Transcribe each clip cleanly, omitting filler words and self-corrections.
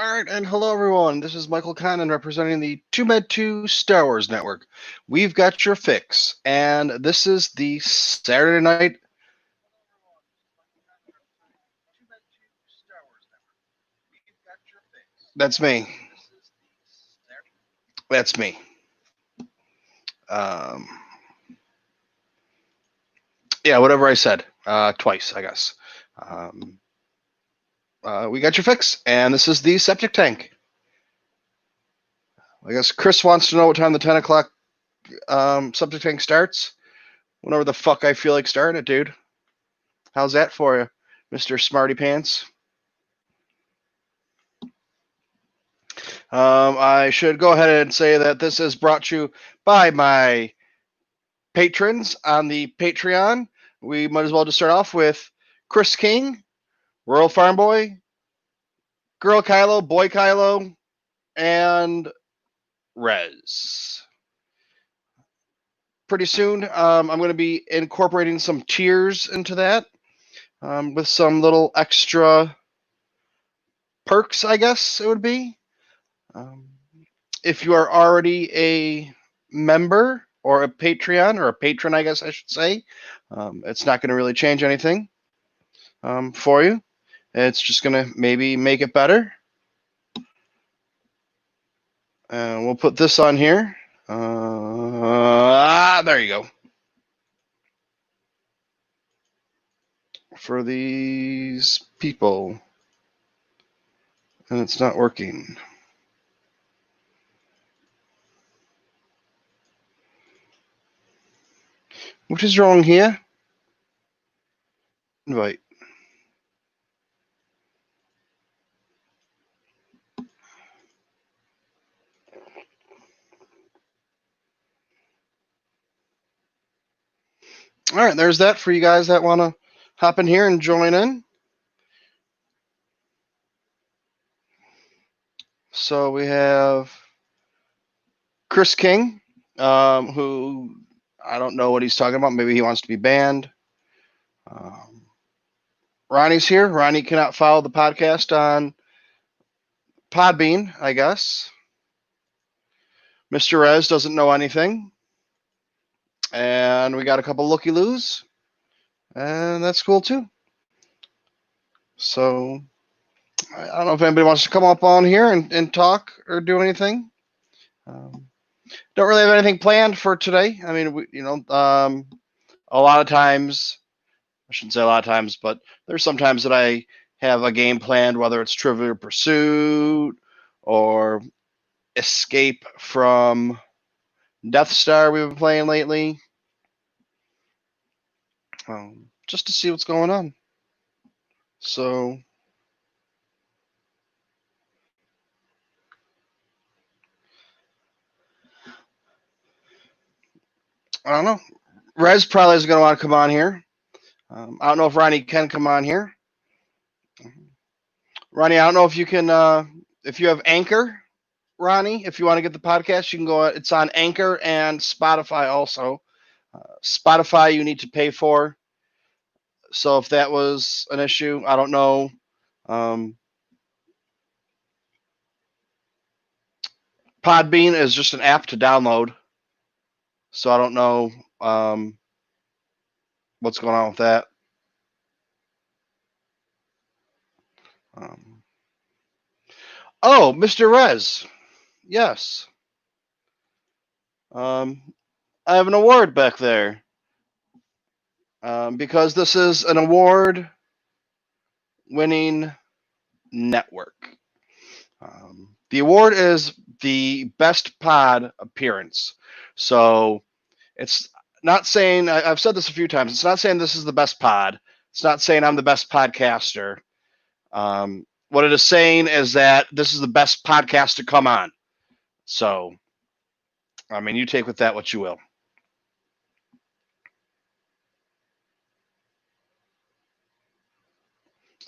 All right, and hello everyone. This is Michael Connon representing the TooMedToo's Star Wars Network. We've got your fix, and this is the Saturday night. That's me. That's me. Um, yeah, whatever I said, twice, I guess. Um, we got your fix, and this is the septic tank. I guess Chris wants to know what time the 10 o'clock septic tank starts. Whenever the fuck I feel like starting it, dude. How's that for you, Mr. Smarty Pants? I should go ahead and say that this is brought to you by my patrons on the Patreon. We might as well just start off with Chris King, Rural Farm Boy, Girl Kylo, Boy Kylo, and Rez. Pretty soon, I'm going to be incorporating some tiers into that with some little extra perks, I guess it would be. If you are already a member or a Patreon or a patron, I guess I should say, it's not going to really change anything for you. It's just going to maybe make it better. We'll put this on here. There you go. For these people. And it's not working. What is wrong here? Invite. All right, there's that for you guys that want to hop in here and join in. So we have Chris King, who I don't know what he's talking about. Maybe he wants to be banned. Ronnie's here. Ronnie cannot follow the podcast on Podbean, I guess. Mr. Rez doesn't know anything. And we got a couple looky-loos. And that's cool, too. So I don't know if anybody wants to come up on here and talk or do anything. Don't really have anything planned for today. I mean, a lot of times, I shouldn't say a lot of times, but there's some times that I have a game planned, whether it's Trivial Pursuit or Escape from Death Star we've been playing lately. Just to see what's going on. So I don't know. Rez probably is going to want to come on here. I don't know if Ronnie can come on here. Ronnie, I don't know if you can, if you have Anchor, Ronnie, if you want to get the podcast, you can go, it's on Anchor and Spotify also. Spotify you need to pay for. So if that was an issue, I don't know. Podbean is just an app to download. So I don't know what's going on with that. Oh, Mr. Rez. Yes. I have an award back there. Because this is an award-winning network. The award is the best pod appearance. So it's not saying, I've said this a few times, it's not saying this is the best pod. It's not saying I'm the best podcaster. What it is saying is that this is the best podcast to come on. So, I mean, you take with that what you will.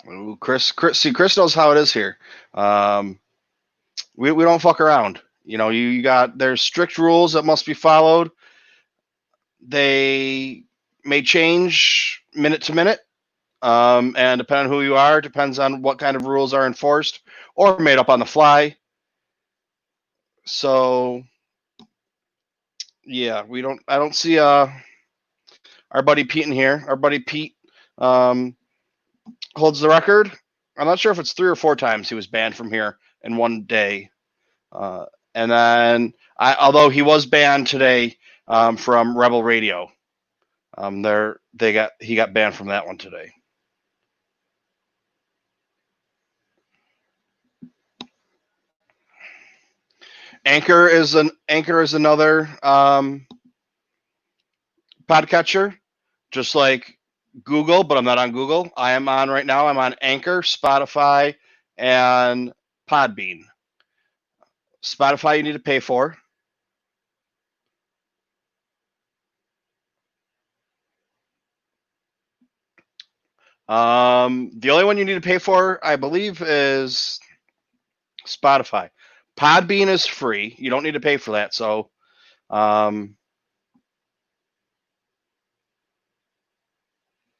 Ooh, Chris knows how it is here. We don't fuck around. You know, there's strict rules that must be followed. They may change minute to minute. And depending on who you are, depends on what kind of rules are enforced or made up on the fly. So yeah, I don't see our buddy Pete in here. Our buddy Pete holds the record. I'm not sure if it's 3 or 4 times he was banned from here in one day. And then although he was banned today from Rebel Radio, he got banned from that one today. Anchor is another podcatcher, just like Google, but I'm not on Google. I am on right now. I'm on Anchor, Spotify, and Podbean. Spotify you need to pay for. The only one you need to pay for, I believe, is Spotify. Podbean is free. You don't need to pay for that. So, yeah,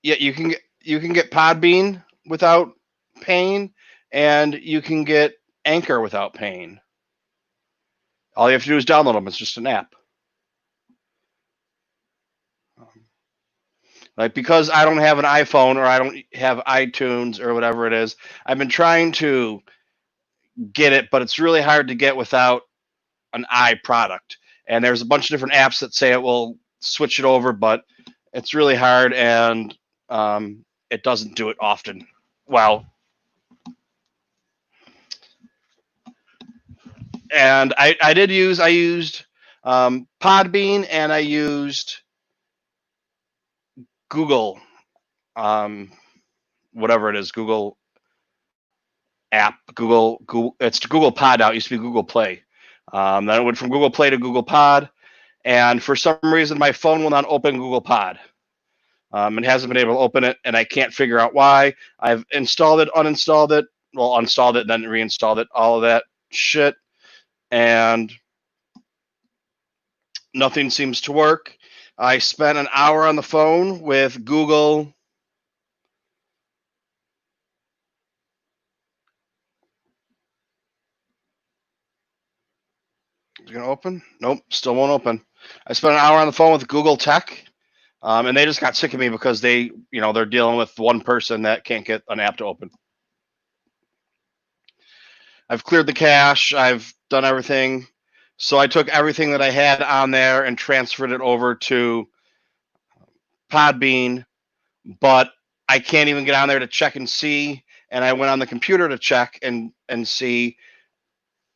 you can get Podbean without paying, and you can get Anchor without paying. All you have to do is download them. It's just an app. Like, because I don't have an iPhone or I don't have iTunes or whatever it is, I've been trying to get it, but it's really hard to get without an product. And there's a bunch of different apps that say it will switch it over, but it's really hard, and it doesn't do it often. Well, and I used Podbean, and I used Google, whatever it is, Google app, Google, it's Google Pod now. It used to be Google Play. Then it went from Google Play to Google Pod, and for some reason my phone will not open Google Pod. It hasn't been able to open it, and I can't figure out why. I've installed it, uninstalled it, well, installed it, then reinstalled it, all of that shit, and nothing seems to work. I spent an hour on the phone with Google. Is it going to open? Nope, still won't open. I spent an hour on the phone with Google Tech, and they just got sick of me because they're dealing with one person that can't get an app to open. I've cleared the cache. I've done everything. So I took everything that I had on there and transferred it over to Podbean, but I can't even get on there to check and see. And I went on the computer to check and see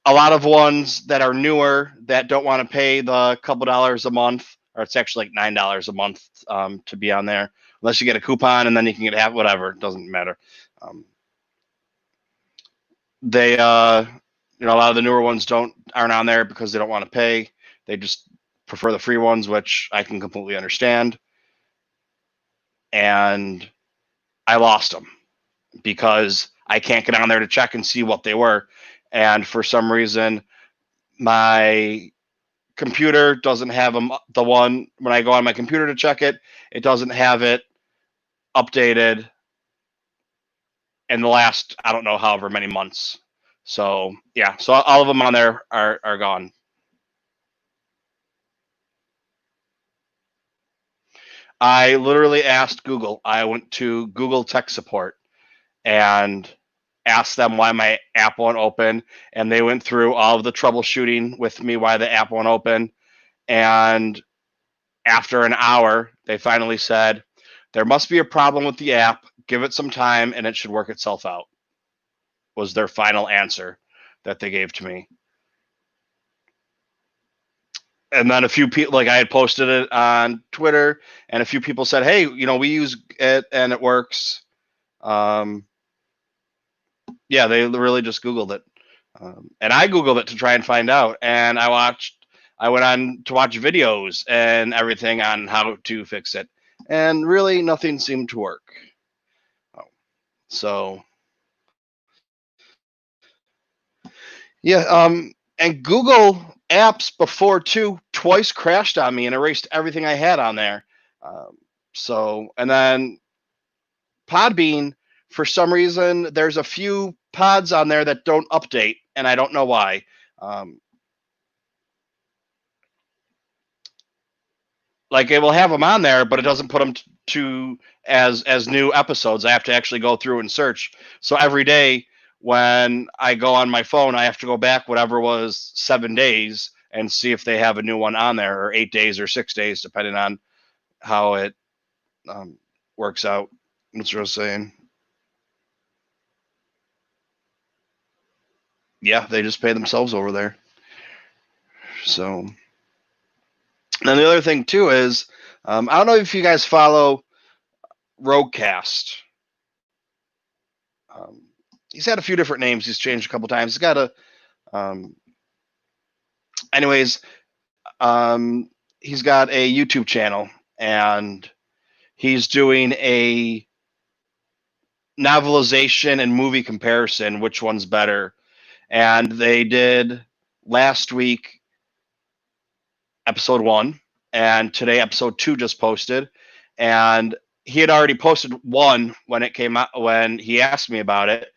a lot of ones that are newer that don't want to pay the couple dollars a month, or it's actually like $9 a month to be on there, unless you get a coupon, and then you can get whatever. It doesn't matter. They a lot of the newer ones aren't on there because they don't want to pay. They just prefer the free ones, which I can completely understand. And I lost them because I can't get on there to check and see what they were. And for some reason, my computer doesn't have them. The one, when I go on my computer to check it, it doesn't have it updated in the last, I don't know, however many months. So yeah, so all of them on there are gone. I literally asked Google. I went to Google Tech Support and asked them why my app won't open, and they went through all of the troubleshooting with me why the app won't open. And after an hour, they finally said, there must be a problem with the app. Give it some time, and it should work itself out, was their final answer that they gave to me. And then a few people, like I had posted it on Twitter, and a few people said, hey, we use it and it works. Yeah, they really just Googled it. And I Googled it to try and find out. And I went on to watch videos and everything on how to fix it. And really nothing seemed to work. So, yeah, and Google apps before too twice crashed on me and erased everything I had on there. So, and then Podbean, for some reason, there's a few pods on there that don't update, and I don't know why. Like it will have them on there, but it doesn't put them to as new episodes. I have to actually go through and search. So every day when I go on my phone, I have to go back whatever was 7 days and see if they have a new one on there, or 8 days or 6 days, depending on how it works out. That's what I was saying. Yeah, they just pay themselves over there. So, and the other thing too is, I don't know if you guys follow Roguecast. He's had a few different names. He's changed a couple times. He's got a, anyways, he's got a YouTube channel, and he's doing a novelization and movie comparison, which one's better. And they did last week episode 1, and today episode 2 just posted. And he had already posted 1 when it came out, when he asked me about it.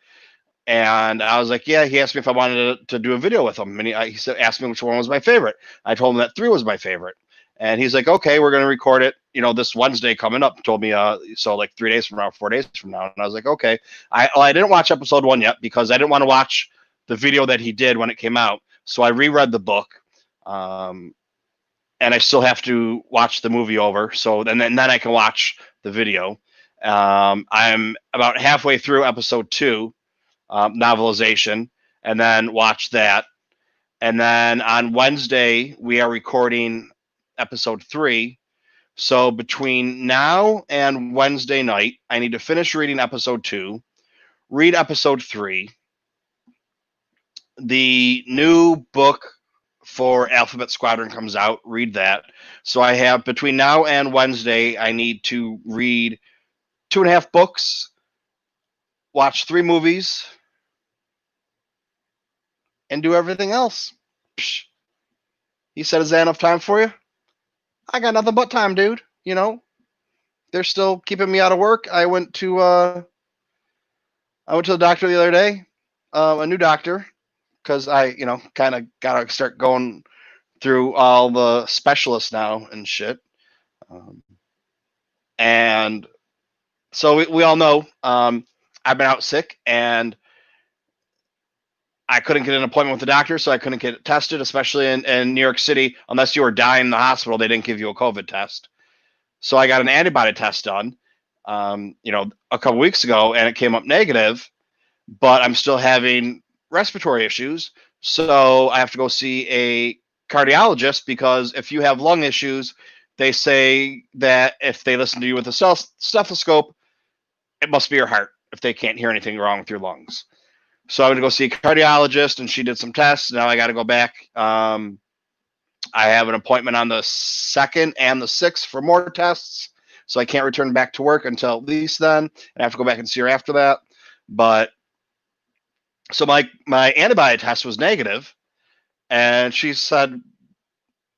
And I was like, yeah, he asked me if I wanted to do a video with him. And he said, asked me which one was my favorite. I told him that 3 was my favorite. And he's like, okay, we're going to record it, this Wednesday coming up. Told me, so like 3 days from now, 4 days from now. And I was like, okay. I didn't watch episode 1 yet because I didn't want to watch the video that he did when it came out. So I reread the book. And I still have to watch the movie over. So then I can watch the video. I'm about halfway through episode 2, novelization, and then watch that. And then on Wednesday, we are recording episode 3. So between now and Wednesday night, I need to finish reading episode 2, read episode 3. The new book for Alphabet Squadron comes out, read that. So I have, between now and Wednesday, I need to read 2.5 books, watch 3 movies, and do everything else. Psh. He said, is that enough time for you? I got nothing but time, dude. They're still keeping me out of work. I went to the doctor the other day, a new doctor, because I, kind of got to start going through all the specialists now and shit. And so we all know I've been out sick, and I couldn't get an appointment with the doctor, so I couldn't get tested, especially in New York City. Unless you were dying in the hospital, they didn't give you a COVID test. So I got an antibody test done, a couple weeks ago, and it came up negative, but I'm still having respiratory issues. So I have to go see a cardiologist, because if you have lung issues, they say that if they listen to you with a stethoscope, it must be your heart if they can't hear anything wrong with your lungs. So I'm going to go see a cardiologist, and she did some tests. Now I got to go back. I have an appointment on the 2nd and the 6th for more tests. So I can't return back to work until at least then. And I have to go back and see her after that. But so my antibody test was negative. And she said,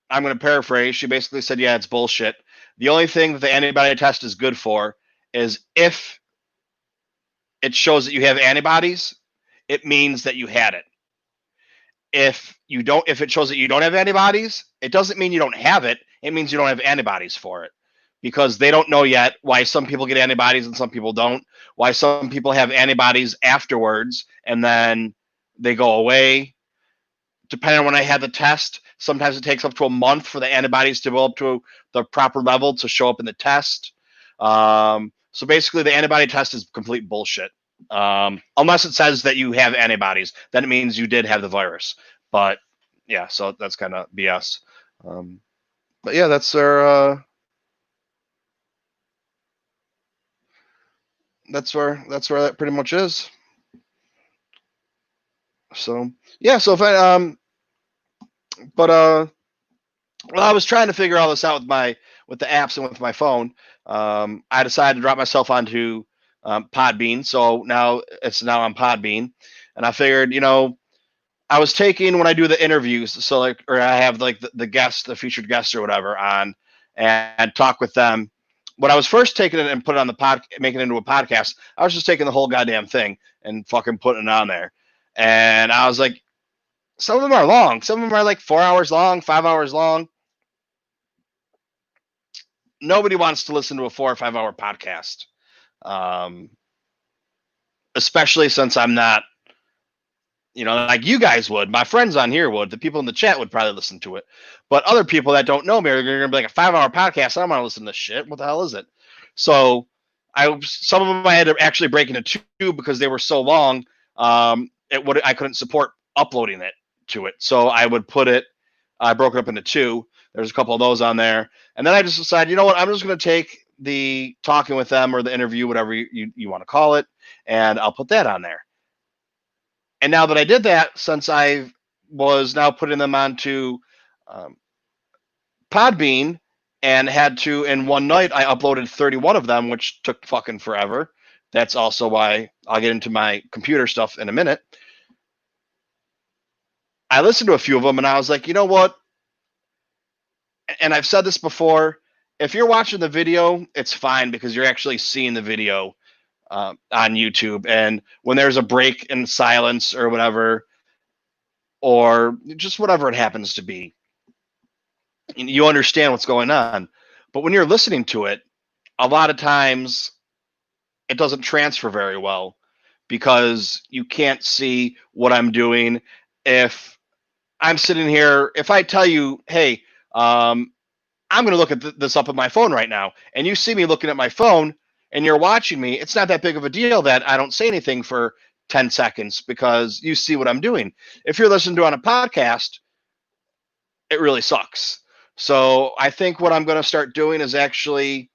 I'm going to paraphrase. She basically said, yeah, it's bullshit. The only thing that the antibody test is good for is if it shows that you have antibodies, it means that you had it. If it shows that you don't have antibodies, it doesn't mean you don't have it. It means you don't have antibodies for it, because they don't know yet why some people get antibodies and some people don't, why some people have antibodies afterwards and then they go away. Depending on when I had the test, sometimes it takes up to a month for the antibodies to go up to the proper level to show up in the test. So basically the antibody test is complete bullshit. Unless it says that you have antibodies, then it means you did have the virus. But yeah, so that's kind of BS. But yeah, that's their. That's where that pretty much is. So yeah, so if I well, I was trying to figure all this out with the apps and with my phone. I decided to drop myself onto Podbean. So now it's on Podbean, and I figured, I was taking, when I do the interviews, so or I have the guests, the featured guests or whatever on, and talk with them when I was first taking it and put it on the making it into a podcast, I was just taking the whole goddamn thing and fucking putting it on there. And I was like, some of them are long. Some of them are like 4 hours long, 5 hours long. Nobody wants to listen to a 4 or 5 hour podcast. Especially since I'm not, like you guys would. My friends on here would. The people in the chat would probably listen to it. But other people that don't know me are going to be like, a 5 hour podcast. I don't want to listen to this shit. What the hell is it? So some of them I had to actually break into two because they were so long. I couldn't support uploading it to it. So I broke it up into two. There's a couple of those on there. And then I just decided, you know what? I'm just going to take the talking with them or the interview, whatever you want to call it, and I'll put that on there. And now that I did that, since I was now putting them onto Podbean and had to, in one night, I uploaded 31 of them, which took fucking forever. That's also why I'll get into my computer stuff in a minute. I listened to a few of them and I was like, you know what? And I've said this before, if you're watching the video, it's fine because you're actually seeing the video on YouTube. And when there's a break in silence or whatever, or just whatever it happens to be, you understand what's going on. But when you're listening to it, a lot of times it doesn't transfer very well because you can't see what I'm doing. If I'm sitting here, if I tell you, hey, I'm going to look at this up on my phone right now, and you see me looking at my phone and you're watching me, it's not that big of a deal that I don't say anything for 10 seconds because you see what I'm doing. If you're listening to on a podcast, it really sucks. So I think what I'm going to start doing is actually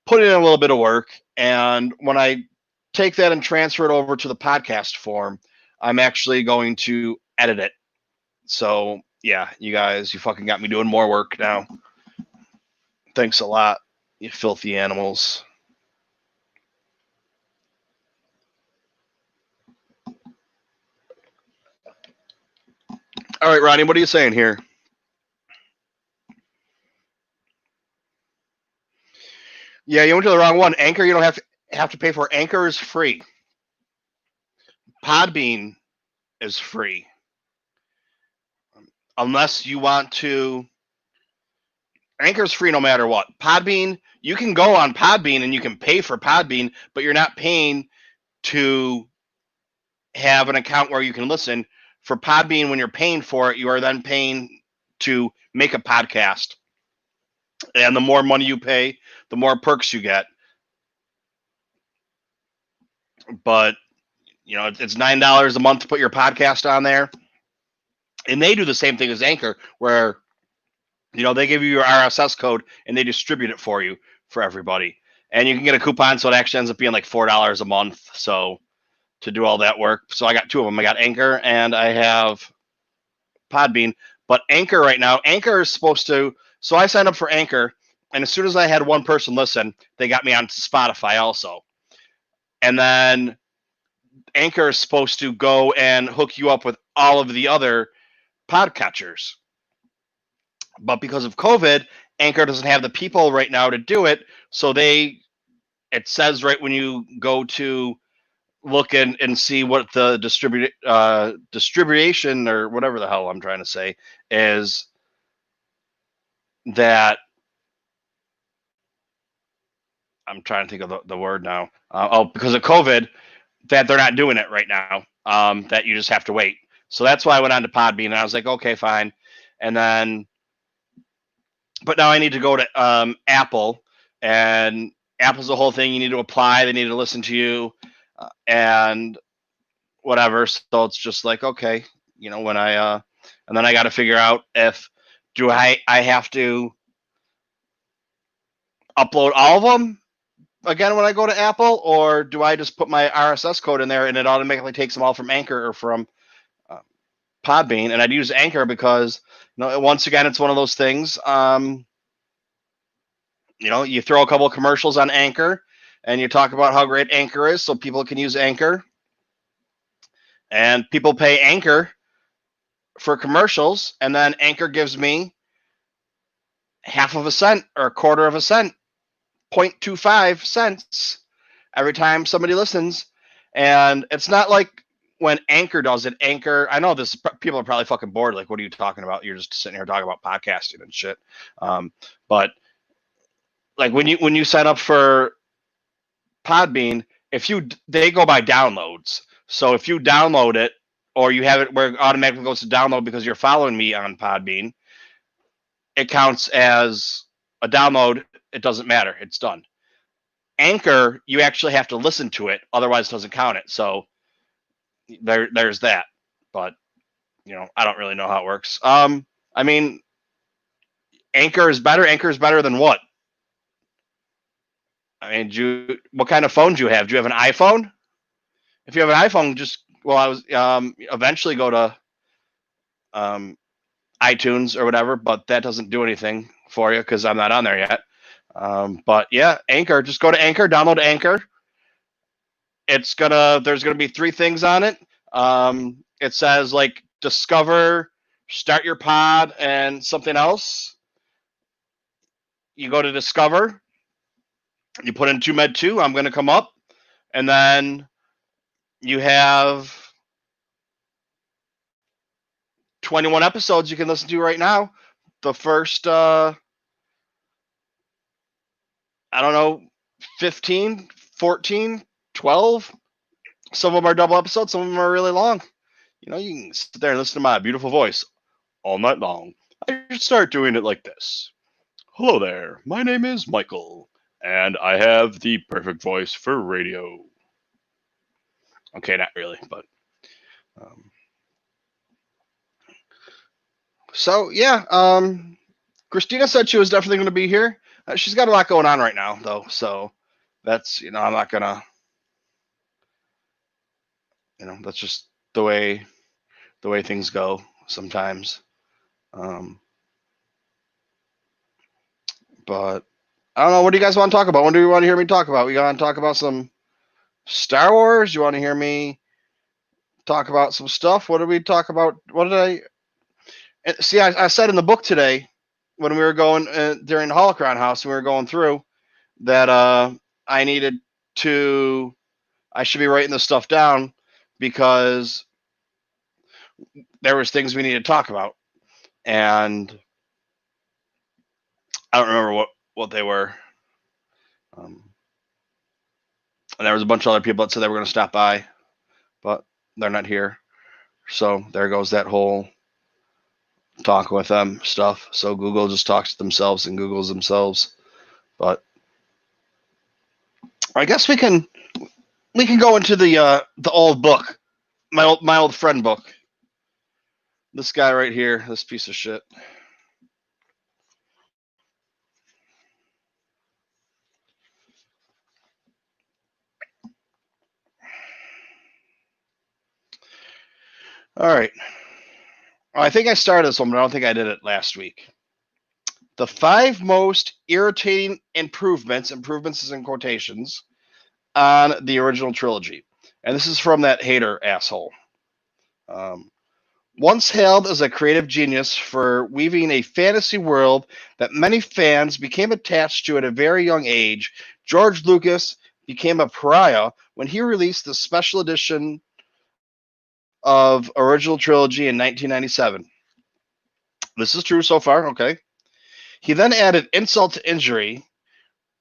put in a little bit of work. And when I take that and transfer it over to the podcast form, I'm actually going to edit it. So yeah, you guys, you fucking got me doing more work now. Thanks a lot, you filthy animals. All right, Ronnie, what are you saying here? Yeah, you went to the wrong one. Anchor, you don't have to pay for. Anchor is free. Podbean is free. Unless you want to. Anchor's free no matter what. Podbean, you can go on Podbean and you can pay for Podbean, but you're not paying to have an account where you can listen. For Podbean, when you're paying for it, you are then paying to make a podcast. And the more money you pay, the more perks you get. But, it's $9 a month to put your podcast on there. And they do the same thing as Anchor, where, they give you your RSS code and they distribute it for you for everybody. And you can get a coupon, so it actually ends up being like $4 a month. So to do all that work. So I got two of them. I got Anchor and I have Podbean. But Anchor right now, Anchor is supposed to, so I signed up for Anchor, and as soon as I had one person listen, they got me onto Spotify also. And then Anchor is supposed to go and hook you up with all of the other podcatchers. But because of COVID, Anchor doesn't have the people right now to do it. So it says right when you go to look and see what the distribution or whatever the hell I'm trying to say is, that I'm trying to think of the word now. Because of COVID, that they're not doing it right now. That you just have to wait. So that's why I went on to Podbean and I was like, okay, fine. And then, but now I need to go to Apple, and Apple's the whole thing. You need to apply. They need to listen to you and whatever. So it's just like, okay, when and then I got to figure out if I have to upload all of them again when I go to Apple, or do I just put my RSS code in there and it automatically takes them all from Anchor or from Podbean? And I'd use Anchor because, once again, it's one of those things. You throw a couple of commercials on Anchor and you talk about how great Anchor is so people can use Anchor. And people pay Anchor for commercials, and then Anchor gives me half of a cent or a quarter of a cent 0.25 cents every time somebody listens. And it's not like when Anchor does it. Anchor, I know this, people are probably fucking bored. Like, what are you talking about? You're just sitting here talking about podcasting and shit. But like when you sign up for Podbean, they go by downloads. So if you download it, or you have it where it automatically goes to download because you're following me on Podbean, it counts as a download. It doesn't matter. It's done. Anchor, you actually have to listen to it, otherwise it doesn't count it. So there's that. But I don't really know how it works. I mean, Anchor is better. Anchor is better than what? I mean, what kind of phone do you have? Do you have an iPhone? If you have an iPhone, I was eventually go to iTunes or whatever, but that doesn't do anything for you because I'm not on there yet. But yeah, Anchor, just go to Anchor, download Anchor. There's gonna be 3 things on it. It says like discover, start your pod, and something else. You go to discover, you put in TooMedToo's, I'm gonna come up, and then you have 21 episodes you can listen to right now. The first, I don't know, 15, 14, 12. Some of them are double episodes. Some of them are really long. You can sit there and listen to my beautiful voice all night long. I should start doing it like this. Hello there. My name is Michael, and I have the perfect voice for radio. Okay, not really, but... So, yeah, Christina said she was definitely going to be here. She's got a lot going on right now, though, so that's, I'm not going to, that's just the way things go sometimes. But I don't know, what do you guys want to talk about? What do you want to hear me talk about? We want to talk about some Star Wars? You want to hear me talk about some stuff? What did we talk about? What did I... See, I said in the book today, when we were going during the Holocron House, we were going through that I should be writing this stuff down because there was things we needed to talk about, and I don't remember what they were. And there was a bunch of other people that said they were going to stop by, but they're not here. So there goes that whole talk with them stuff. So Google just talks to themselves and Googles themselves. But I guess we can go into the old book, my old friend book. This guy right here, this piece of shit. All right. I think I started this one, but I don't think I did it last week. The 5 most irritating improvements is in quotations, on the original trilogy. And this is from that hater asshole. Once hailed as a creative genius for weaving a fantasy world that many fans became attached to at a very young age, George Lucas became a pariah when he released the special edition of original trilogy in 1997. This is true so far, okay. He then added insult to injury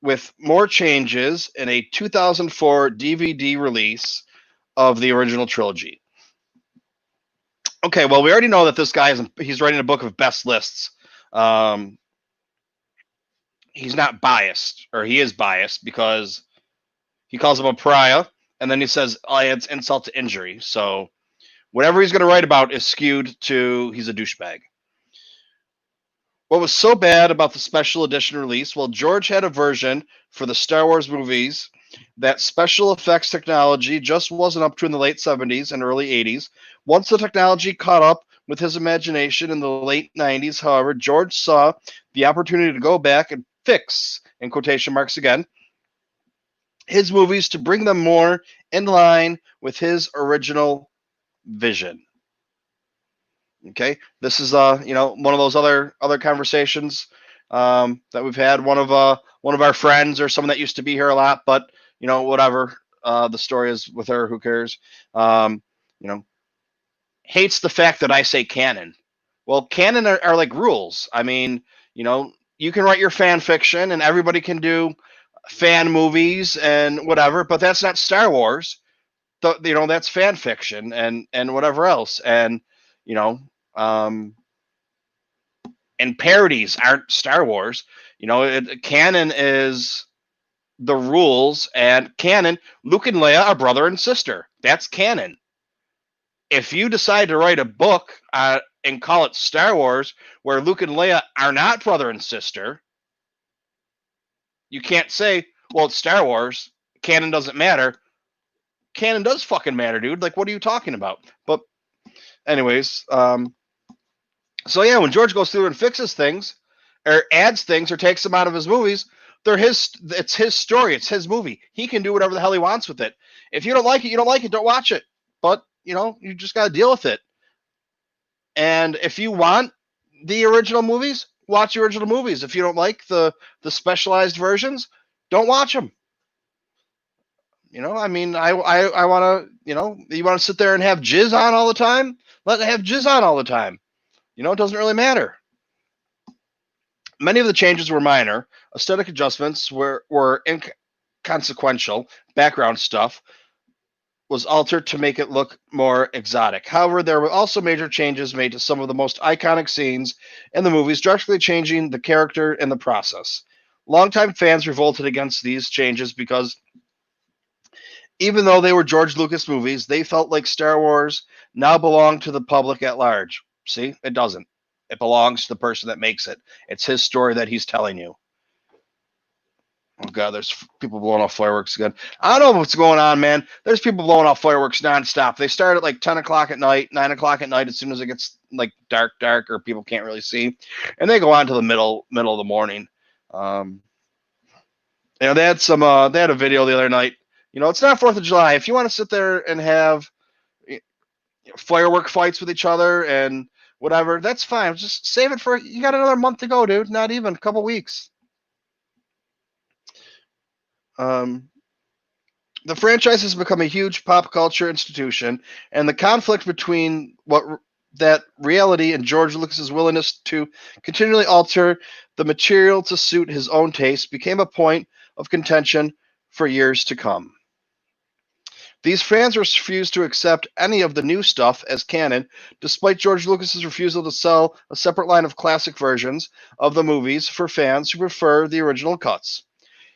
with more changes in a 2004 DVD release of the original trilogy. Okay, well, we already know that this guy he's writing a book of best lists. He's not biased, or he is biased because he calls him a pariah, and then he says, it's insult to injury. So whatever he's going to write about is skewed to he's a douchebag. What was so bad about the special edition release? Well, George had a version for the Star Wars movies that special effects technology just wasn't up to in the late 70s and early 80s. Once the technology caught up with his imagination in the late 90s, however, George saw the opportunity to go back and fix, in quotation marks again, his movies to bring them more in line with his original vision. Okay, this is one of those other conversations. that we've had. One of our friends or someone that used to be here a lot, but whatever. The story is with her. Who cares? You know, hates the fact that I say canon. Well, canon are like rules. I mean, you can write your fan fiction, and everybody can do fan movies and whatever, but that's not Star Wars. That's fan fiction and whatever else. And you know, um, and parodies aren't Star Wars. Canon is the rules, and canon. Luke and Leia are brother and sister. That's canon. If you decide to write a book and call it Star Wars, where Luke and Leia are not brother and sister, you can't say, well, it's Star Wars. Canon doesn't matter. Canon does fucking matter, dude. Like, what are you talking about? But anyways, so yeah, when George goes through and fixes things, or adds things, or takes them out of his movies, it's his story. It's his movie. He can do whatever the hell he wants with it. If you don't like it, you don't like it. Don't watch it. But, you just got to deal with it. And if you want the original movies, watch the original movies. If you don't like the specialized versions, don't watch them. I mean, I want to, you want to sit there and have jizz on all the time? Let it have jizz on all the time. It doesn't really matter. Many of the changes were minor. Aesthetic adjustments were inconsequential. Background stuff was altered to make it look more exotic. However, there were also major changes made to some of the most iconic scenes in the movies, drastically changing the character in the process. Longtime fans revolted against these changes because even though they were George Lucas movies, they felt like Star Wars now belonged to the public at large. See, it doesn't. It belongs to the person that makes it. It's his story that he's telling you. Oh, God, there's people blowing off fireworks again. I don't know what's going on, man. There's people blowing off fireworks nonstop. They start at like 10 o'clock at night, 9 o'clock at night, as soon as it gets like dark, or people can't really see. And they go on to the middle of the morning. They had they had a video the other night. It's not 4th of July. If you want to sit there and have firework fights with each other and whatever, that's fine. Just save it you got another month to go, dude. Not even a couple weeks. The franchise has become a huge pop culture institution, and the conflict between that reality and George Lucas's willingness to continually alter the material to suit his own taste became a point of contention for years to come. These fans refused to accept any of the new stuff as canon, despite George Lucas's refusal to sell a separate line of classic versions of the movies for fans who prefer the original cuts.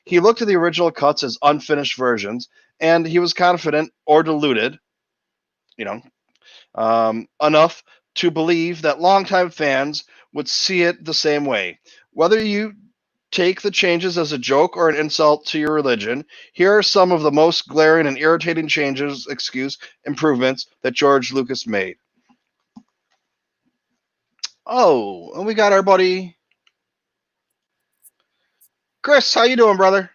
He looked at the original cuts as unfinished versions, and he was confident or deluded, enough to believe that longtime fans would see it the same way. Whether you take the changes as a joke or an insult to your religion, here are some of the most glaring and irritating improvements that George Lucas made. Oh, and we got our buddy Chris. How you doing, brother?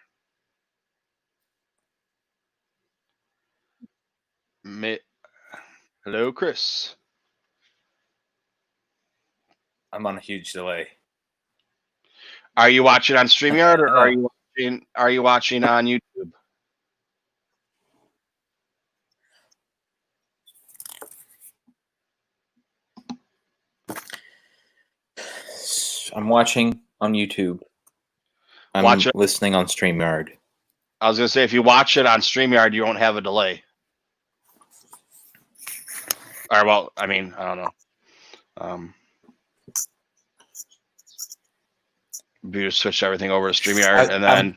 Hello, Chris. I'm on a huge delay. Are you watching on StreamYard or are you watching on YouTube? I'm watching on YouTube. I'm listening on StreamYard. I was going to say, if you watch it on StreamYard, you won't have a delay. Or, well, I mean, I don't know. You just switch everything over to StreamYard, and then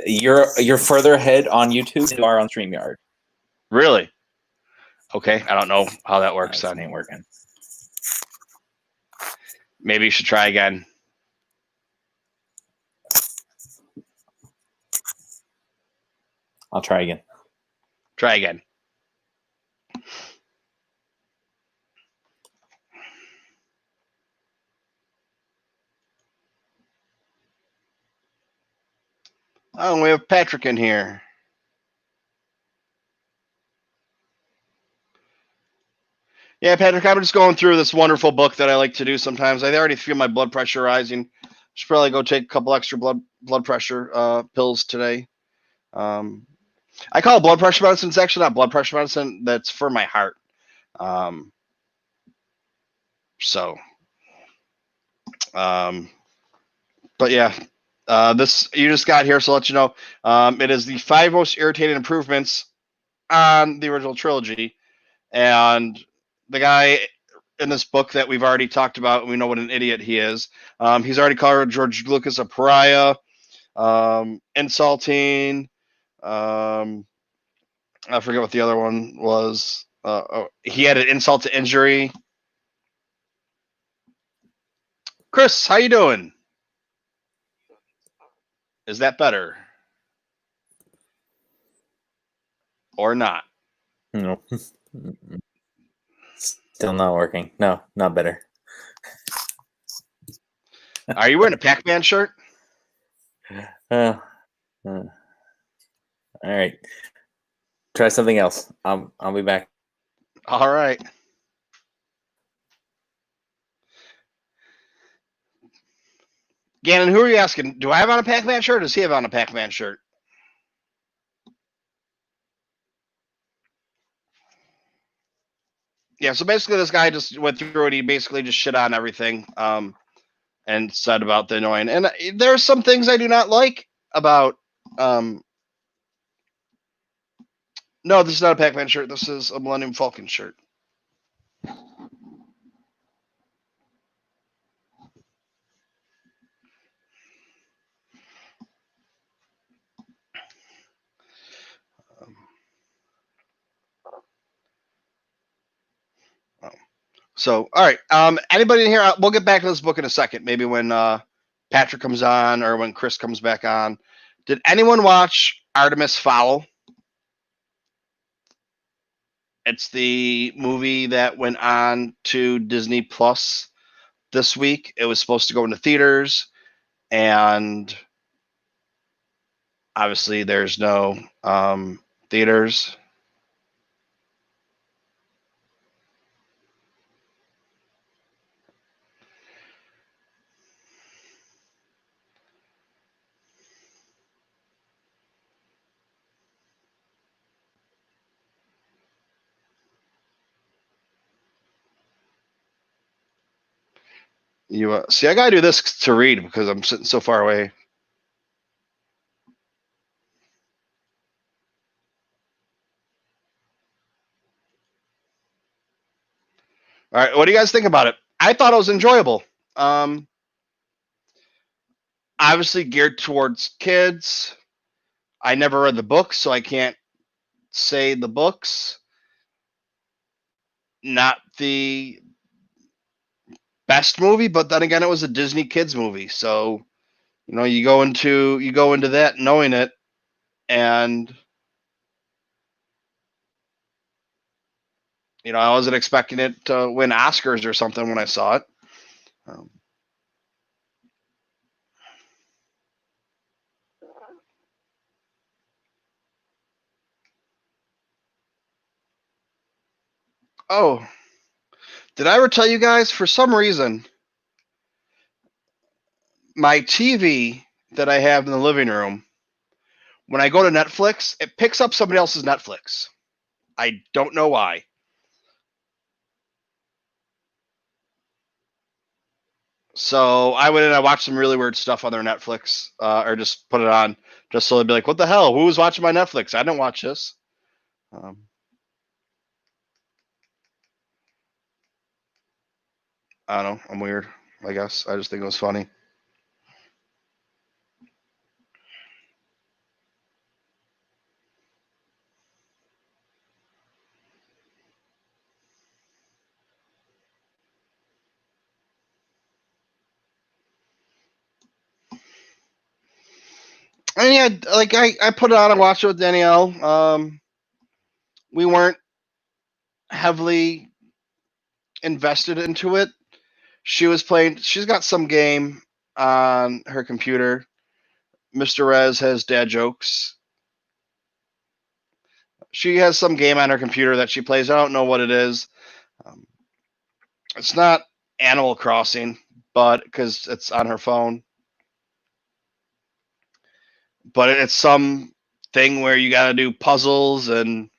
you're further ahead on YouTube than you are on StreamYard. Really? Okay, I don't know how that works. That ain't working. Maybe you should try again. I'll try again. Try again. Oh, we have Patrick in here. Yeah, Patrick, I'm just going through this wonderful book that I like to do sometimes. I already feel my blood pressure rising should probably go take a couple extra blood pressure pills today. I call it blood pressure medicine. It's actually not blood pressure medicine. That's for my heart. But yeah, this you just got here, so I'll let you know. It is the 5 most irritating improvements on the original trilogy, and the guy in this book that we've already talked about, we know what an idiot he is. He's already called George Lucas a pariah, insulting. I forget what the other one was. He had an insult to injury. Chris, how you doing? Is that better or not? No. Still not working. No, not better. Are you wearing a Pac-Man shirt? All right. Try something else. I'll be back. All right. Gannon, who are you asking? Do I have on a Pac-Man shirt or does he have on a Pac-Man shirt? Yeah, so basically this guy just went through it. He basically just shit on everything and said about the annoying. And there's some things I do not like about... no, this is not a Pac-Man shirt. This is a Millennium Falcon shirt. So, all right. Anybody in here? We'll get back to this book in a second. Maybe when Patrick comes on or when Chris comes back on. Did anyone watch Artemis Fowl? It's the movie that went on to Disney Plus this week. It was supposed to go into theaters, and obviously there's no theaters. You see, I gotta do this to read because I'm sitting so far away. All right, what do you guys think about it? I thought it was enjoyable. Obviously geared towards kids. I never read the books, so I can't say the books. Not the best movie, but then again, it was a Disney kids movie, so you go into that knowing it, and I wasn't expecting it to win Oscars or something when I saw it. Oh, did I ever tell you guys? For some reason, my TV that I have in the living room, when I go to Netflix, it picks up somebody else's Netflix. I don't know why. So I went and I watched some really weird stuff on their Netflix, or just put it on, just so they'd be like, "What the hell? Who was watching my Netflix? I didn't watch this." I don't know. I'm weird, I guess. I just think it was funny. And yeah, like I put it on and watched it with Danielle. We weren't heavily invested into it. She was playing. She's got some game on her computer. Mr. Rez has dad jokes. She has some game on her computer that she plays. I don't know what it is. It's not Animal Crossing, but because it's on her phone. but it's some thing where you got to do puzzles and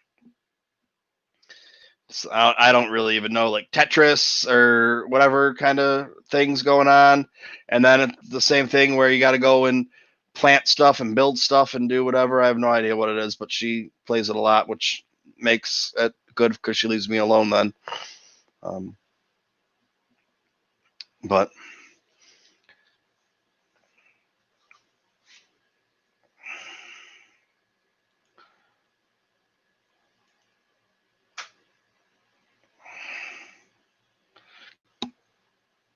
I don't really even know, like Tetris or whatever kind of things going on. And then it's the same thing where you got to go and plant stuff and build stuff and do whatever. I have no idea what it is, but she plays it a lot, which makes it good because she leaves me alone then. But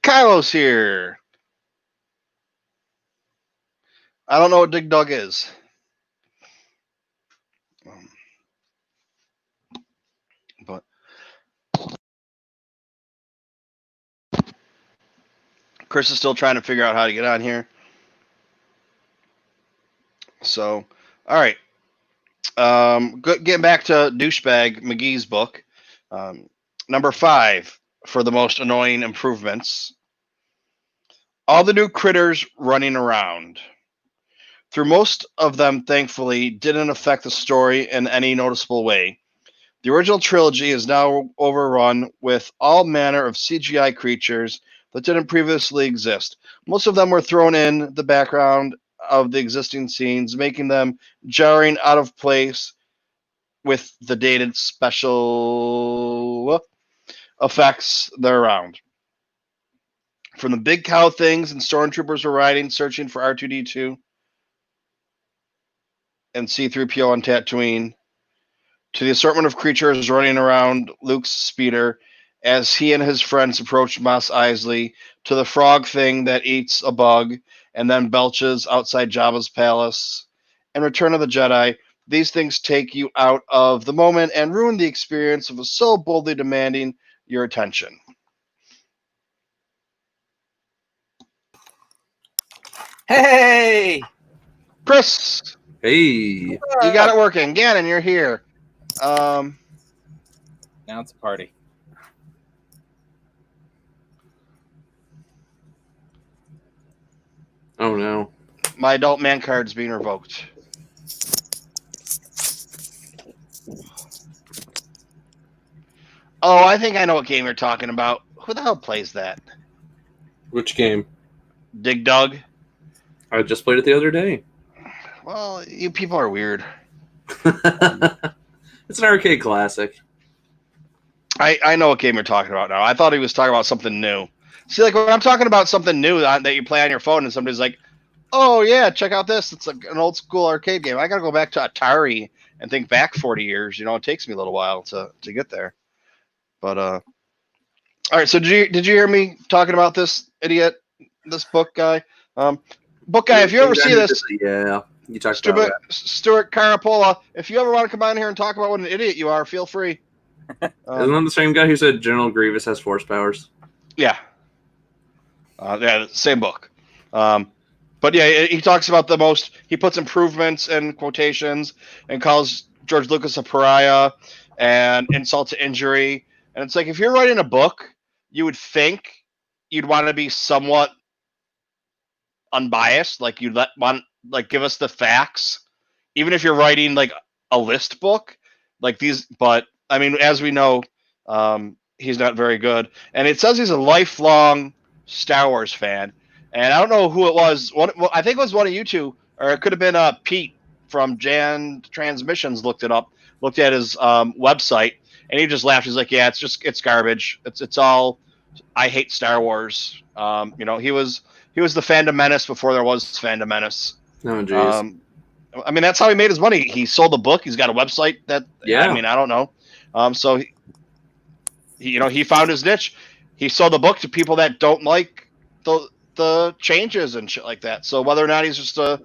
Kylo's here. I don't know what Dig Dug is. But Chris is still trying to figure out how to get on here. So, all right. Getting back to Douchebag McGee's book. Number 5 for the most annoying improvements. All the new critters running around. Through most of them, thankfully, didn't affect the story in any noticeable way. The original trilogy is now overrun with all manner of CGI creatures that didn't previously exist. Most of them were thrown in the background of the existing scenes, making them jarring, out of place with the dated special effects they're around. From the big cow things and stormtroopers were riding, searching for R2-D2 and C-3PO on Tatooine, to the assortment of creatures running around Luke's speeder as he and his friends approach Mos Eisley, to the frog thing that eats a bug and then belches outside Jabba's palace. In Return of the Jedi, these things take you out of the moment and ruin the experience of so boldly demanding your attention. Hey! Chris, Hey. you got it working. Gannon, you're here. Now it's a party. Oh no. My adult man card's being revoked. Oh, I think I know what game you're talking about. Who the hell plays that? Which game? Dig Dug? I just played it the other day. Well, you people are weird. It's an arcade classic. I know what game you're talking about now. I thought he was talking about something new. See, like when I'm talking about something new that you play on your phone and somebody's like, oh, yeah, check out this. It's like an old school arcade game. I got to go back to Atari and think back 40 years. You know, it takes me a little while to get there. But, all right, so did you hear me talking about this idiot, this book guy? Book guy, if you ever see this, yeah, you talked about that. Stuart Carapola, if you ever want to come on here and talk about what an idiot you are, feel free. Isn't that the same guy who said General Grievous has force powers? Yeah. Yeah, same book. But yeah, he talks about he puts improvements in quotations and calls George Lucas a pariah and insult to injury. And it's like, if you're writing a book, you would think you'd want to be somewhat unbiased. Like you'd give us the facts, even if you're writing like a list book like these. But I mean, as we know, he's not very good. And it says he's a lifelong Star Wars fan. And I don't know who it was. I think it was one of you two, or it could have been Pete from Jan Transmissions. Looked at his website, and he just laughed. He's like, "Yeah, it's garbage. It's all. I hate Star Wars." He was the Fandom Menace before there was Fandom Menace. Oh, jeez. I mean, that's how he made his money. He sold the book. He's got a website that. Yeah. I mean, I don't know. So he found his niche. He sold the book to people that don't like the changes and shit like that. So whether or not he's just a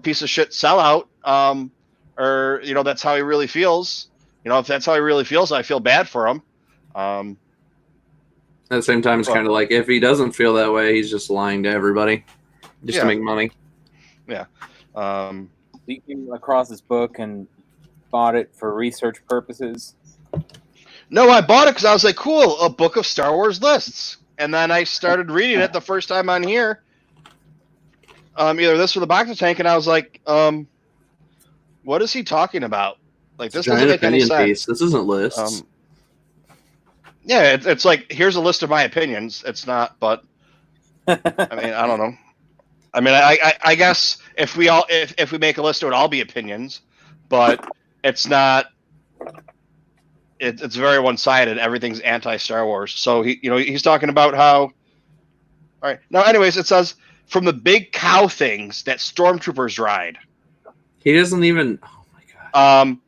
piece of shit sellout, or that's how he really feels. If that's how he really feels, I feel bad for him. At the same time, it's kind of like, if he doesn't feel that way, he's just lying to everybody just to make money. Yeah. You came across this book and bought it for research purposes? No, I bought it because I was like, cool, a book of Star Wars lists. And then I started reading it the first time on here. either this or the Bacta tank, and I was like, what is he talking about? Like, It's a this doesn't giant make any opinion sense. piece. This isn't lists. Yeah, it's like, here's a list of my opinions. It's not, but I mean, I don't know. I mean, I guess if we make a list, it would all be opinions, but it's not. It's very one-sided. Everything's anti-Star Wars. So he's talking about how. All right. Now, anyways, it says from the big cow things that stormtroopers ride. He doesn't even. Oh my god.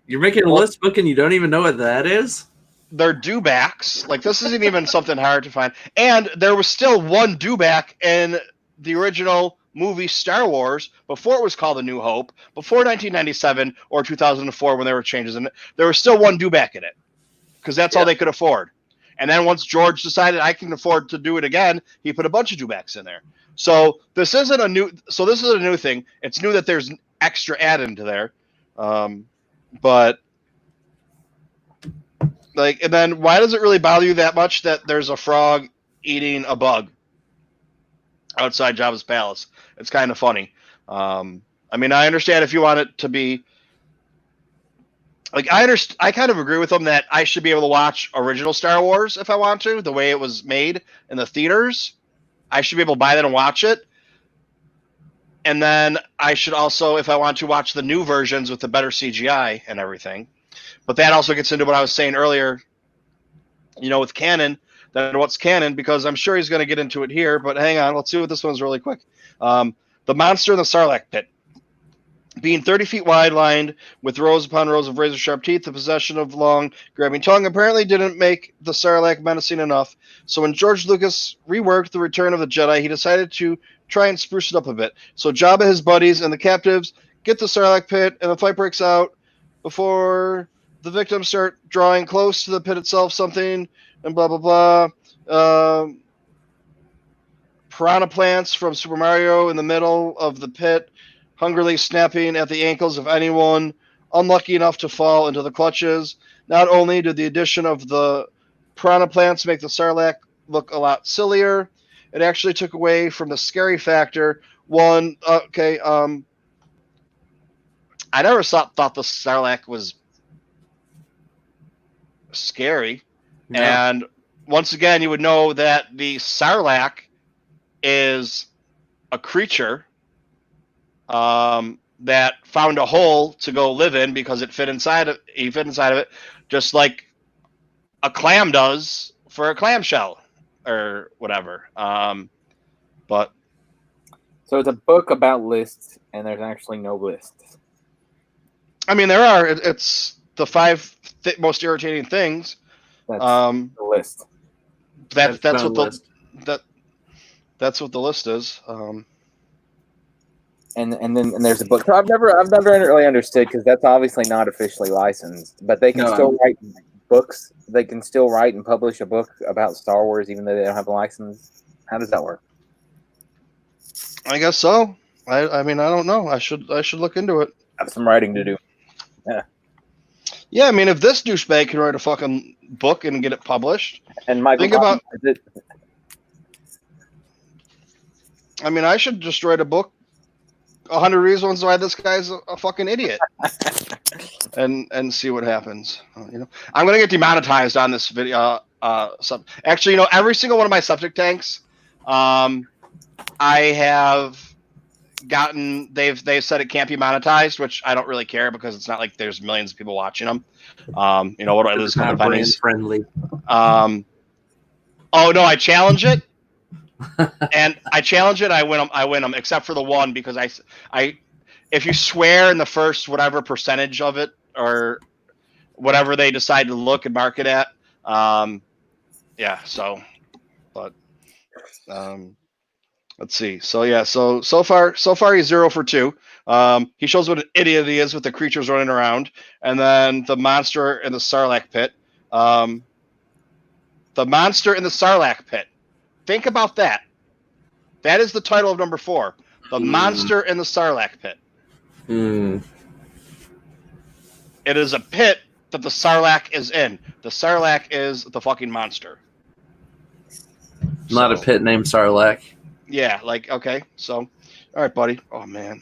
You're making a list book and you don't even know what that is? They're dewbacks. Like, this isn't even something hard to find. And there was still one dewback in the original movie Star Wars before it was called A New Hope, before 1997 or 2004 when there were changes in it. There was still one dewback in it because that's all they could afford. And then once George decided I can afford to do it again, he put a bunch of dewbacks in there. So this isn't a new. So this is a new thing. It's new that there's extra added into there, but. Like, and then why does it really bother you that much that there's a frog eating a bug outside Jabba's palace? It's kind of funny. I mean, I understand if you want it to be like, I kind of agree with them that I should be able to watch original Star Wars if I want to, the way it was made in the theaters. I should be able to buy that and watch it. And then I should also, if I want to, watch the new versions with the better CGI and everything. But that also gets into what I was saying earlier, with canon, then what's canon, because I'm sure he's going to get into it here, but hang on, let's see what this one's really quick. The monster in the Sarlacc pit. Being 30 feet wide, lined with rows upon rows of razor-sharp teeth, the possession of long, grabbing tongue apparently didn't make the Sarlacc menacing enough. So when George Lucas reworked The Return of the Jedi, he decided to try and spruce it up a bit. So Jabba, his buddies, and the captives get the Sarlacc pit, and the fight breaks out before the victims start drawing close to the pit itself, something, and blah, blah, blah. Piranha plants from Super Mario in the middle of the pit, hungrily snapping at the ankles of anyone unlucky enough to fall into the clutches. Not only did the addition of the piranha plants make the Sarlacc look a lot sillier, it actually took away from the scary factor. I never thought the Sarlacc was scary. No. And once again, you would know that the Sarlacc is a creature that found a hole to go live in because he fit inside of it, just like a clam does for a clamshell or whatever. But so it's a book about lists, and there's actually no lists. I mean, there are. It's the 5 most irritating things. That's the list. That's what list. That's what the list is. And then there's a book. So I've never really understood, because that's obviously not officially licensed, but they can still write books. They can still write and publish a book about Star Wars even though they don't have a license. How does that work? I guess so. I mean, I don't know. I should look into it. I have some writing to do. Yeah. Yeah, I mean, if this douchebag can write a fucking book and get it published, and Michael, I mean, I should just write a book, 100 Reasons Why This Guy's a fucking idiot, and see what happens. I'm gonna get demonetized on this video. Actually, every single one of my septic tanks, I have gotten. They've said it can't be monetized, which I don't really care, because it's not like there's millions of people watching them. What it is, kind of pennies. Friendly. Oh no, I challenge it. And I challenge it. I win them, except for the one, because if you swear in the first whatever percentage of it, or whatever they decide to look and market at, yeah. So, but let's see. So yeah. So far he's 0 for 2. He shows what an idiot he is with the creatures running around, and then the monster in the Sarlacc pit. The monster in the Sarlacc pit. Think about that. That is the title of number 4. The monster in the Sarlacc pit. It is a pit that the Sarlacc is in. The Sarlacc is the fucking monster. Not a pit named Sarlacc. Yeah, okay. So, All right, buddy. Oh man.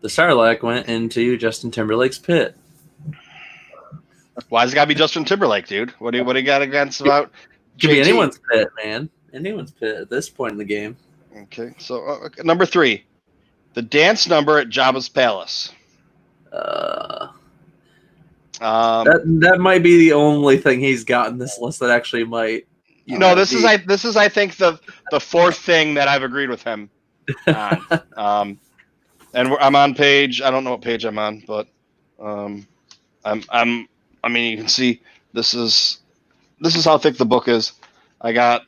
The Sarlacc went into Justin Timberlake's pit. Why's it gotta be Justin Timberlake, dude? What do you got against about Could be JT? anyone's pit, man. Anyone's pit at this point in the game. Okay, so number 3, the dance number at Jabba's palace. That might be the only thing he's got in this list that actually might. This is I think the 4th thing that I've agreed with him on. And I'm on page. I don't know what page I'm on, but I mean, you can see this is how thick the book is. I got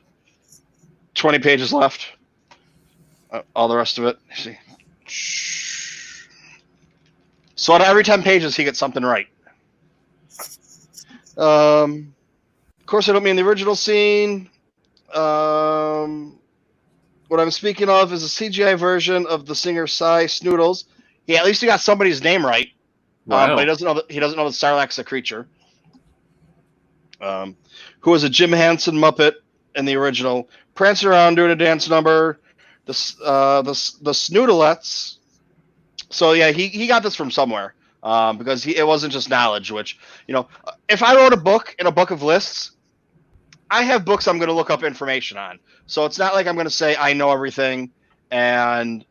20 pages left. All the rest of it. See. So out of every 10 pages, he gets something right. Of course, I don't mean the original scene. What I'm speaking of is a CGI version of the singer Cy Snoodles. At least he got somebody's name right. Wow. But he doesn't know that Sarlacc's a creature. Who was a Jim Henson Muppet in the original, prancing around doing a dance number. The Snoodlettes. So yeah, he got this from somewhere. Because it wasn't just knowledge. Which, if I wrote a book in a book of lists, I have books I'm going to look up information on. So it's not like I'm going to say I know everything and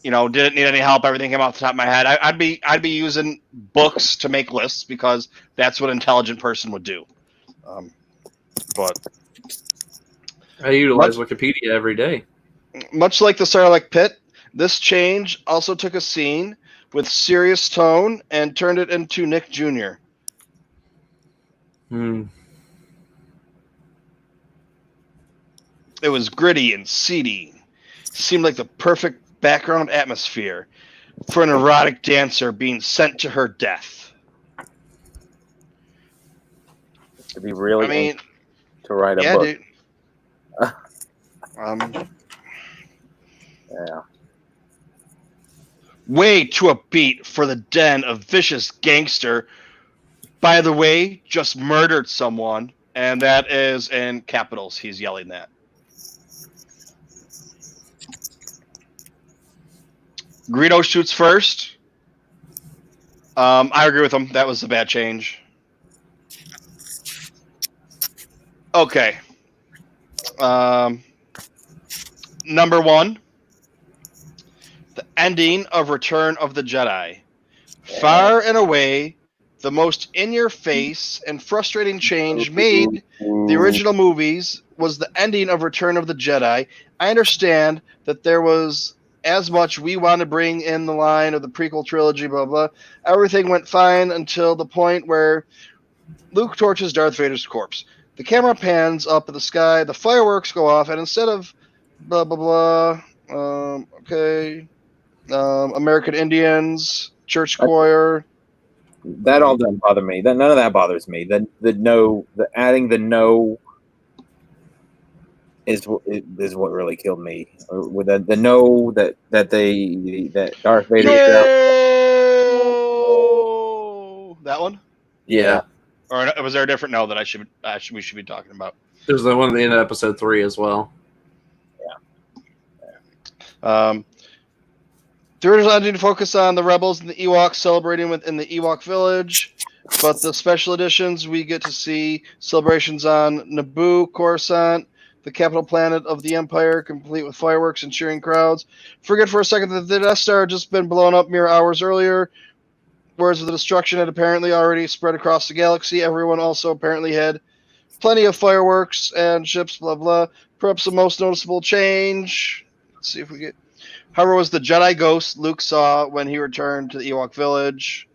didn't need any help. Everything came off the top of my head. I'd be using books to make lists because that's what an intelligent person would do. But I utilize Wikipedia every day. Much like the Sarlacc pit, this change also took a scene with serious tone and turned it into Nick Jr. It was gritty and seedy. Seemed like the perfect background atmosphere for an erotic dancer being sent to her death. To be really to write a book. Dude. Yeah. Way too upbeat for the den of vicious gangster. By the way, just murdered someone, and that is in capitals. He's yelling that. Greedo shoots first. I agree with him. That was a bad change. Okay. Number 1. The ending of Return of the Jedi. Far and away, the most in-your-face and frustrating change made the original movies was the ending of Return of the Jedi. I understand that there was as much we want to bring in the line of the prequel trilogy, blah, blah. Everything went fine until the point where Luke torches Darth Vader's corpse. The camera pans up at the sky, the fireworks go off, and instead of blah, blah, blah, American Indians, church choir. That all doesn't bother me. None of that bothers me. The adding the no is what really killed me. With the no that Darth Vader. No! That one? Yeah. Or was there a different no that we should be talking about? There's the one at the end of episode 3 as well. The original didn't focus on the rebels and the Ewoks celebrating within the Ewok village, but the special editions we get to see celebrations on Naboo, Coruscant, the capital planet of the Empire, complete with fireworks and cheering crowds. Forget for a second that the Death Star had just been blown up mere hours earlier. Whereas the destruction had apparently already spread across the galaxy, everyone also apparently had plenty of fireworks and ships, blah, blah. Perhaps the most noticeable change. Let's see if we get... However, was the Jedi ghost Luke saw when he returned to the Ewok village.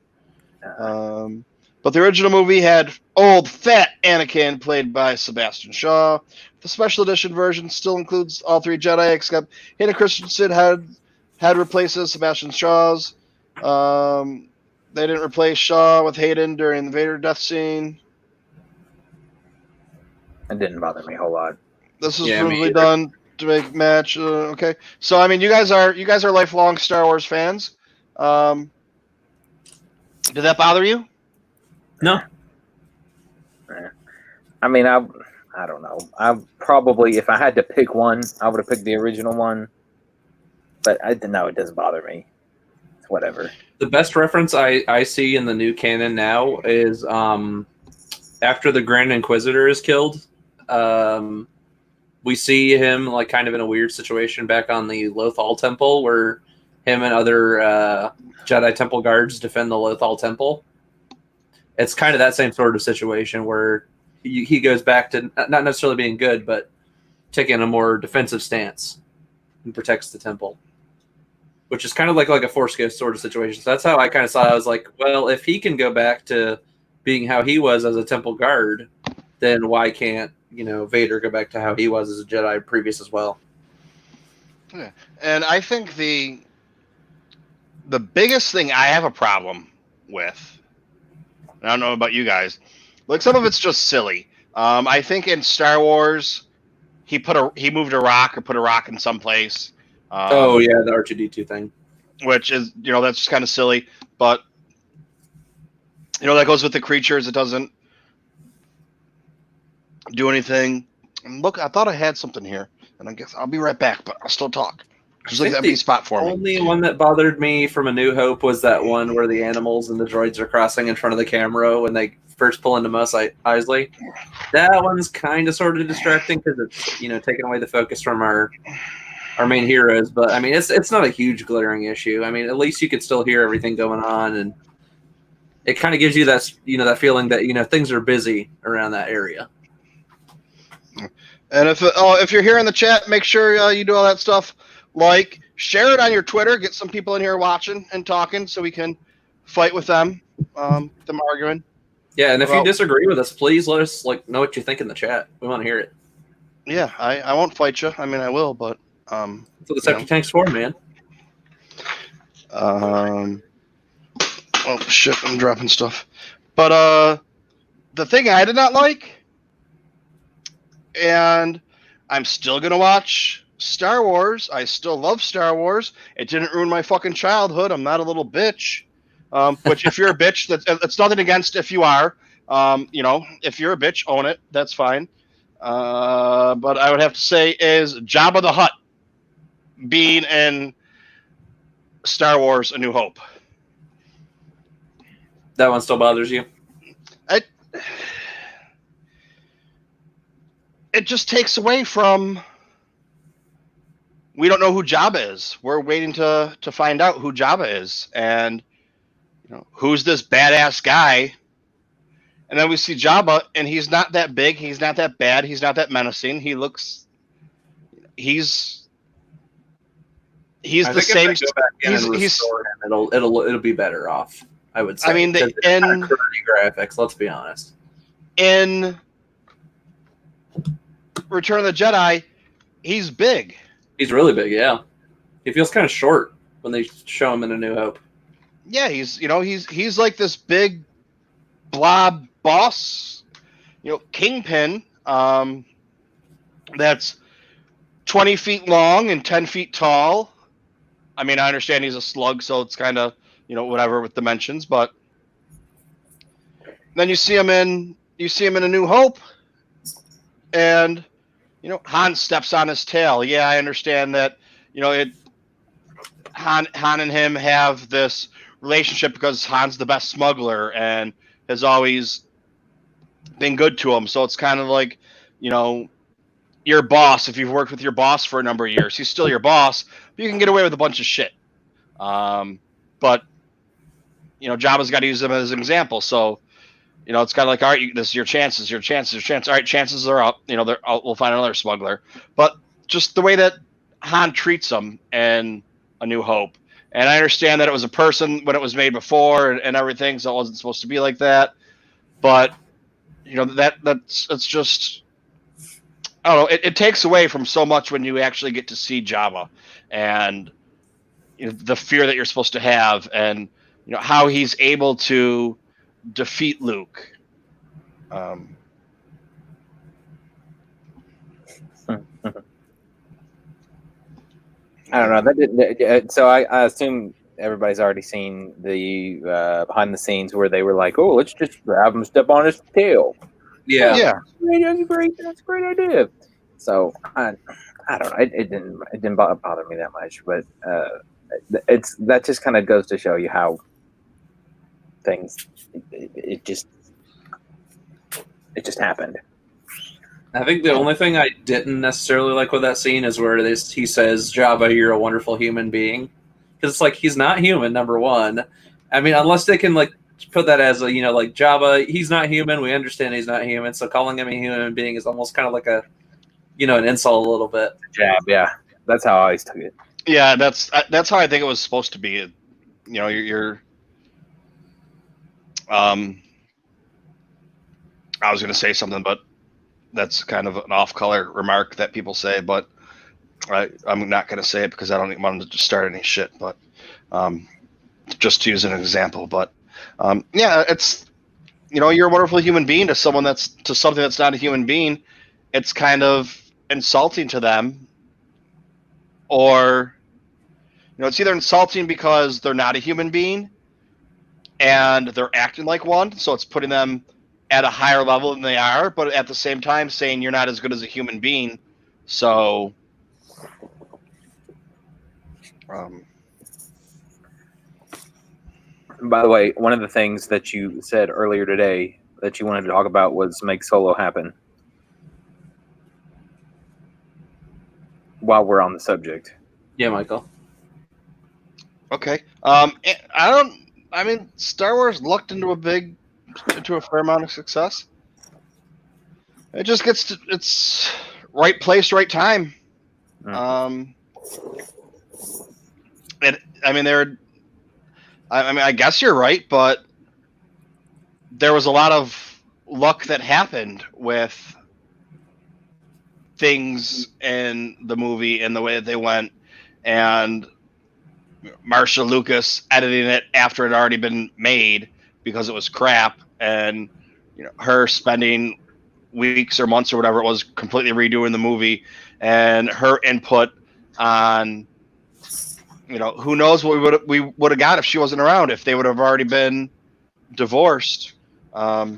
But the original movie had old, fat Anakin, played by Sebastian Shaw. The special edition version still includes all 3 Jedi, except Hayden Christensen had replaces Sebastian Shaw's. They didn't replace Shaw with Hayden during the Vader death scene. It didn't bother me a whole lot. This was probably done to make match. Okay, so I mean, you guys are lifelong Star Wars fans. Did that bother you? No. I mean, I don't know. I probably, if I had to pick one, I would have picked the original one. But no, it doesn't bother me. It's whatever. The best reference I see in the new canon now is after the Grand Inquisitor is killed. We see him like kind of in a weird situation back on the Lothal Temple, where him and other Jedi Temple guards defend the Lothal Temple. It's kind of that same sort of situation where he goes back to not necessarily being good, but taking a more defensive stance and protects the temple, which is kind of like a Force Ghost sort of situation. So that's how I kind of saw it. I was like, well, if he can go back to being how he was as a temple guard, then why can't Vader go back to how he was as a Jedi previous as well? Yeah. And I think the biggest thing I have a problem with, I don't know about you guys, like some of it's just silly. I think in Star Wars, he moved a rock or put a rock in some place. Oh yeah, the R2D2 thing, which is that's just kind of silly, but that goes with the creatures. It doesn't do anything. And look, I thought I had something here, and I guess I'll be right back, but I'll still talk. Just like that spot for me. The only one that bothered me from A New Hope was that one where the animals and the droids are crossing in front of the camera when they first pull into Mos Eisley. That one's kind of sort of distracting because it's taking away the focus from our main heroes. But I mean, it's not a huge glaring issue. I mean, at least you could still hear everything going on, and it kind of gives you that that feeling that things are busy around that area. And if you're here in the chat, make sure you do all that stuff. Like, share it on your Twitter. Get some people in here watching and talking, so we can fight with them. Them arguing. Yeah, and if you disagree with us, please let us know what you think in the chat. We want to hear it. Yeah, I won't fight you. I mean, I will, but that's what the Septic tank's for, man. Oh shit! I'm dropping stuff. But the thing I did not like, and I'm still gonna watch Star Wars. I still love Star Wars. It didn't ruin my fucking childhood. I'm not a little bitch. Which if you're a bitch, that's nothing against if you are. If you're a bitch, own it. That's fine. But I would have to say is Jabba the Hutt being in Star Wars A New Hope. That one still bothers you? It just takes away from... We don't know who Jabba is. We're waiting to find out who Jabba is. And, who's this badass guy? And then we see Jabba, and he's not that big. He's not that bad. He's not that menacing. He looks... He's the same... It'll be better off, I would say. I mean, in graphics, let's be honest. In Return of the Jedi, he's big. He's really big, yeah. He feels kind of short when they show him in A New Hope. Yeah, he's like this big blob boss, kingpin, that's 20 feet long and 10 feet tall. I mean, I understand he's a slug, so it's kind of, whatever with dimensions, but then you see him in A New Hope, and Han steps on his tail. Yeah, I understand that, Han and him have this relationship because Han's the best smuggler and has always been good to him. So it's kind of like, your boss, if you've worked with your boss for a number of years, he's still your boss, but you can get away with a bunch of shit. But, Jabba's got to use him as an example. So, it's kind of like, all right, this is your chances. All right, chances are up. We'll find another smuggler. But just the way that Han treats him in A New Hope. And I understand that it was a person when it was made before and everything, so it wasn't supposed to be like that. But, it's just, I don't know, it takes away from so much when you actually get to see Jabba and the fear that you're supposed to have and, how he's able to defeat Luke. I don't know. That didn't. So I assume everybody's already seen the behind the scenes where they were like, "Oh, let's just have him step on his tail." Yeah. That's a great idea. So I don't know. It didn't bother me that much, but that just kind of goes to show you how things it just happened. I think the only thing I didn't necessarily like with that scene is where he says, "Jabba, you're a wonderful human being," because it's like he's not human. Number one, I mean, unless they can like put that as a like Jabba, he's not human. We understand he's not human, so calling him a human being is almost kind of like a an insult a little bit. Jab, yeah, that's how I always took it. Yeah, that's how I think it was supposed to be. You're I was going to say something, but that's kind of an off-color remark that people say, but I'm not going to say it because I don't want to start any shit. But just to use an example, but yeah, it's you're a wonderful human being to something that's not a human being. It's kind of insulting to them, or it's either insulting because they're not a human being and they're acting like one, so it's putting them at a higher level than they are, but at the same time saying you're not as good as a human being. So by the way, one of the things that you said earlier today that you wanted to talk about was make Solo happen. While we're on the subject. Yeah, Michael. Okay. I mean, Star Wars lucked into a fair amount of success. It just gets to its right place, right time. I guess you're right, but there was a lot of luck that happened with things in the movie and the way that they went, and Marsha Lucas editing it after it had already been made because it was crap, and her spending weeks or months or whatever it was completely redoing the movie, and her input on who knows what we would have got if she wasn't around, if they would have already been divorced. Delilah,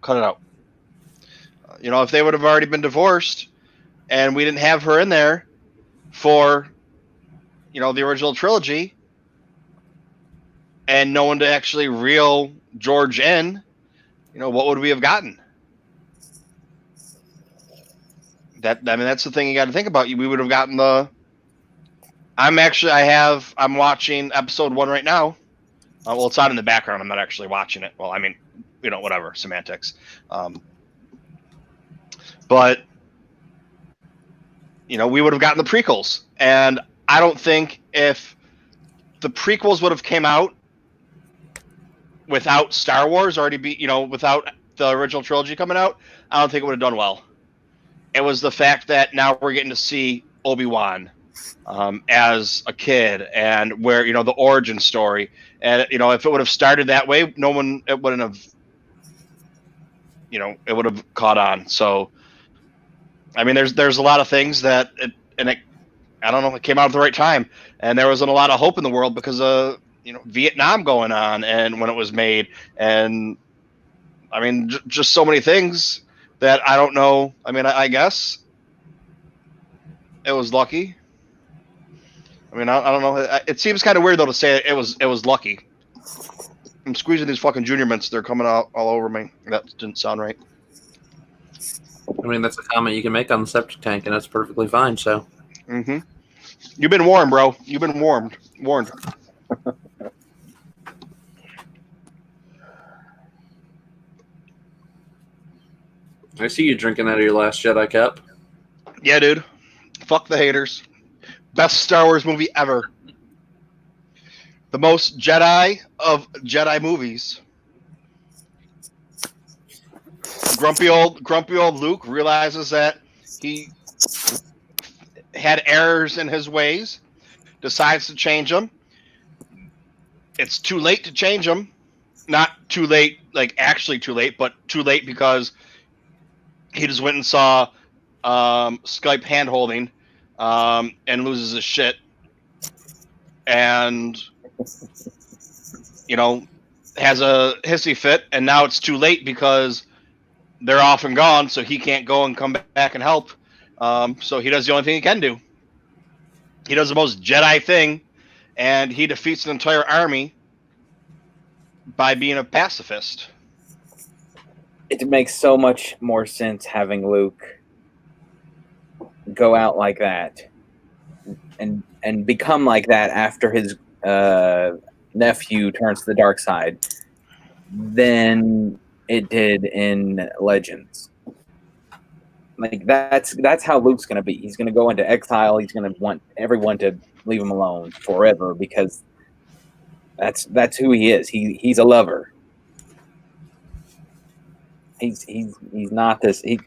cut it out. If they would have already been divorced and we didn't have her in there for the original trilogy, and no one to actually reel George in, what would we have gotten? That's the thing you got to think about. We would have gotten I'm watching episode 1 right now. Well, it's on in the background. I'm not actually watching it. Well, I mean, whatever, semantics. But we would have gotten the prequels, and I don't think if the prequels would have came out without Star Wars without the original trilogy coming out, I don't think it would have done well. It was the fact that now we're getting to see Obi-Wan as a kid, and where the origin story, and if it would have started that way, it wouldn't have it would have caught on. So I mean, there's a lot of things that it came out at the right time, and there wasn't a lot of hope in the world because of Vietnam going on, and when it was made, and I mean just so many things that I don't know. I mean, I guess it was lucky. I mean, I don't know. It seems kind of weird though to say it was lucky. I'm squeezing these fucking junior mints. They're coming out all over me. That didn't sound right. I mean, that's a comment you can make on the septic tank, and that's perfectly fine. So. Mm-hmm. You've been warned, bro. You've been warned. I see you drinking out of your last Jedi cup. Yeah, dude. Fuck the haters. Best Star Wars movie ever. The most Jedi of Jedi movies. Grumpy old Luke realizes that he had errors in his ways, decides to change them. It's too late to change them. Not too late, like actually too late, but too late because he just went and saw Skype hand-holding and loses his shit. And, has a hissy fit, and now it's too late because they're off and gone, so he can't go and come back and help. So he does the only thing he can do. He does the most Jedi thing, and he defeats an entire army by being a pacifist. It makes so much more sense having Luke go out like that and become like that after his nephew turns to the dark side than it did in Legends. Like that's how Luke's going to be. He's going to go into exile. He's going to want everyone to leave him alone forever because that's who he is. He's a lover. He's not this. He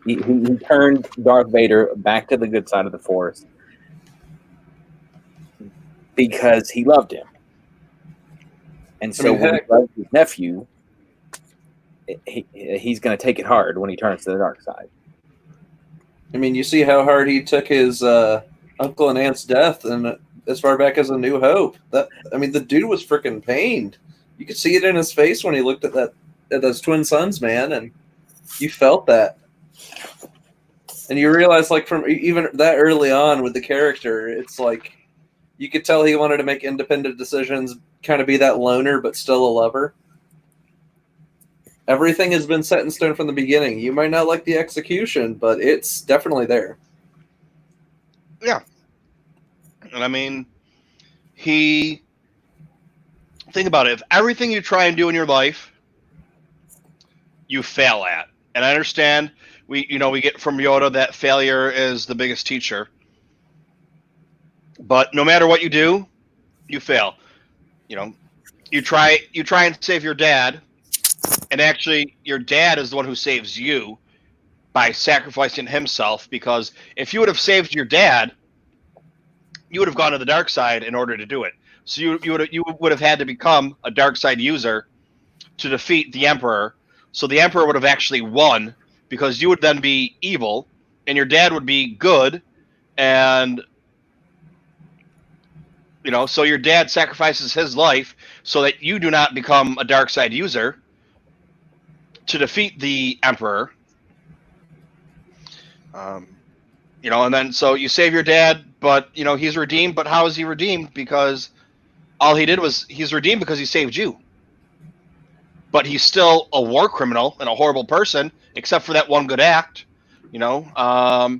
turned Darth Vader back to the good side of the Force because he loved him, and so when he loves his nephew, he's going to take it hard when he turns to the dark side. I mean, you see how hard he took his uncle and aunt's death, and as far back as A New Hope. The dude was freaking pained. You could see it in his face when he looked at those twin sons, man, and you felt that. And you realize, like, from even that early on with the character, it's like you could tell he wanted to make independent decisions, kind of be that loner, but still a lover. Everything has been set in stone from the beginning. You might not like the execution, but it's definitely there. Yeah. And I mean, think about it. If everything you try and do in your life, you fail at. And I understand we get from Yoda that failure is the biggest teacher. But no matter what you do, you fail. You try and save your dad. And actually, your dad is the one who saves you by sacrificing himself, because if you would have saved your dad, you would have gone to the dark side in order to do it. So you would have had to become a dark side user to defeat the Emperor. So the Emperor would have actually won, because you would then be evil, and your dad would be good, and so your dad sacrifices his life so that you do not become a dark side user to defeat the Emperor. And then so you save your dad, but he's redeemed. But how is he redeemed? Because all he did was he's redeemed because he saved you. But he's still a war criminal and a horrible person, except for that one good act. Hitler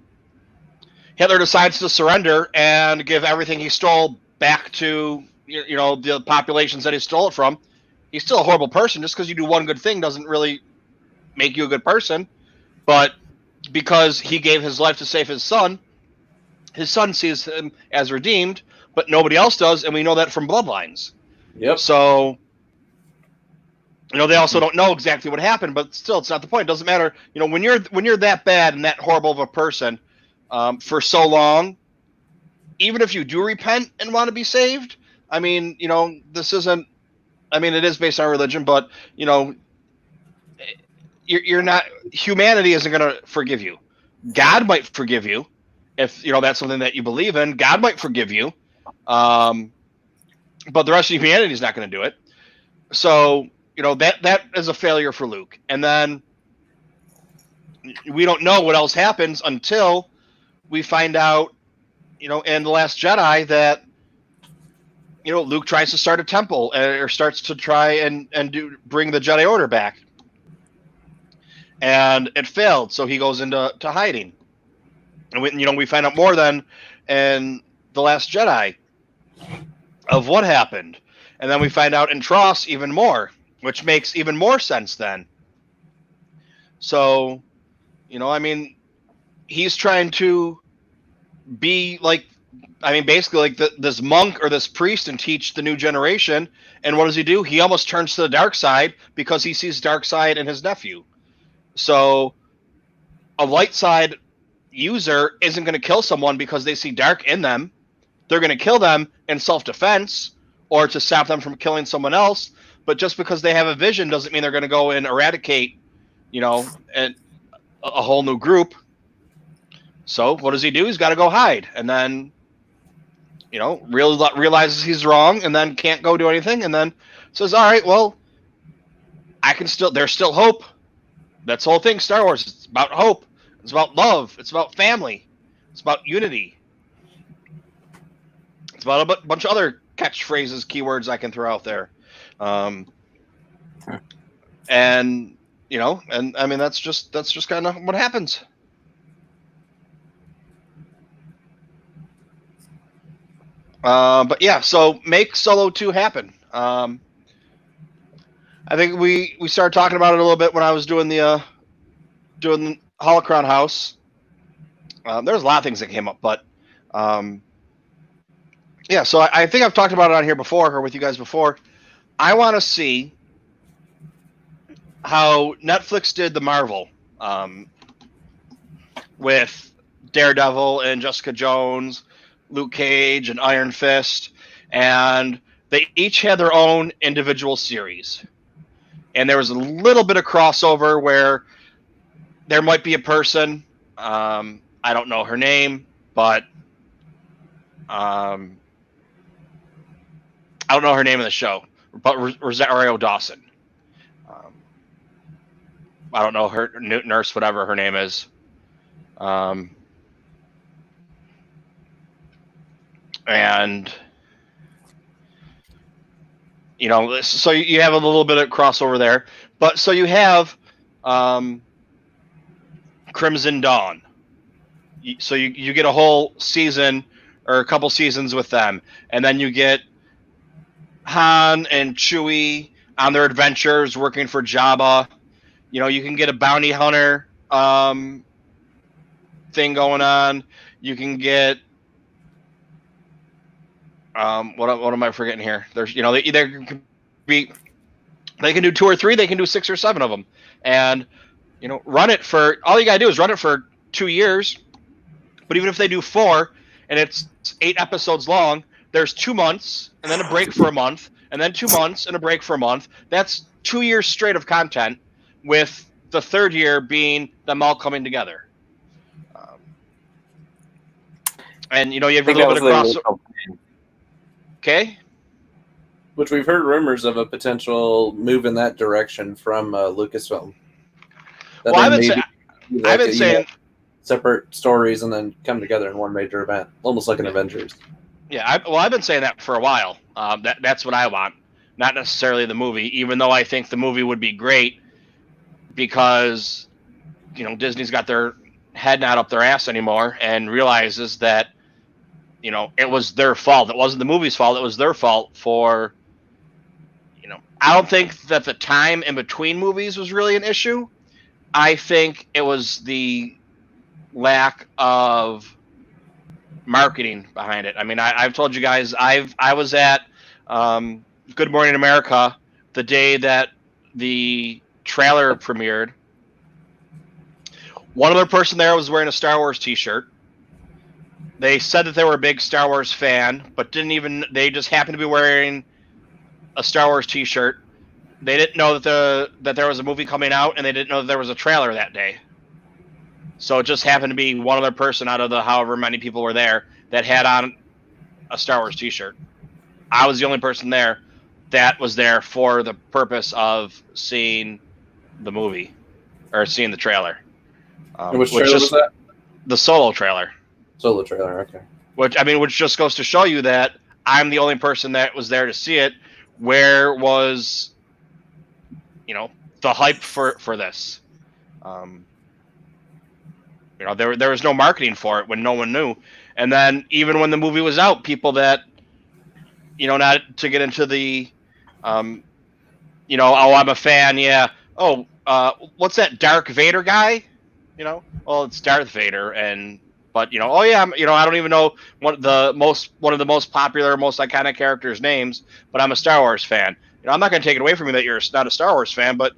decides to surrender and give everything he stole back to the populations that he stole it from. He's still a horrible person. Just because you do one good thing doesn't really make you a good person. But because he gave his life to save his son sees him as redeemed, but nobody else does, and we know that from bloodlines. Yep. So they also don't know exactly what happened, but still, it's not the point. It doesn't matter. When you're that bad and that horrible of a person for so long, even if you do repent and want to be saved, this isn't. It is based on religion, but you're not. Humanity isn't going to forgive you. God might forgive you if that's something that you believe in. God might forgive you, but the rest of humanity is not going to do it. So that is a failure for Luke. And then we don't know what else happens until we find out, in The Last Jedi that Luke tries to start a temple, or starts to try and bring the Jedi Order back. And it failed, so he goes into hiding. And we find out more then in The Last Jedi of what happened. And then we find out in Tross even more, which makes even more sense then. So, he's trying to be basically like this monk or this priest and teach the new generation. And what does he do? He almost turns to the dark side because he sees dark side in his nephew. So a light side user isn't going to kill someone because they see dark in them. They're going to kill them in self-defense or to stop them from killing someone else. But just because they have a vision doesn't mean they're going to go and eradicate, a whole new group. So what does he do? He's got to go hide. And then, realizes he's wrong, and then can't go do anything. And then says, all right, well, there's still hope. That's the whole thing. Star Wars. It's about hope. It's about love. It's about family. It's about unity. It's about a bunch of other catchphrases, keywords I can throw out there. And you know, and I mean that's just kind of what happens. But yeah, so make Solo 2 happen. I think we started talking about it a little bit when I was doing the Holocron House. There's a lot of things that came up, but yeah. So I think I've talked about it on here before, or with you guys before. I want to see how Netflix did the Marvel with Daredevil and Jessica Jones, Luke Cage and Iron Fist, and they each had their own individual series. And there was a little bit of crossover where there might be a person, I don't know her name, but I don't know her name in the show, but Rosario Dawson. I don't know her nurse, whatever her name is. And you know, so you have a little bit of crossover there, but so you have Crimson Dawn. So you get a whole season or a couple seasons with them, and then you get Han and Chewie on their adventures working for Jabba. You know, you can get a bounty hunter thing going on. You can get what am I forgetting here? There's, you know, they can do 2 or 3, they can do 6 or 7 of them, and you know, run it for, all you gotta do is run it for 2 years. But even if they do 4 and it's 8 episodes long, there's 2 months and then a break for a month, and then 2 months and a break for a month. That's 2 years straight of content, with the 3rd year being them all coming together. And you know, you have a little bit of crossover. Okay. Which we've heard rumors of a potential move in that direction from Lucasfilm. Well, I've been saying separate stories and then come together in one major event, almost like an Avengers. Yeah, I've been saying that for a while. That's what I want, not necessarily the movie, even though I think the movie would be great, because you know, Disney's got their head not up their ass anymore and realizes that, you know, it was their fault. It wasn't the movie's fault. It was their fault for, you know, I don't think that the time in between movies was really an issue. I think it was the lack of marketing behind it. I mean, I've told you guys, I was at Good Morning America the day that the trailer premiered. One other person there was wearing a Star Wars t-shirt. They said that they were a big Star Wars fan, but they just happened to be wearing a Star Wars t-shirt. They didn't know that there was a movie coming out, and they didn't know that there was a trailer that day. So it just happened to be one other person out of the however many people were there that had on a Star Wars t-shirt. I was the only person there that was there for the purpose of seeing the movie, or seeing the trailer. Which trailer was that? The Solo trailer. Solo trailer, okay. Which just goes to show you that I'm the only person that was there to see it. Where was, you know, the hype for this? You know, there was no marketing for it when no one knew. And then even when the movie was out, people that, you know, not to get into the, you know, oh, I'm a fan, yeah. Oh, what's that Dark Vader guy? You know, well, it's Darth Vader, but you know, oh yeah, you know, I don't even know one of the most popular, most iconic characters' names, but I'm a Star Wars fan. You know, I'm not going to take it away from you that you're not a Star Wars fan, but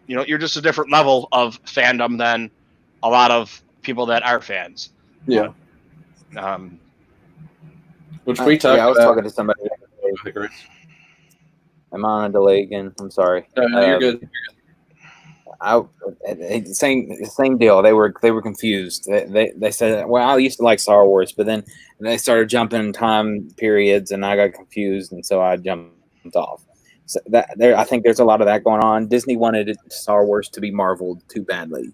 you know, you're just a different level of fandom than a lot of people that are fans. Yeah. Which we talked. Yeah, I was talking to somebody. Am I on a delay again? I'm sorry. No, you're good. Same deal. They were confused. They said, well, I used to like Star Wars, but then they started jumping time periods, and I got confused, and so I jumped off. So I think there's a lot of that going on. Disney wanted Star Wars to be Marveled too badly,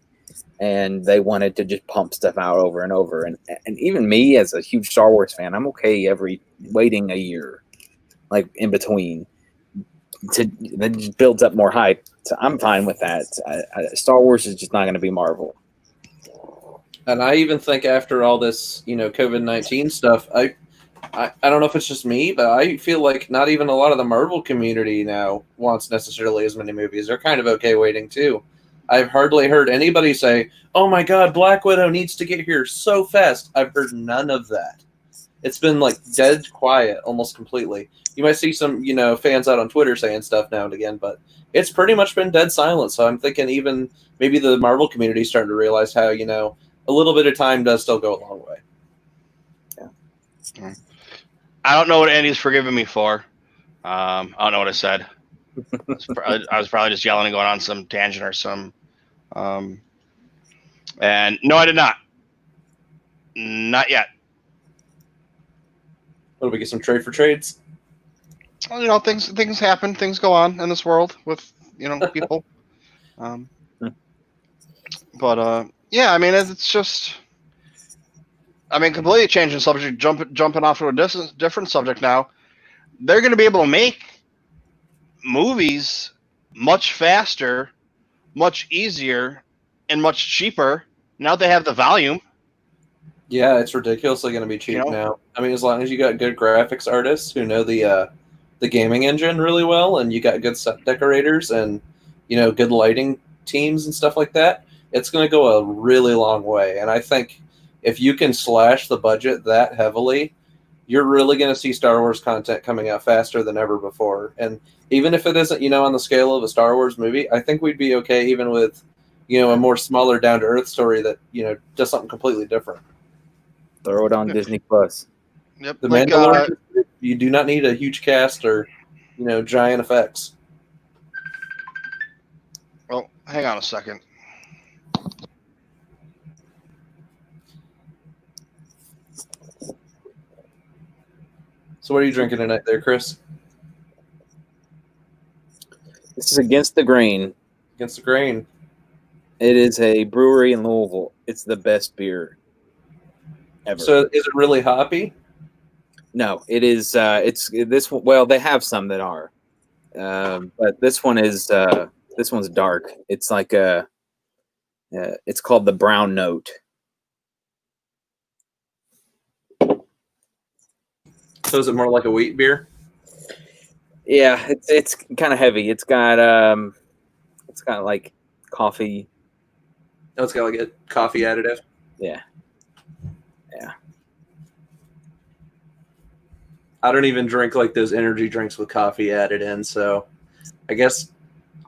and they wanted to just pump stuff out over and over. And even me, as a huge Star Wars fan, I'm okay waiting a year, like in between, that just builds up more hype. So I'm fine with that. Star Wars is just not going to be Marvel. And I even think after all this, COVID-19 stuff, I don't know if it's just me, but I feel like not even a lot of the Marvel community now wants necessarily as many movies. They're kind of okay waiting too. I've hardly heard anybody say, "Oh my God, Black Widow needs to get here so fast." I've heard none of that. It's been like dead quiet almost completely. You might see some, fans out on Twitter saying stuff now and again, but it's pretty much been dead silent. So I'm thinking even maybe the Marvel community is starting to realize how, a little bit of time does still go a long way. Yeah. I don't know what Andy's forgiving me for. I don't know what I said. I was probably just yelling and going on some tangent or some. And no, I did not. Not yet. What do we get, some trade for trades? Well, things happen. Things go on in this world with people. But yeah, I mean, it's just. I mean, completely changing subject, jumping off to a different subject now. They're going to be able to make movies much faster, much easier, and much cheaper now they have the volume. Yeah, it's ridiculously going to be cheap now. I mean, as long as you got good graphics artists who know the gaming engine really well, and you got good set decorators and good lighting teams and stuff like that, it's going to go a really long way. And I think if you can slash the budget that heavily, you're really going to see Star Wars content coming out faster than ever before. And even if it isn't, on the scale of a Star Wars movie, I think we'd be okay even with, a more smaller, down-to-earth story that, does something completely different. Throw it on Disney Plus. Yep. The Mandalorian, you do not need a huge cast or, giant effects. Well, hang on a second. So what are you drinking tonight there, Chris? This is Against the Grain. Against the Grain. It is a brewery in Louisville. It's the best beer ever. So is it really hoppy? No, it is. It's this. Well, they have some that are, but this one is. This one's dark. It's like a. It's called the Brown Note. So is it more like a wheat beer? Yeah, it's kind of heavy. It's got like coffee. Oh, it's got like a coffee additive. Yeah. I don't even drink like those energy drinks with coffee added in, so I guess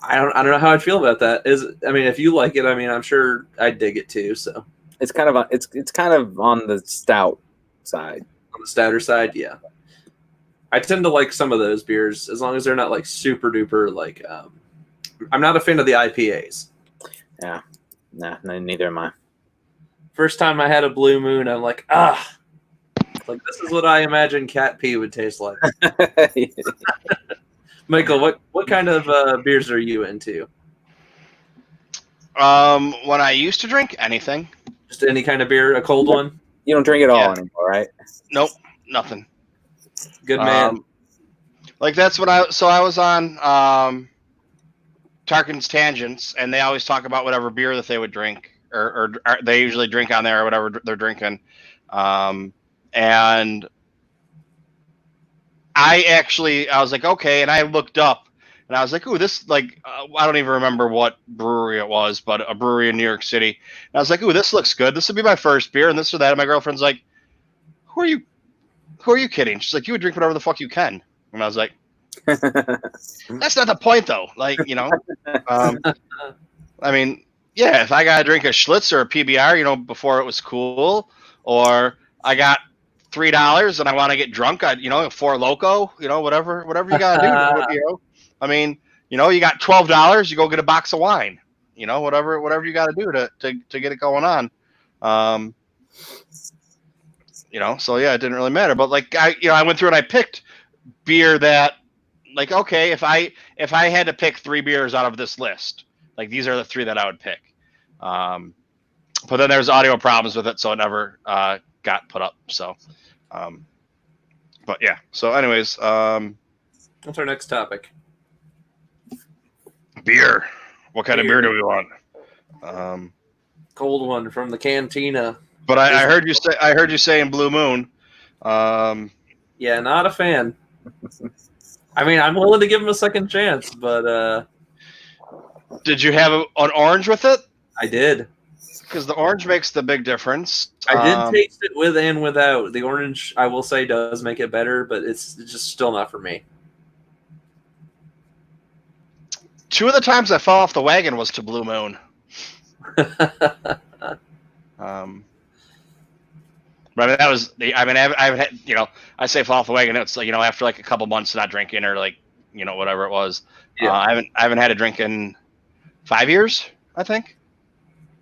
I don't know how I'd feel about that. If you like it, I'm sure I'd dig it too. So it's kind of on the stout side. On the stouter side, yeah. I tend to like some of those beers as long as they're not like super duper like. I'm not a fan of the IPAs. Yeah, nah, neither am I. First time I had a Blue Moon, I'm like, like this is what I imagine cat pee would taste like. Michael, what kind of beers are you into? When I used to drink anything, just any kind of beer, a cold one. You don't drink it all anymore, right? Nope, nothing. Good man. Like that's what I was on Tarkin's Tangents, and they always talk about whatever beer that they would drink, or they usually drink on there, or whatever they're drinking. And I was like, okay, and I looked up, and I was like, ooh, this, like, I don't even remember what brewery it was, but a brewery in New York City. And I was like, ooh, this looks good. This would be my first beer, and this or that. And my girlfriend's like, who are you kidding? She's like, you would drink whatever the fuck you can. And I was like, that's not the point, though. Like, yeah, if I got to drink a Schlitz or a PBR, before it was cool, or I got $3 and I want to get drunk, a Four Loko, whatever you got to do, you got $12, you go get a box of wine, whatever you got to do to get it going on. So yeah, it didn't really matter. But like I went through and I picked beer that like, okay, if I had to pick 3 beers out of this list, like these are the 3 that I would pick. But then there's audio problems with it, so it never got put up. So, but yeah. So, anyways, What's our next topic? beer. What kind of beer do we want? Cold one from the cantina. But I heard you say. I heard you saying Blue Moon. Yeah, not a fan. I mean, I'm willing to give him a second chance, but did you have an orange with it? I did. Because the orange makes the big difference. I did taste it with and without. The orange, I will say, does make it better, but it's just still not for me. 2 of the times I fell off the wagon was to Blue Moon. But I mean, that was. I mean, I've had, you know, I say fall off the wagon. It's like, you know, after like a couple months of not drinking or like, you know, whatever it was. Yeah. I haven't had a drink in 5 years, I think.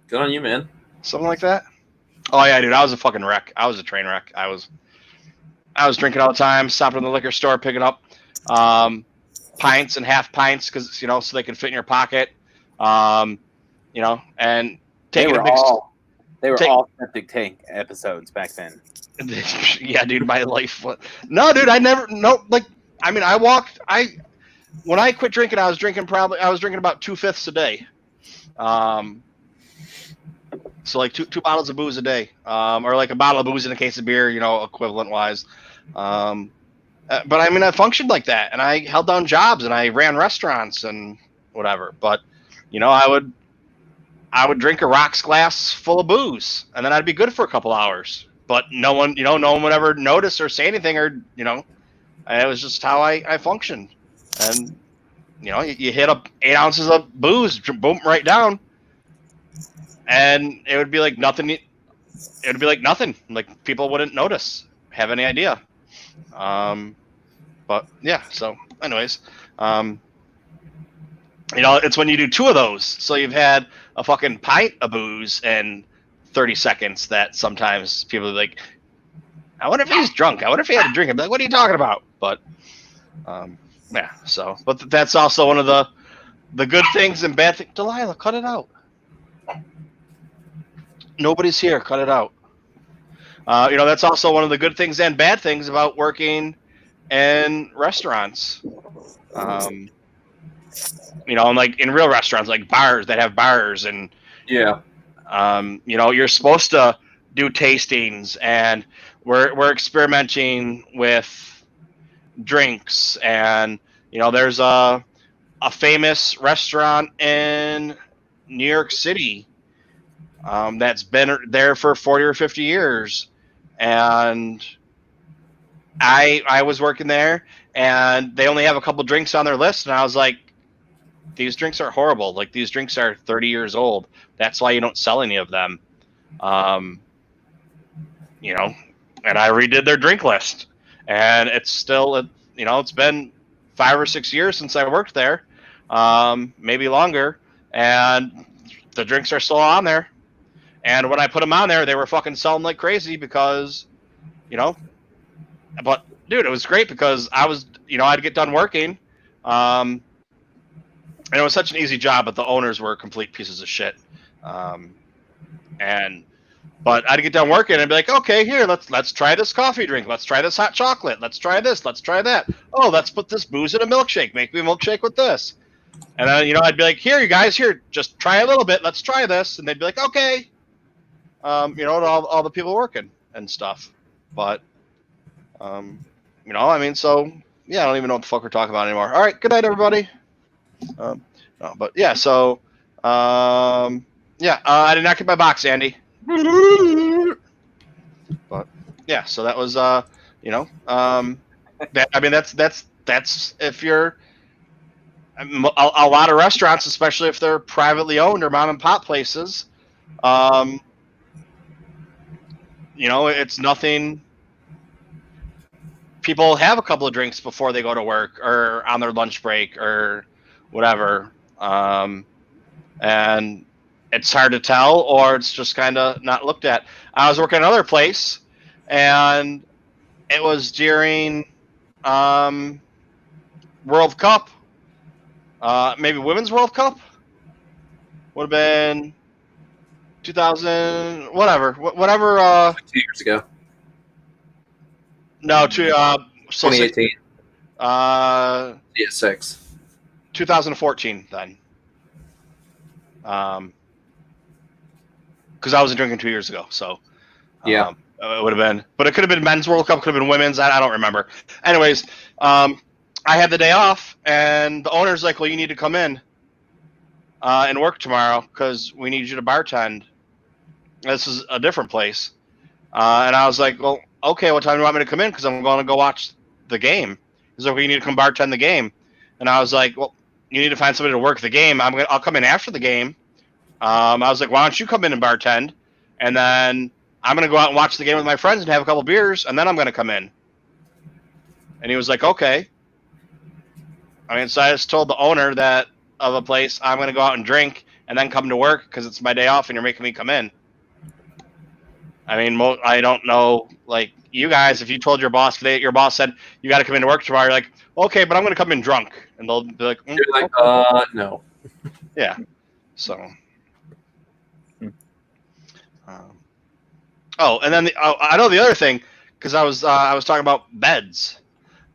Good on you, man. Something like that. Oh yeah, dude, I was a fucking wreck. I was a train wreck. I was drinking all the time, stopping in the liquor store, picking up pints and half pints because, you know, so they could fit in your pocket. You know, and taking a big. They were all Septic Tank episodes back then. Yeah, dude, my life. No, dude, I never. No, like, I mean, when I quit drinking, I was drinking about 2/5 a day. So like two bottles of booze a day, or like a bottle of booze in a case of beer, you know, equivalent wise. But I mean, I functioned like that, and I held down jobs, and I ran restaurants and whatever. But, you know, I would drink a rocks glass full of booze, and then I'd be good for a couple hours. But no one would ever notice or say anything, or, you know, it was just how I functioned. And, you know, you hit up 8 ounces of booze, boom, right down. And it would be like nothing. It would be like nothing. Like people wouldn't notice, have any idea. But yeah. So, anyways, you know, it's when you do 2 of those. So you've had a fucking pint of booze in 30 seconds that sometimes people are like, I wonder if he's drunk. I wonder if he had a drink. I'm like, what are you talking about? But yeah. So, but that's also one of the good things and bad things. Delilah, cut it out. Nobody's here. Cut it out. You know, that's also one of the good things and bad things about working in restaurants. You know, and like in real restaurants, like bars that have bars, and yeah, you know, you're supposed to do tastings, and we're experimenting with drinks, and you know, there's a famous restaurant in New York City that's been there for 40 or 50 years. And I was working there, and they only have a couple drinks on their list. And I was like, these drinks are horrible. Like, these drinks are 30 years old. That's why you don't sell any of them. You know, and I redid their drink list, and it's still, you know, it's been 5 or 6 years since I worked there, maybe longer. And the drinks are still on there. And when I put them on there, they were fucking selling like crazy because, you know, but dude, it was great because I was, you know, I'd get done working. And it was such an easy job, but the owners were complete pieces of shit. But I'd get done working and be like, okay, here, let's try this coffee drink. Let's try this hot chocolate. Let's try this. Let's try that. Oh, let's put this booze in a milkshake. Make me a milkshake with this. And then, you know, I'd be like, here, you guys, here, just try a little bit. Let's try this. And they'd be like, okay. You know, all the people working and stuff. But, you know, I mean, so, yeah, I don't even know what the fuck we're talking about anymore. All right, good night, everybody. No, but, yeah, so, yeah, I did not get my box, Andy. But, yeah, so that was, you know, that, I mean, that's if you're, a lot of restaurants, especially if they're privately owned or mom and pop places, you know, it's nothing. People have a couple of drinks before they go to work or on their lunch break or whatever. And it's hard to tell, or it's just kind of not looked at. I was working at another place, and it was during World Cup, maybe Women's World Cup, would have been 2000, whatever. 2 years ago. No, so 2018. Yeah, 6. 2014 then. Because I wasn't drinking 2 years ago, so Yeah. it would have been. But it could have been Men's World Cup, could have been Women's. I don't remember. Anyways, I had the day off, and the owner's like, "Well, you need to come in and work tomorrow because we need you to bartend. This is a different place." And I was like, "Well, okay. What time do you want me to come in? Because I'm going to go watch the game." He's like, "Well, you need to come bartend the game." And I was like, "Well, you need to find somebody to work the game. I'll come in after the game." I was like, "Why don't you come in and bartend, and then I'm gonna go out and watch the game with my friends and have a couple beers, and then I'm gonna come in." And he was like, "Okay." I mean, so I just told the owner that of a place I'm gonna go out and drink and then come to work because it's my day off and you're making me come in. I mean, I don't know, like you guys, if you told your boss today, your boss said you got to come into work tomorrow, you're like, "Okay, but I'm gonna come in drunk," and they'll be like, You're like, no. Yeah. So. And then I know the other thing because I was talking about beds.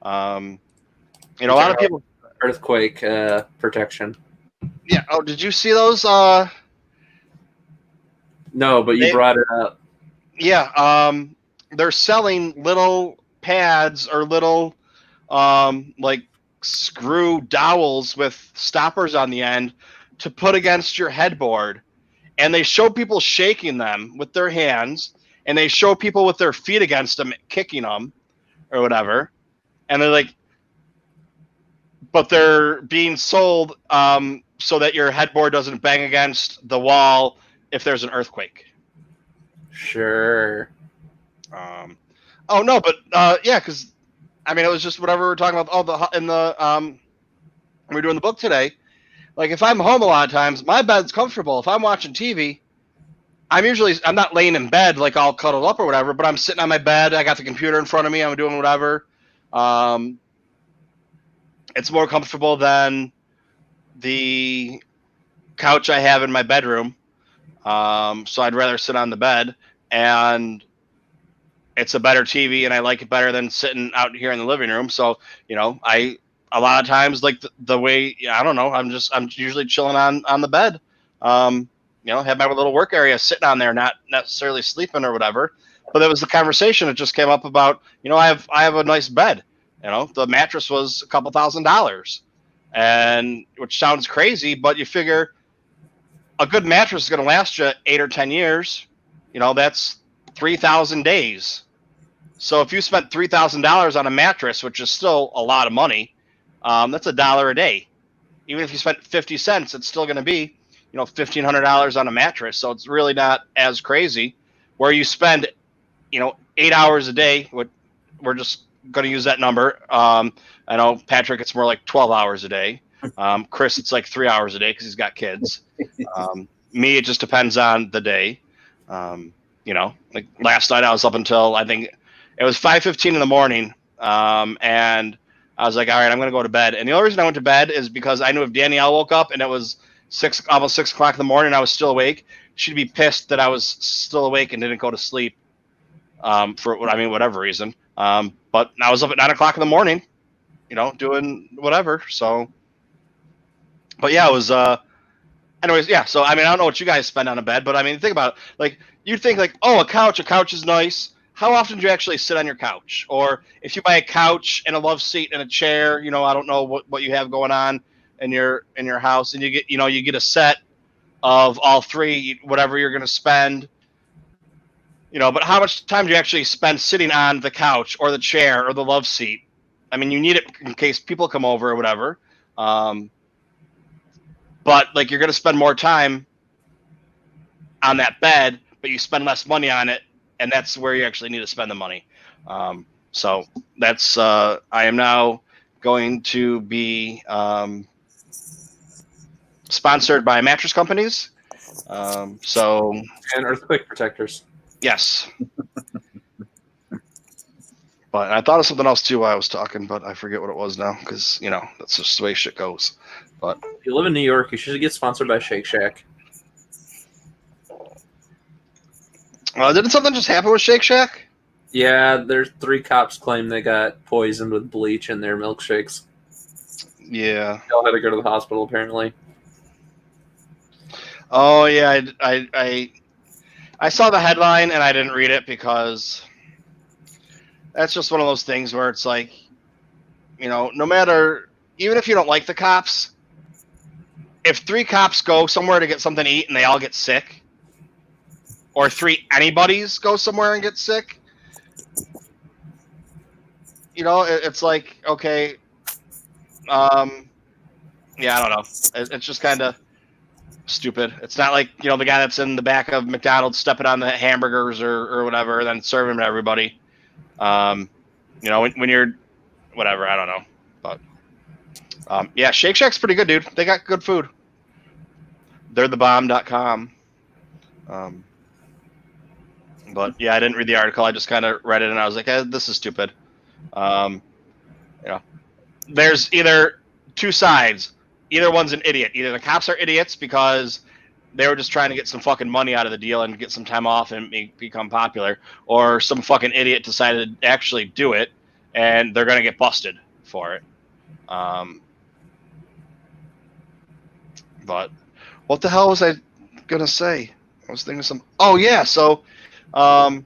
A lot of people Earthquake protection. Yeah. Oh, did you see those? No, but you brought it up. Yeah. They're selling little pads or little like screw dowels with stoppers on the end to put against your headboard, and they show people shaking them with their hands. And they show people with their feet against them, kicking them or whatever. And they're like, but they're being sold so that your headboard doesn't bang against the wall if there's an earthquake. Sure. Oh, no, but yeah, because, I mean, it was just whatever we were talking about. When we were doing the book today, like if I'm home a lot of times, my bed's comfortable. If I'm watching TV, I'm not laying in bed like all cuddled up or whatever, but I'm sitting on my bed. I got the computer in front of me. I'm doing whatever. It's more comfortable than the couch I have in my bedroom. So I'd rather sit on the bed, and it's a better TV, and I like it better than sitting out here in the living room. So, a lot of times, like the way, I don't know, I'm usually chilling on the bed. Have my little work area sitting on there, not necessarily sleeping or whatever. But there was the conversation that just came up about, I have a nice bed. The mattress was a couple $1,000s, and which sounds crazy, but you figure a good mattress is going to last you 8 or 10 years. That's 3,000 days. So if you spent $3,000 on a mattress, which is still a lot of money, that's $1 a day. Even if you spent 50 cents, it's still going to be $1,500 on a mattress. So it's really not as crazy. Where you spend 8 hours a day. We're just going to use that number. I know Patrick, it's more like 12 hours a day. Chris, it's like 3 hours a day because he's got kids. Me, it just depends on the day. Like last night I was up until I think it was 5:15 in the morning, and I was like, all right, I'm going to go to bed. And the only reason I went to bed is because I knew if Danielle woke up and it was almost 6 o'clock in the morning and I was still awake, she'd be pissed that I was still awake and didn't go to sleep for whatever reason. But I was up at 9 o'clock in the morning, doing whatever. So, but yeah, it was, anyways, yeah. So, I don't know what you guys spend on a bed, but think about it. Like, you'd think like, oh, a couch is nice. How often do you actually sit on your couch? Or if you buy a couch and a love seat and a chair, I don't know what you have going on in your house, and you get a set of all three, whatever you're going to spend, but how much time do you actually spend sitting on the couch or the chair or the love seat? You need it in case people come over or whatever. But like you're going to spend more time on that bed, but you spend less money on it. And that's where you actually need to spend the money. So that's, I am now going to be sponsored by mattress companies. And earthquake protectors. Yes. But I thought of something else too while I was talking, but I forget what it was now because that's just the way shit goes. But if you live in New York, you should get sponsored by Shake Shack. didn't something just happen with Shake Shack? Yeah, there's 3 cops claim they got poisoned with bleach in their milkshakes. Yeah. They all had to go to the hospital apparently. Oh yeah, I saw the headline and I didn't read it because that's just one of those things where it's like, no matter, even if you don't like the cops, if 3 cops go somewhere to get something to eat and they all get sick, or 3 anybody's go somewhere and get sick, it's like, okay, yeah, I don't know. It's just kind of stupid. It's not like, the guy that's in the back of McDonald's stepping on the hamburgers or whatever, then serving them to everybody. When you're whatever, I don't know. But yeah, Shake Shack's pretty good, dude. They got good food. They're thebomb.com. But yeah, I didn't read the article. I just kind of read it and I was like, this is stupid. There's either 2 sides. Either one's an idiot. Either the cops are idiots because they were just trying to get some fucking money out of the deal and get some time off and become popular, or some fucking idiot decided to actually do it and they're going to get busted for it. But what the hell was I going to say? I was thinking oh yeah. So, I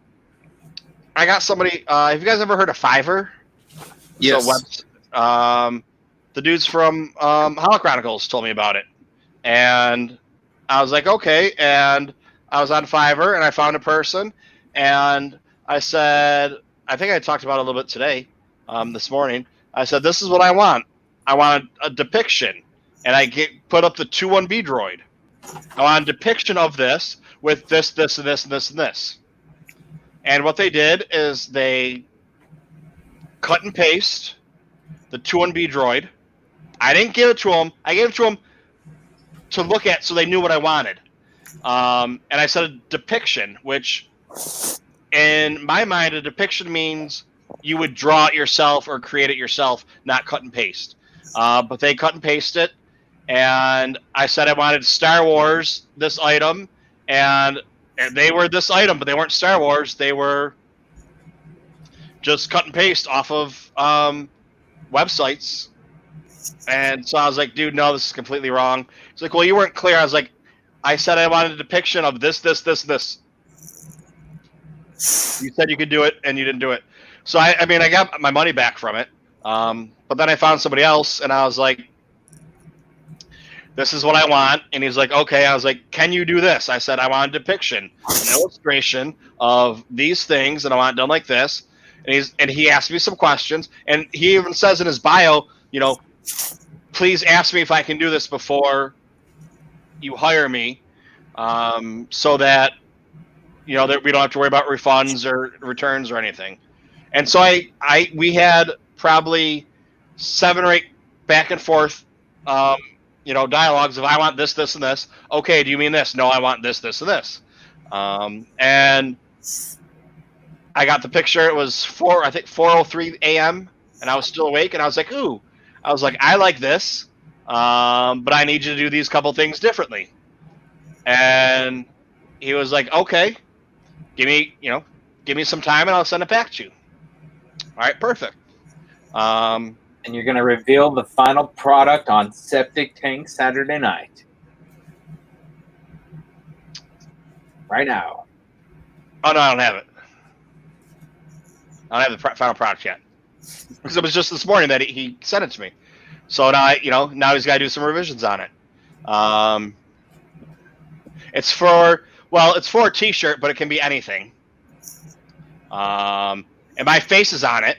got somebody, have you guys ever heard of Fiverr? Yes. So, the dudes from Hollow Chronicles told me about it, and I was like, okay. And I was on Fiverr, and I found a person, and I said, I think I talked about it a little bit today, this morning. I said, this is what I want. I want a depiction, and I put up the 2-1B droid. I want a depiction of this with this, this, and this, and this, and this. And what they did is they cut and paste the 2-1B droid. I didn't give it to them. I gave it to them to look at so they knew what I wanted. And I said a depiction, which in my mind, a depiction means you would draw it yourself or create it yourself, not cut and paste. But they cut and paste it. And I said I wanted Star Wars, this item, and they were this item, but they weren't Star Wars. They were just cut and paste off of websites. And so I was like, dude, no, this is completely wrong. He's like, well, you weren't clear. I was like, I said I wanted a depiction of this, this, this, this. You said you could do it, and you didn't do it. So, I mean, I got my money back from it. But then I found somebody else, and I was like, this is what I want. And he's like, okay. I was like, can you do this? I said, I want a depiction, an illustration of these things, and I want it done like this. And he asked me some questions, and he even says in his bio, please ask me if I can do this before you hire me, so that that we don't have to worry about refunds or returns or anything. And so we had probably 7 or 8 back and forth dialogues of, I want this, this, and this. Okay, do you mean this? No, I want this, this, and this. And I got the picture. It was 4:03 a.m. and I was still awake, and I was like, ooh. I was like, I like this, but I need you to do these couple things differently. And he was like, okay, give me some time and I'll send it back to you. All right, perfect. And you're going to reveal the final product on Septic Tank Saturday night. Right now. Oh, no, I don't have it. I don't have the final product yet. Because it was just this morning that he sent it to me. So now, now he's got to do some revisions on it. It's for a t-shirt, but it can be anything. And my face is on it.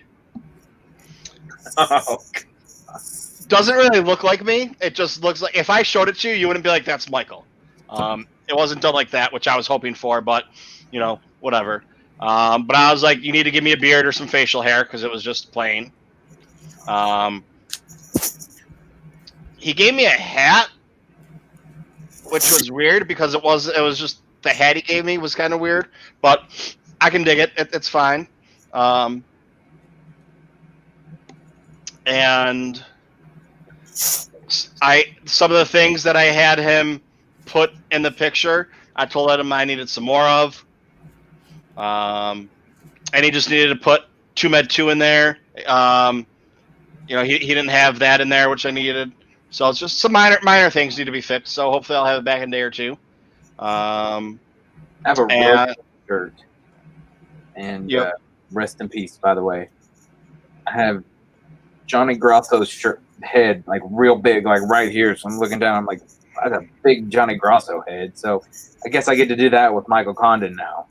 Oh, doesn't really look like me. It just looks like, if I showed it to you, you wouldn't be like, that's Michael. It wasn't done like that, which I was hoping for, but whatever. But I was like, you need to give me a beard or some facial hair, because it was just plain. He gave me a hat, which was weird because it was just the hat he gave me was kind of weird, but I can dig it. It's fine. and some of the things that I had him put in the picture, I told him I needed some more of. And he just needed to put TooMedToo's in there. He didn't have that in there, which I needed. So it's just some minor things need to be fixed. So hopefully I'll have it back in a day or two. I have a real shirt. And Yep. Rest in peace, by the way. I have Johnny Grosso's head, like real big, like right here. So I'm looking down. I'm like, that's a big Johnny Grosso head. So I guess I get to do that with Michael Condon now.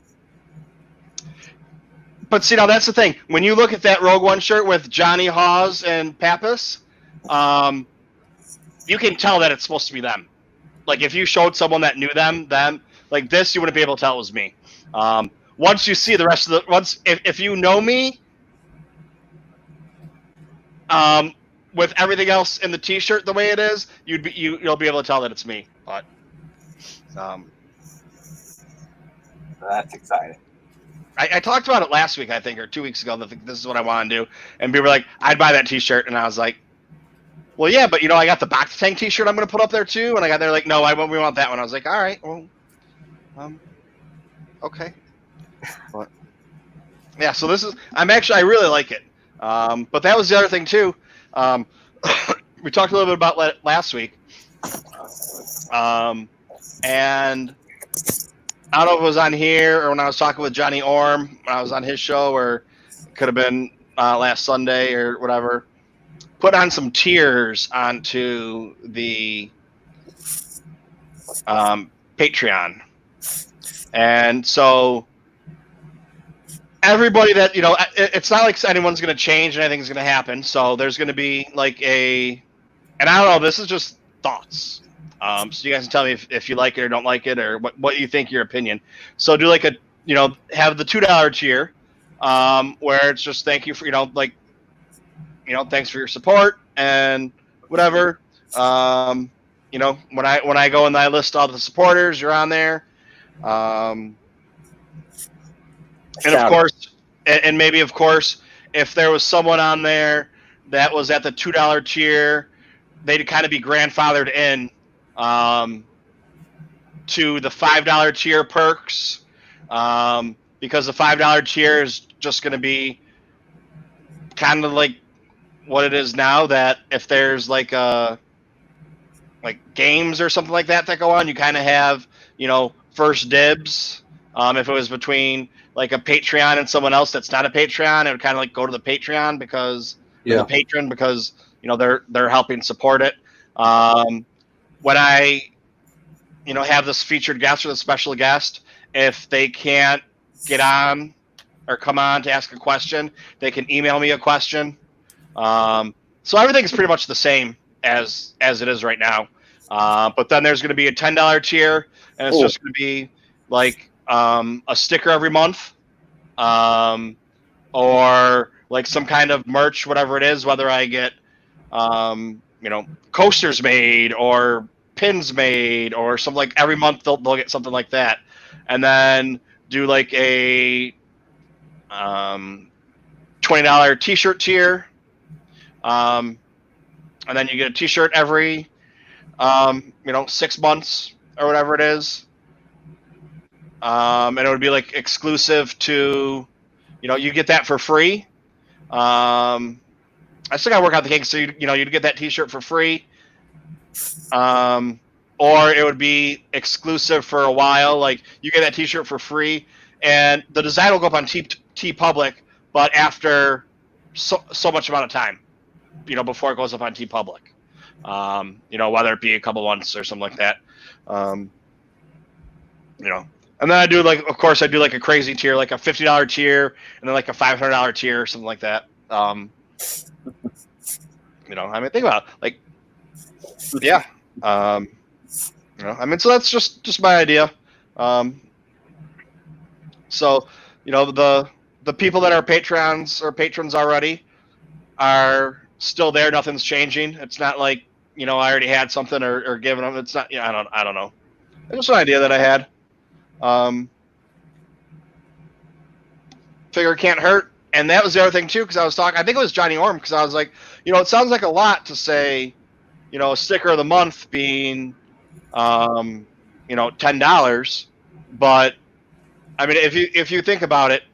But see, now that's the thing. When you look at that Rogue One shirt with Johnny Hawes and Pappas, you can tell that it's supposed to be them. Like if you showed someone that knew them like this, you wouldn't be able to tell it was me. Once you see the rest of if you know me, with everything else in the T-shirt the way it is, you'll be able to tell that it's me. But that's exciting. I talked about it last week, I think, or 2 weeks ago. That this is what I want to do, and people were like, "I'd buy that T-shirt," and I was like, "Well, yeah, but I got the Bacta tank T-shirt I'm going to put up there too." And they're like, "No, we want that one." I was like, "All right, well, okay." But yeah, so I really like it. But that was the other thing too. We talked a little bit about last week, and I don't know if it was on here or when I was talking with Johnny Orm when I was on his show, or it could have been last Sunday or whatever. Put on some tiers onto the Patreon, and so everybody that it's not like anyone's going to change and anything's going to happen. So there's going to be like and I don't know, this is just thoughts. So you guys can tell me if you like it or don't like it, or what you think, your opinion. So do like have the $2 tier, where it's just thank you for thanks for your support and whatever. When I go and I list all the supporters, you're on there. And of course, and maybe of course, if there was someone on there that was at the $2 tier, they'd kind of be grandfathered in to the $5 tier perks, because the $5 tier is just going to be kind of like what it is now. That if there's like games or something like that go on, you kind of have first dibs. If it was between like a Patreon and someone else that's not a Patreon, it would kind of like go to the Patreon because the patron, because they're helping support it. When I have this featured guest or the special guest, if they can't get on or come on to ask a question, they can email me a question. So everything's pretty much the same as it is right now. But then there's going to be a $10 tier, and it's just going to be like a sticker every month, or like some kind of merch, whatever it is, whether I get coasters made or pins made or something. Like every month they'll get something like that, and then do like a $20 T-shirt tier, and then you get a T-shirt every 6 months or whatever it is. And it would be like exclusive to, you get that for free. I still gotta work out the kinks, so you'd get that T-shirt for free. Or it would be exclusive for a while. Like you get that T-shirt for free, and the design will go up on TeePublic, but after so much amount of time, before it goes up on TeePublic. Whether it be a couple months or something like that. And then I do like a crazy tier, like a $50 tier, and then like a $500 tier or something like that. Think about it. Like, yeah. So that's just my idea. So, the people that are patrons or patrons already are still there. Nothing's changing. It's not like, I already had something or given them. It's not, I don't know. It's just an idea that I had. Figure it can't hurt. And that was the other thing too, because I was talking. I think it was Johnny Orm, because I was like, it sounds like a lot to say, sticker of the month being, $10, but I mean, if you think about it,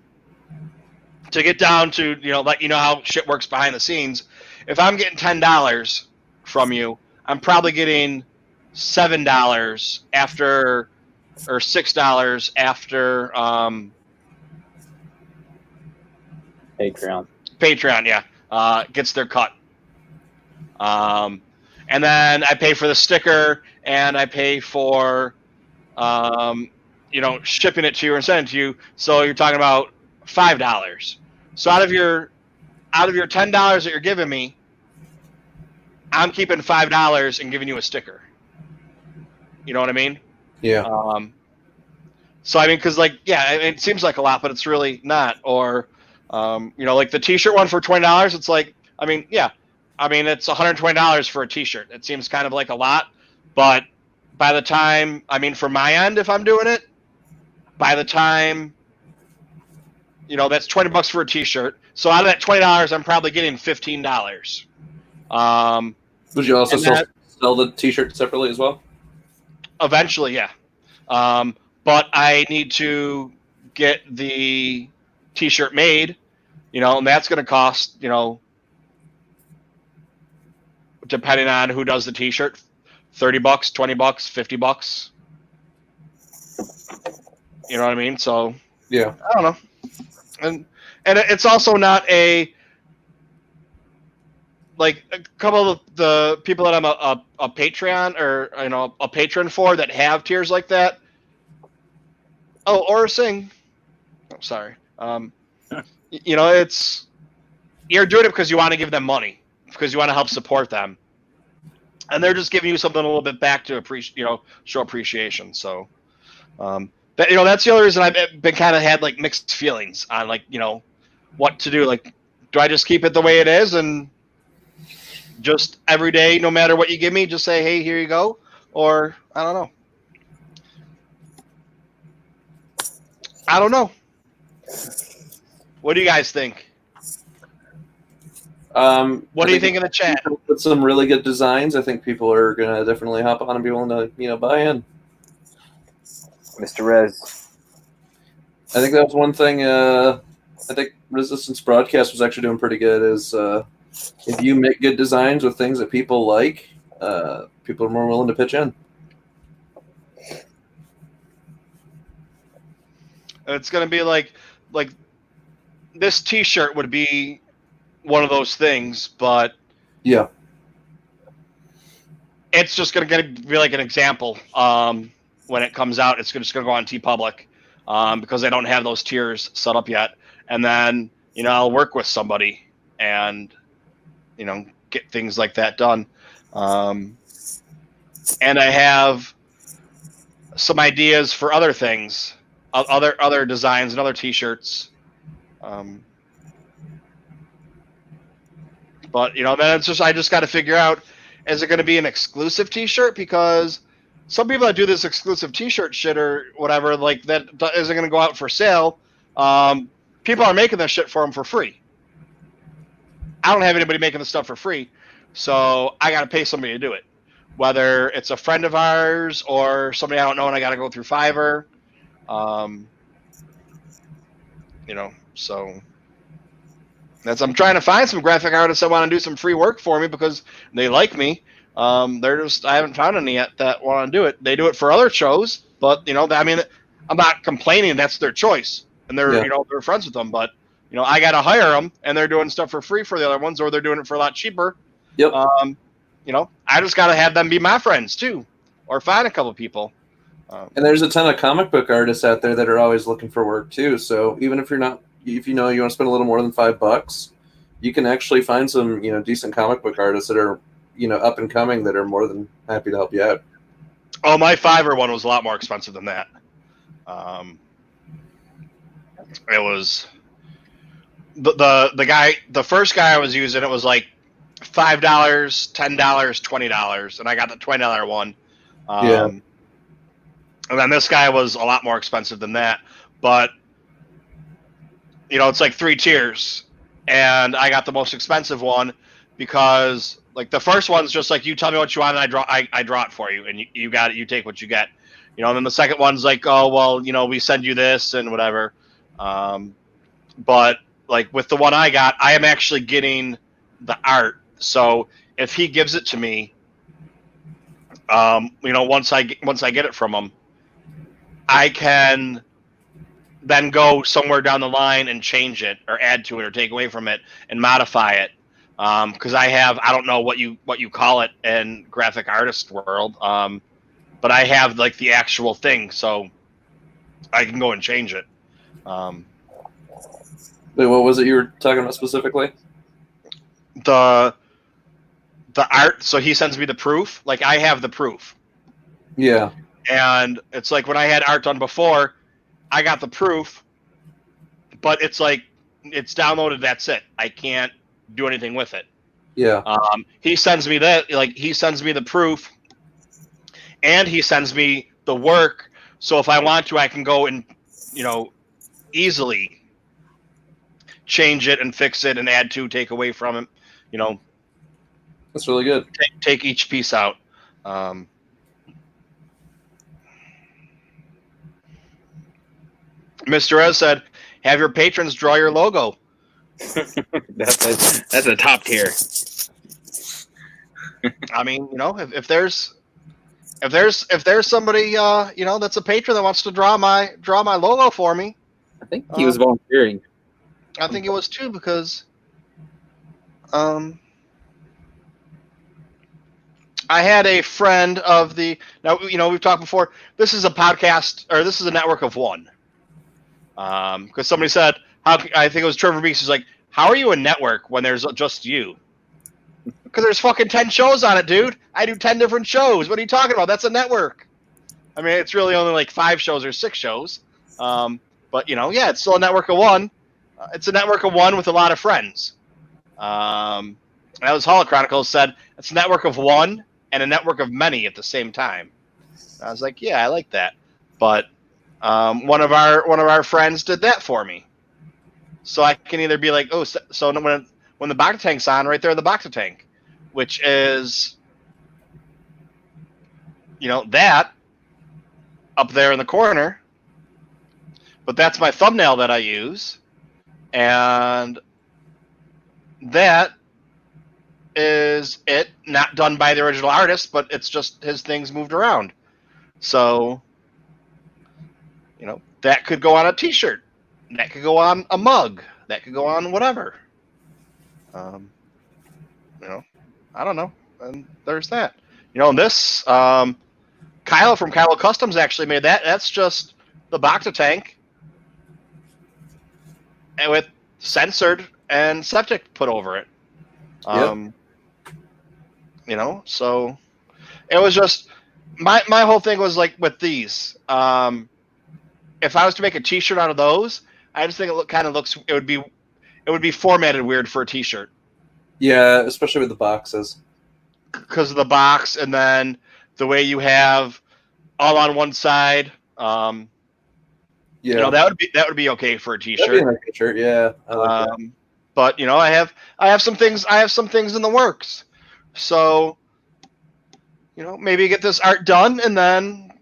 to get down to let you know how shit works behind the scenes, if I'm getting $10 from you, I'm probably getting $7 after, or $6 after Patreon, yeah, gets their cut. And then I pay for the sticker, and I pay for shipping it to you and sending it to you. So you're talking about $5. So out of your $10 that you're giving me, I'm keeping $5 and giving you a sticker. You know what I mean? Yeah. So I mean, because it seems like a lot, but it's really not. Or like the T-shirt one for $20. It's like, I mean, yeah, I mean it's $120 for a T-shirt. It seems kind of like a lot, but by the time, I mean, from my end, if I'm doing it, by the time, that's $20 for a T-shirt. So out of that $20, I'm probably getting $15. Would you also sell the T-shirt separately as well? Eventually, yeah. But I need to get the T-shirt made, and that's going to cost, depending on who does the T-shirt, $30, $20, $50. You know what I mean? So yeah, I don't know. And it's also not a couple of the people that I'm a Patreon or a patron for that have tiers like that. Oh, or Singh. Oh, sorry. It's, you're doing it because you want to give them money, because you want to help support them, and they're just giving you something a little bit back to show appreciation. So, that's the other reason I've been kind of had mixed feelings on what to do. Do I just keep it the way it is and just every day, no matter what you give me, just say, hey, here you go? Or I don't know. What do you guys think? What do you think in the chat? With some really good designs, I think people are gonna definitely hop on and be willing to buy in. Mr. Rez. I think that was one thing. I think Resistance Broadcast was actually doing pretty good. Is if you make good designs with things that people like, people are more willing to pitch in. It's gonna be like this T-shirt would be one of those things, but yeah, it's just gonna be like an example. When it comes out, it's just gonna go on TeePublic, because they don't have those tiers set up yet. And then I'll work with somebody and get things like that done. And I have some ideas for other things, other designs and other T-shirts. But then it's just, I just got to figure out, is it going to be an exclusive T-shirt? Because some people that do this exclusive T-shirt shit or whatever, that isn't going to go out for sale. People are making this shit for them for free. I don't have anybody making the stuff for free, so I got to pay somebody to do it. Whether it's a friend of ours or somebody I don't know and I got to go through Fiverr. So I'm trying to find some graphic artists that want to do some free work for me because they like me. I haven't found any yet that want to do it. They do it for other shows, but I mean, I'm not complaining. That's their choice, and they're they're friends with them. But I got to hire them, and they're doing stuff for free for the other ones, or they're doing it for a lot cheaper. Yep. I just got to have them be my friends too, or find a couple people. And there's a ton of comic book artists out there that are always looking for work too. So even if you're not, if you want to spend a little more than $5, you can actually find some decent comic book artists that are up and coming that are more than happy to help you out. Oh, my Fiverr one was a lot more expensive than that. It was the first guy I was using. It was like $5, $10, $20, and I got the $20 one. And then this guy was a lot more expensive than that. But it's like 3 tiers, and I got the most expensive one because like the first one's just like you tell me what you want and I draw it for you and you got it, you take what you get, and then the second one's like, oh well, we send you this and whatever, but like with the one I got, I am actually getting the art. So if he gives it to me, once I get it from him, I can then go somewhere down the line and change it or add to it or take away from it and modify it. Because I don't know what you call it in graphic artist world, but I have like the actual thing, so I can go and change it. Wait, what was it you were talking about specifically? The art. So he sends me the proof. Like I have the proof. Yeah. And it's like when I had art done before, I got the proof, but it's like it's downloaded. That's it. I can't do anything with it. Yeah. He sends me that. Like he sends me the proof, and he sends me the work. So if I want to, I can go and easily change it and fix it and add to, take away from it. That's really good. Take each piece out. Mr. Ez said, "Have your patrons draw your logo." That's a top tier. I mean, if there's somebody that's a patron that wants to draw my logo for me, I think he was volunteering. I think it was too, because I had a friend of the now we've talked before. This is a podcast, or this is a network of one. Because somebody said, I think it was Trevor Beeks, who's like, how are you a network when there's just you? Because there's fucking 10 shows on it, dude. I do 10 different shows. What are you talking about? That's a network. I mean, it's really only like 5 shows or 6 shows. But it's still a network of one. It's a network of one with a lot of friends. That was Holochronicles said, it's a network of one and a network of many at the same time. I was like, yeah, I like that. But one of our friends did that for me, so I can either be like, oh, so when the Bacta tank's on, right there, the Bacta tank, which is that up there in the corner, but that's my thumbnail that I use, and that is it, not done by the original artist, but it's just his things moved around. So that could go on a T-shirt, that could go on a mug, that could go on whatever. I don't know. And there's that. And this Kyle from Kyle Customs actually made that. That's just the Bacta tank, and with censored and Septic put over it. So it was just my whole thing was like with these. If I was to make a T-shirt out of those, I just think it would be formatted weird for a T-shirt. Yeah, especially with the boxes. Because of the box, and then the way you have all on one side. That would be okay for a T-shirt. That'd be a nice T-shirt, yeah. I like that. But I have some things in the works. So maybe get this art done, and then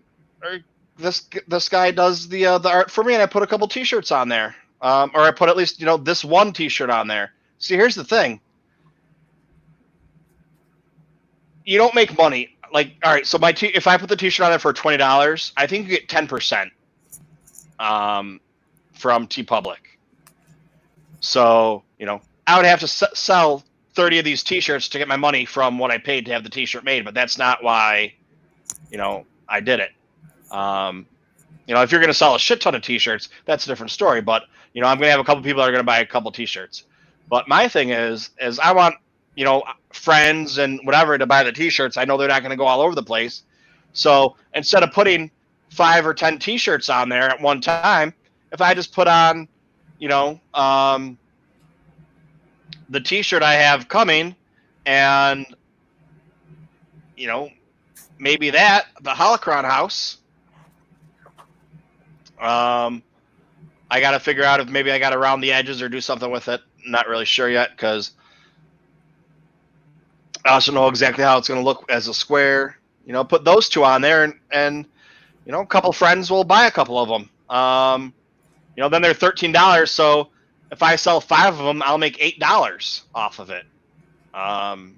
this guy does the art for me, and I put a couple T-shirts on there, or I put at least this one T-shirt on there. See, here's the thing: you don't make money. Like, all right, so if I put the T-shirt on there for $20, I think you get 10% from TeePublic. So I would have to sell 30 of these T-shirts to get my money from what I paid to have the T-shirt made, but that's not why I did it. If you're going to sell a shit ton of T-shirts, that's a different story. But I'm going to have a couple people that are going to buy a couple T-shirts. But my thing is I want friends and whatever to buy the T-shirts. I know they're not going to go all over the place. So instead of putting 5 or 10 T-shirts on there at one time, if I just put on the T-shirt I have coming, and maybe the Holocron House. I I got to figure out if maybe I got to round the edges or do something with it. Not really sure yet because I also know exactly how it's going to look as a square. Put those two on there, and a couple friends will buy a couple of them. Then they're $13. So if I sell 5 of them, I'll make $8 off of it. And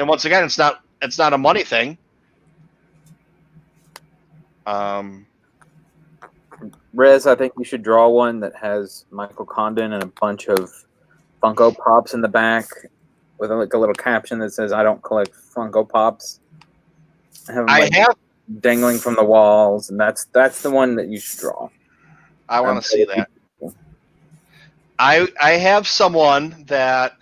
once again, it's not a money thing. Rez, I think you should draw one that has Michael Condon and a bunch of Funko Pops in the back with like a little caption that says, "I don't collect Funko Pops." I have dangling from the walls, and that's the one that you should draw. I want to see that. I have someone that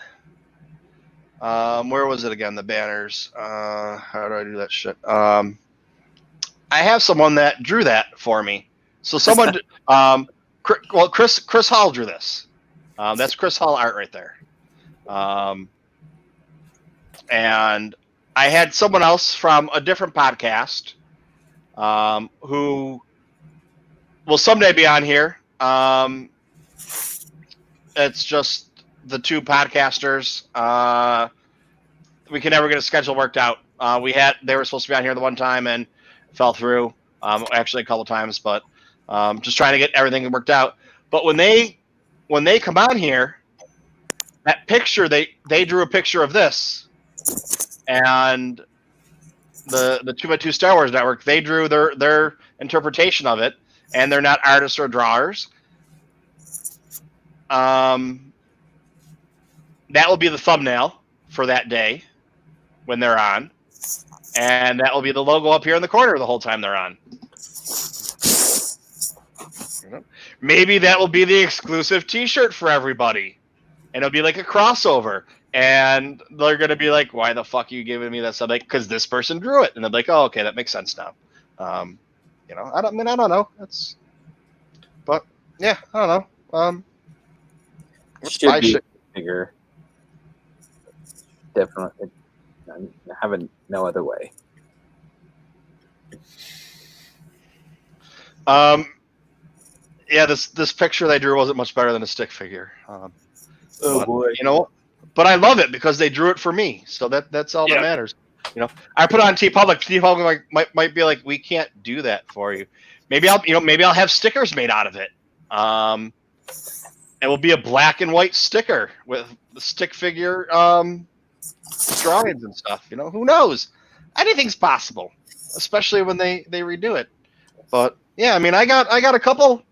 where was it again? The banners. How do I do that shit? I have someone that drew that for me. So someone, Chris Hall drew this. That's Chris Hall art right there. And I had someone else from a different podcast who will someday be on here. It's just the two podcasters. We can never get a schedule worked out. They were supposed to be on here the one time and fell through. Actually, a couple times, but just trying to get everything worked out. But when they come on here, that picture they drew a picture of this, and the TooMedToo's Star Wars Network, they drew their interpretation of it, and they're not artists or drawers. That will be the thumbnail for that day when they're on, and that will be the logo up here in the corner the whole time they're on. Maybe that will be the exclusive T-shirt for everybody, and it'll be like a crossover, and they're gonna be like, "Why the fuck are you giving me that stuff?" Like, because this person drew it, and they're like, "Oh, okay, that makes sense now." I don't know. But yeah, I don't know. Should be bigger. Definitely, I have no other way. Yeah, this picture they drew wasn't much better than a stick figure. Boy, but I love it because they drew it for me, so that's all that matters. I put it on TeePublic. TeePublic might be like, we can't do that for you. Maybe I'll have stickers made out of it. It will be a black and white sticker with the stick figure drawings and stuff. Who knows? Anything's possible, especially when they redo it. But yeah, I mean, I got a couple.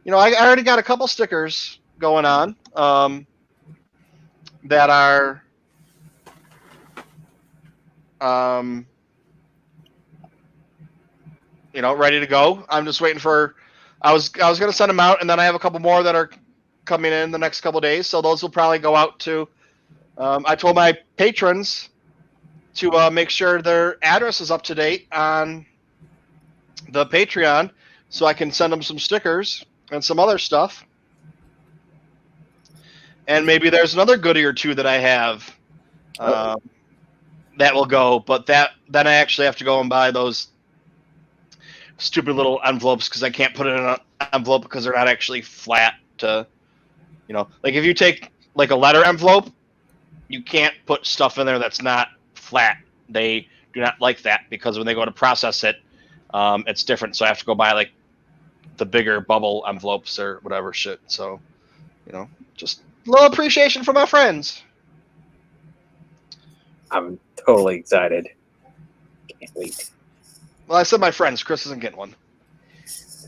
I already got a couple stickers going on that are ready to go. I'm just waiting for. I was going to send them out, and then I have a couple more that are coming in the next couple of days. So those will probably go out to. I told my patrons to make sure their address is up to date on the Patreon, so I can send them some stickers and some other stuff. And maybe there's another goodie or two that I have that will go, but then I actually have to go and buy those stupid little envelopes because I can't put it in an envelope because they're not actually flat to, like if you take like a letter envelope, you can't put stuff in there that's not flat. They do not like that because when they go to process it, it's different. So I have to go buy like the bigger bubble envelopes or whatever shit. So, just a little appreciation for my friends. I'm totally excited. Can't wait. Well, I said my friends. Chris isn't getting one.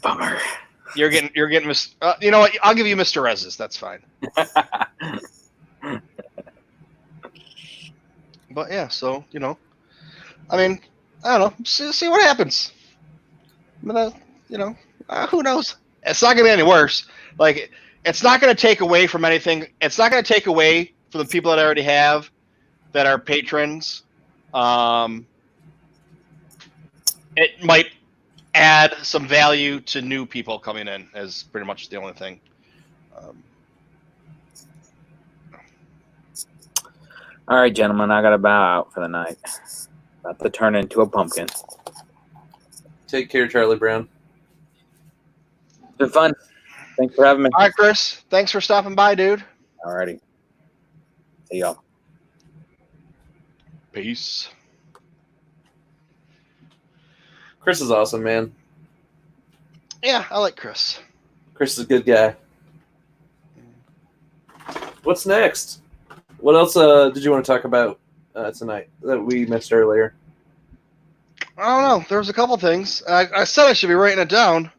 Bummer. You're getting you know what? I'll give you Mr. Rez's. That's fine. But yeah, so I mean, I don't know. See what happens. But who knows? It's not gonna be any worse. Like, it's not gonna take away from anything. It's not gonna take away from the people that I already have that are patrons. It might add some value to new people coming in. Is pretty much the only thing. All right, gentlemen, I got to bow out for the night. About to turn into a pumpkin. Take care, Charlie Brown. It's been fun. Thanks for having me. All right, Chris. Thanks for stopping by, dude. Alrighty. See y'all. Peace. Chris is awesome, man. Yeah, I like Chris. Chris is a good guy. What's next? What else did you want to talk about tonight that we missed earlier? I don't know. There was a couple things. I said I should be writing it down.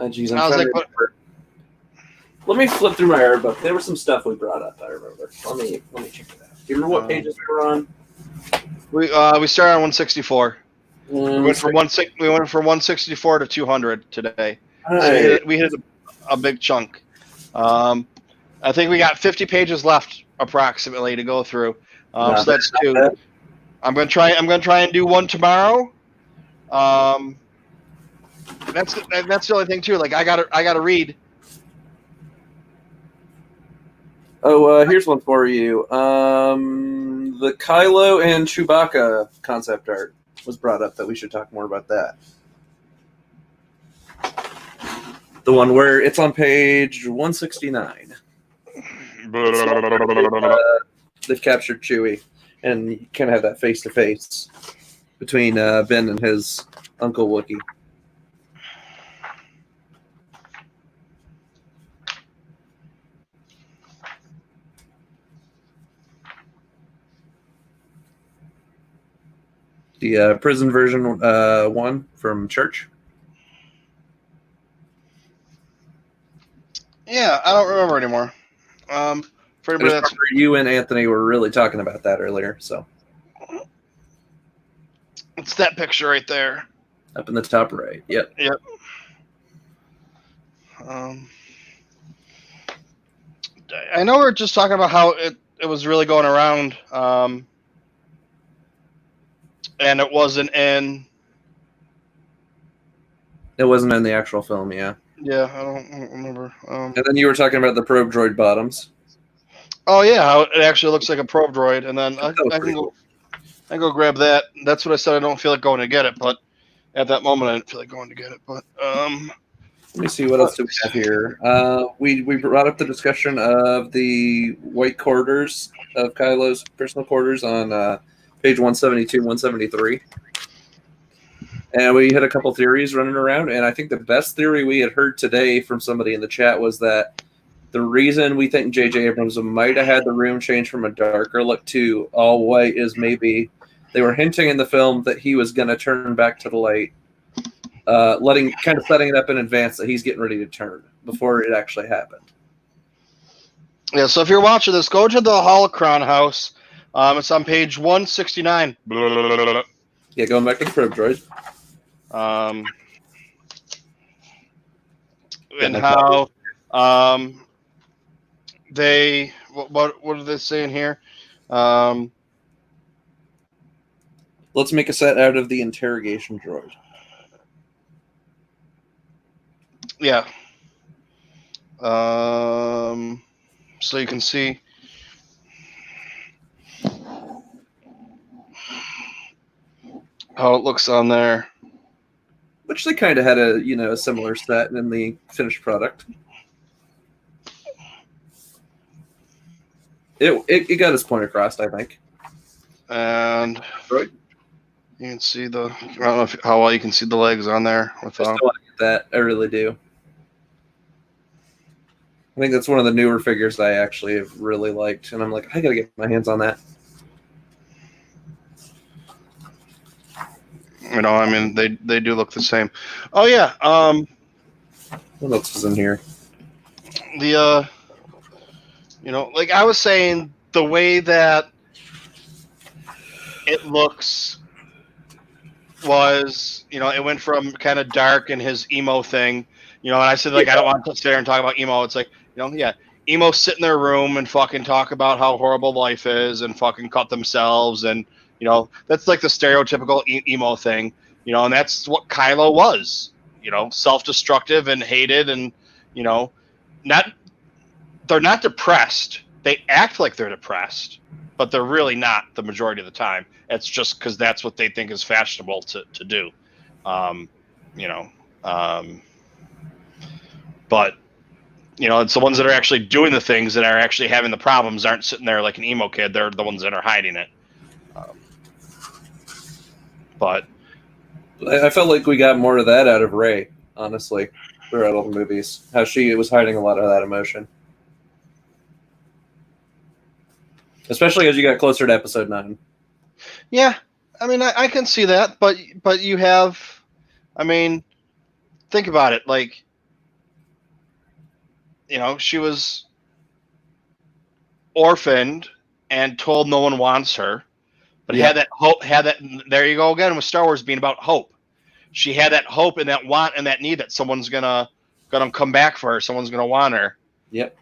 Geez, I was like, what? Let me flip through my art book. There was some stuff we brought up. I remember. Let me check it out. Do you remember what pages we were on? We started on 164. We went from 164 to 200 today. So we hit a big chunk. I think we got 50 pages left approximately to go through. So that's two. Bad. I'm gonna try and do one tomorrow. That's the only thing too. Like I gotta read. Oh, here's one for you. The Kylo and Chewbacca concept art was brought up that we should talk more about that. The one where it's on page 169. They've captured Chewie, and you kind of have that face-to-face between Ben and his Uncle Wookiee. The prison version one from Church. Yeah, I don't remember anymore. For I anybody just remember you and Anthony were really talking about that earlier. So it's that picture right there. up in the top right. Yep. Yep. I know we're just talking about how it was really going around, and it wasn't in. It wasn't in the actual film, yeah. Yeah, I don't remember. And then you were talking about the probe droid bottoms. Oh yeah, how it actually looks like a probe droid, and then I can cool. go grab that. That's what I said. I don't feel like going to get it, but at that moment, I didn't feel like going to get it. But Let me see what else do we have here. We brought up the discussion of the white quarters of Kylo's personal quarters on page 172, 173. And we had a couple theories running around, and I think the best theory we had heard today from somebody in the chat was that the reason we think J.J. Abrams might have had the room change from a darker look to all white is maybe they were hinting in the film that he was going to turn back to the light, setting it up in advance that he's getting ready to turn before it actually happened. yeah, so if you're watching this, go to the Holocron house. It's on page 169. Yeah, going back to the probe droid. And how they what are they saying here? Let's make a set out of the interrogation droid. Yeah. So you can see how it looks on there. Which they kind of had a similar set in the finished product. It got its point across, I think. And Right. you can see I don't know how well you can see the legs on there. I still want to get that. I really do. I think that's one of the newer figures that I actually have really liked, and I'm like, I gotta get my hands on that. I mean, they do look the same. Oh yeah. What else is in here? Like I was saying, the way that it looks was, it went from kind of dark and his emo thing, and I said, like, I don't want to sit there and talk about emo. It's like, emo sit in their room and fucking talk about how horrible life is and fucking cut themselves. And, that's like the stereotypical emo thing, and that's what Kylo was, self-destructive and hated. And, they're not depressed. They act like they're depressed, but they're really not the majority of the time. It's just because that's what they think is fashionable to do. But it's the ones that are actually doing the things that are actually having the problems aren't sitting there like an emo kid. They're the ones that are hiding it. But I felt like we got more of that out of Rey, honestly, throughout all the movies. How she was hiding a lot of that emotion. Especially as you got closer to episode 9. yeah, I mean, I can see that, but you have, I mean, think about it. Like, she was orphaned and told no one wants her, but had that hope. There you go again with Star Wars being about hope. She had that hope and that want and that need that someone's gonna come back for her. Someone's gonna want her. Yep.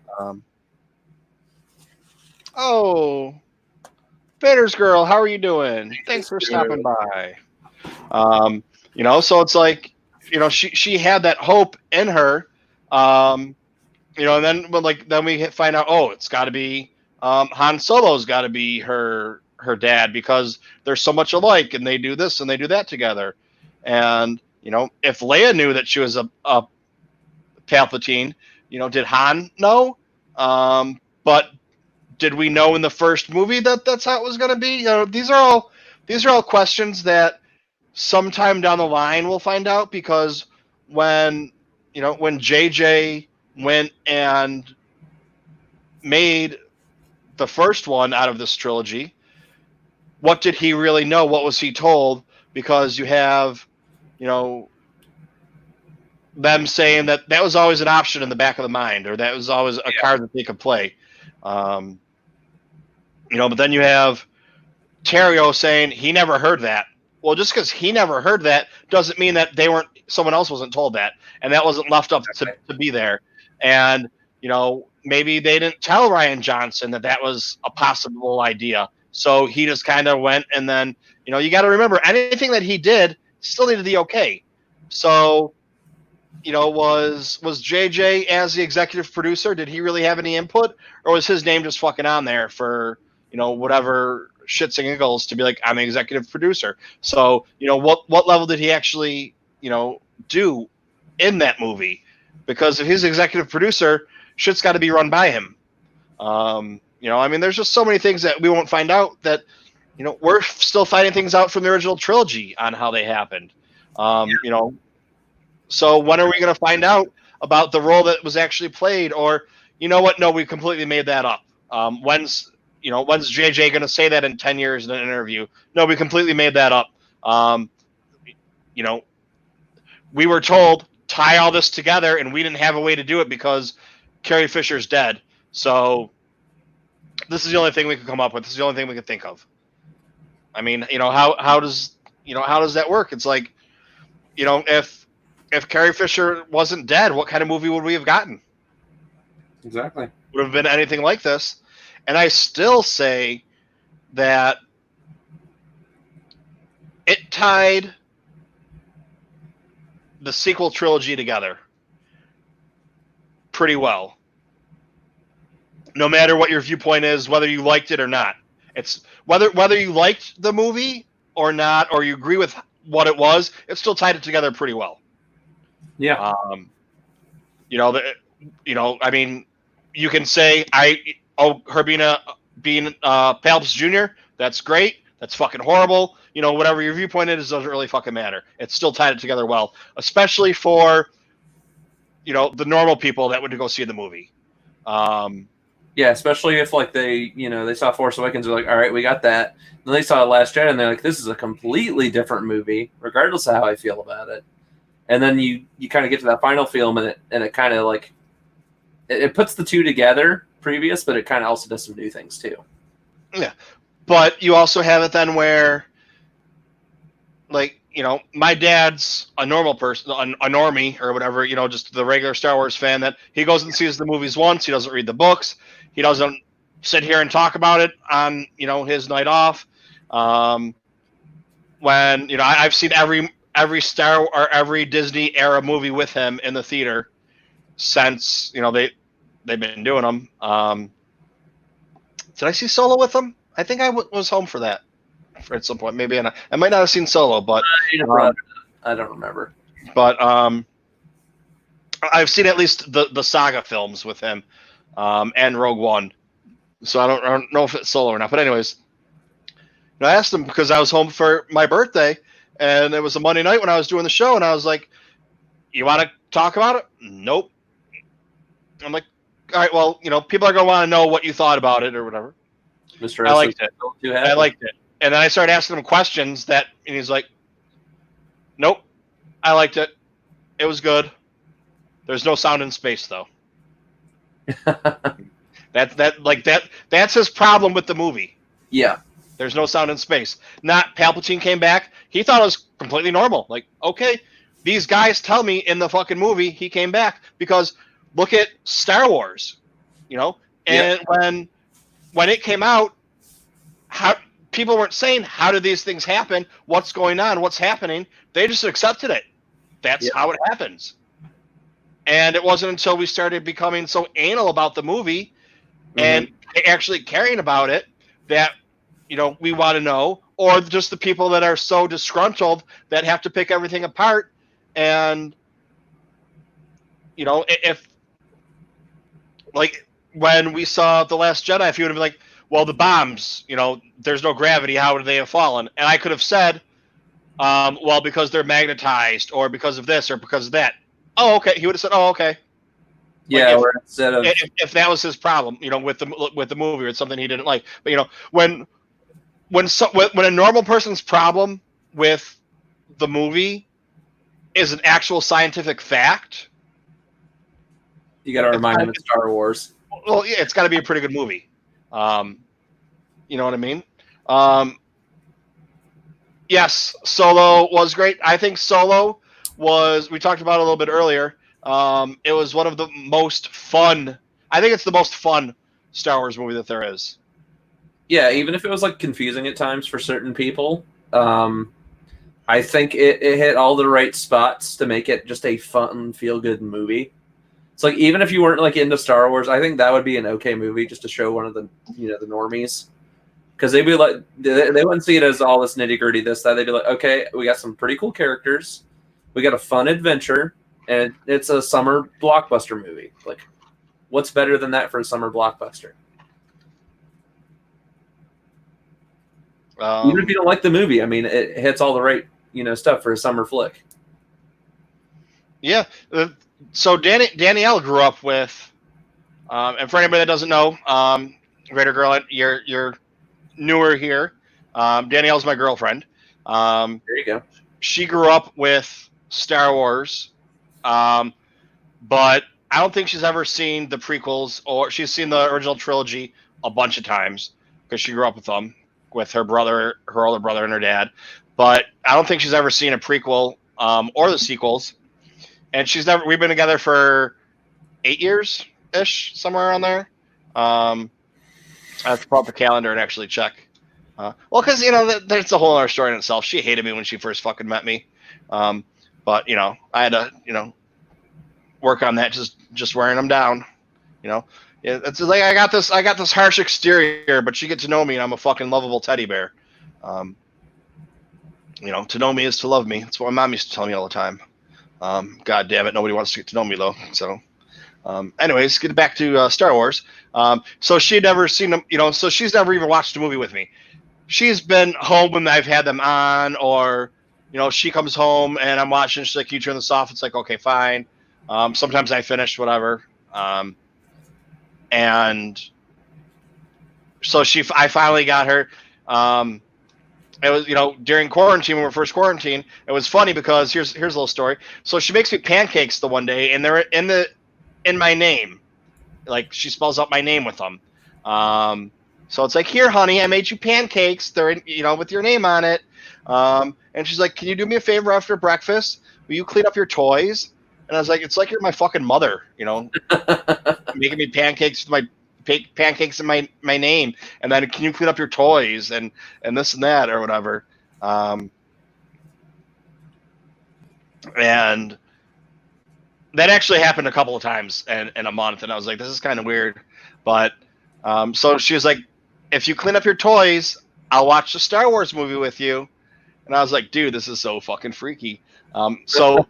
Oh, Vader's girl, how are you doing? Thanks for stopping by. So it's like, she had that hope in her. And then then we find out, oh, it's got to be Han Solo's got to be her dad because they're so much alike and they do this and they do that together. And if Leia knew that she was a Palpatine, did Han know? But did we know in the first movie that that's how it was going to be? These are all questions that sometime down the line we'll find out, because when JJ went and made the first one out of this trilogy, what did he really know? What was he told? Because you have, them saying that was always an option in the back of the mind, or that was always a card that they could play. But then you have Terrio saying he never heard that. Well, just because he never heard that doesn't mean that someone else wasn't told that, and that wasn't left up to be there. And maybe they didn't tell Rian Johnson that was a possible idea, so he just kind of went. And then you got to remember, anything that he did still needed the okay. So was JJ as the executive producer? Did he really have any input, or was his name just fucking on there for whatever shits and giggles to be like, I'm the executive producer? So what level did he actually do in that movie? Because if he's executive producer, shit's got to be run by him. I mean, there's just so many things that we won't find out, that we're still finding things out from the original trilogy on how they happened. So when are we going to find out about the role that was actually played? Or what? No, we completely made that up. When's JJ going to say that in 10 years in an interview? No, we completely made that up. We were told tie all this together, and we didn't have a way to do it because Carrie Fisher's dead. So this is the only thing we could come up with. This is the only thing we could think of. I mean, how does that work? It's like, if Carrie Fisher wasn't dead, what kind of movie would we have gotten? Exactly. Would have been anything like this. And I still say that it tied the sequel trilogy together pretty well. No matter what your viewpoint is, whether you liked it or not. It's whether you liked the movie or not, or you agree with what it was, it still tied it together pretty well. Yeah. I mean, you can say her being Palps Jr., that's great. That's fucking horrible. Whatever your viewpoint is, doesn't really fucking matter. It's still tied it together well, especially for the normal people that would go see the movie. Yeah, especially if they saw Force Awakens, they're like, all right, we got that. Then they saw Last Jedi, and they're like, this is a completely different movie, regardless of how I feel about it. And then you kind of get to that final film, and it kind of it puts the two together previous, but it kind of also does some new things too. Yeah, but you also have it then where, my dad's a normal person, a normie or whatever, just the regular Star Wars fan, that he goes and sees the movies once. He doesn't read the books. He doesn't sit here and talk about it on, his night off. When, I've seen every Star or every Disney era movie with him in the theater since, they've been doing them. Did I see Solo with them? I think I was home for that at some point. Maybe I might not have seen Solo, but I don't remember. But I've seen at least the saga films with him, and Rogue One. So I don't know if it's Solo or not. But anyways, I asked him because I was home for my birthday, and it was a Monday night when I was doing the show, and I was like, "You want to talk about it?" Nope. I'm like, "All right, well, people are gonna want to know what you thought about it or whatever." Mr. I liked it. Too happy. I liked it, and then I started asking him questions and he's like, "Nope, I liked it. It was good. There's no sound in space, though." That's his problem with the movie. Yeah. There's no sound in space. Not Palpatine came back. He thought it was completely normal. Like, okay, these guys tell me in the fucking movie he came back because look at Star Wars, and when it came out, how people weren't saying how did these things happen? What's going on? What's happening? They just accepted it. That's how it happens. And it wasn't until we started becoming so anal about the movie and actually caring about it that, we want to know, or just the people that are so disgruntled that have to pick everything apart. And, if, like, when we saw The Last Jedi, if you would have been like, well, the bombs, there's no gravity, how would they have fallen? And I could have said, well, because they're magnetized, or because of this, or because of that. Oh, okay. He would have said, "Oh, okay." Yeah, like or instead of if that was his problem, with the movie, or it's something he didn't like. But when a normal person's problem with the movie is an actual scientific fact, you got to remind him it's Star Wars. Well, yeah, it's got to be a pretty good movie. You know what I mean? Yes, Solo was great. I think Solo was, we talked about it a little bit earlier. It was one of the most fun. I think it's the most fun Star Wars movie that there is. Yeah, even if it was like confusing at times for certain people, I think it hit all the right spots to make it just a fun, feel-good movie. It's like even if you weren't like into Star Wars, I think that would be an okay movie just to show one of the the normies, because they'd be like they wouldn't see it as all this nitty-gritty this that. They'd be like, okay, we got some pretty cool characters, we got a fun adventure, and it's a summer blockbuster movie. Like, what's better than that for a summer blockbuster? Even if you don't like the movie, I mean, it hits all the right stuff for a summer flick. Yeah. So Danielle grew up with, and for anybody that doesn't know, Greater Girl, you're newer here. Danielle's my girlfriend. There you go. She grew up with Star Wars, but I don't think she's ever seen the prequels, or she's seen the original trilogy a bunch of times because she grew up with them, with her brother, her older brother, and her dad. But I don't think she's ever seen a prequel or the sequels. And we've been together for 8 years ish, somewhere around there. I have to pull up the calendar and actually check. Well, because that's a whole other story in itself. She hated me when she first fucking met me, but I had to work on that, just wearing them down. It's like I got this harsh exterior, but you get to know me, and I'm a fucking lovable teddy bear. To know me is to love me. That's what my mom used to tell me all the time. God damn it, nobody wants to get to know me though. So, anyways, get back to Star Wars. So she'd never seen them, so she's never even watched a movie with me. She's been home when I've had them on, or she comes home and I'm watching. She's like, "You turn this off." It's like, okay, fine. Sometimes I finish, whatever. And so I finally got her. It was, during quarantine, when we were first quarantined, it was funny because here's a little story. So she makes me pancakes the one day, and they're in my name. Like, she spells out my name with them. So it's like, "Here, honey, I made you pancakes. They're in, with your name on it." And she's like, "Can you do me a favor after breakfast? Will you clean up your toys?" And I was like, "It's like you're my fucking mother, making me pancakes with my pancakes in my name, and then can you clean up your toys and this and that or whatever." And that actually happened a couple of times in a month, and I was like, this is kind of weird. But so she was like, "If you clean up your toys, I'll watch the Star Wars movie with you." And I was like, dude, this is so fucking freaky. So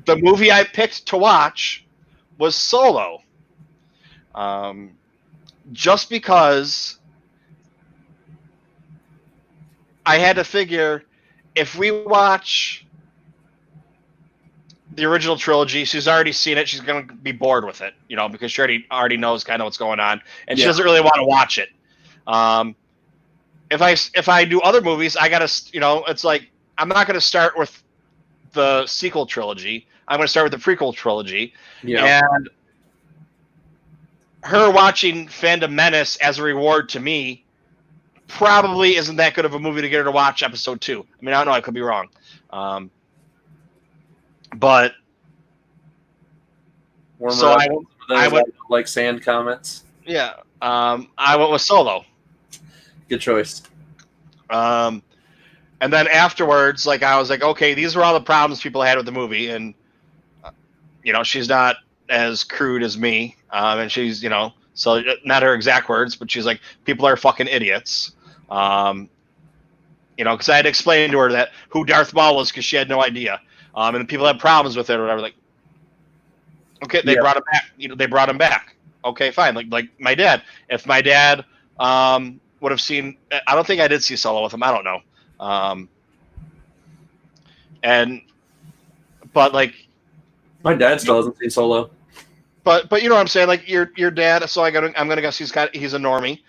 the movie I picked to watch was Solo. Just because I had to figure if we watch the original trilogy, she's already seen it. She's going to be bored with it, because she already knows kind of what's going on, and she doesn't really want to watch it. If I do other movies, I gotta, it's like I'm not going to start with the sequel trilogy. I'm going to start with the prequel trilogy, and her watching Phantom Menace as a reward to me probably isn't that good of a movie to get her to watch episode 2. I mean, I don't know. I could be wrong. But so I went like sand comments. Yeah. I went with Solo. Good choice. And then afterwards, like I was like, okay, these were all the problems people had with the movie, and she's not as crude as me, and she's so not her exact words, but she's like, people are fucking idiots. Because I had explained to her that who Darth Maul was because she had no idea. And people had problems with it or whatever. Like, okay, they brought him back. They brought him back. Okay, fine. Like my dad. If my dad would have seen, I don't think I did see Solo with him. I don't know. But like, my dad still hasn't seen Solo. But you know what I'm saying? Like your dad. So I'm gonna guess he's a normie.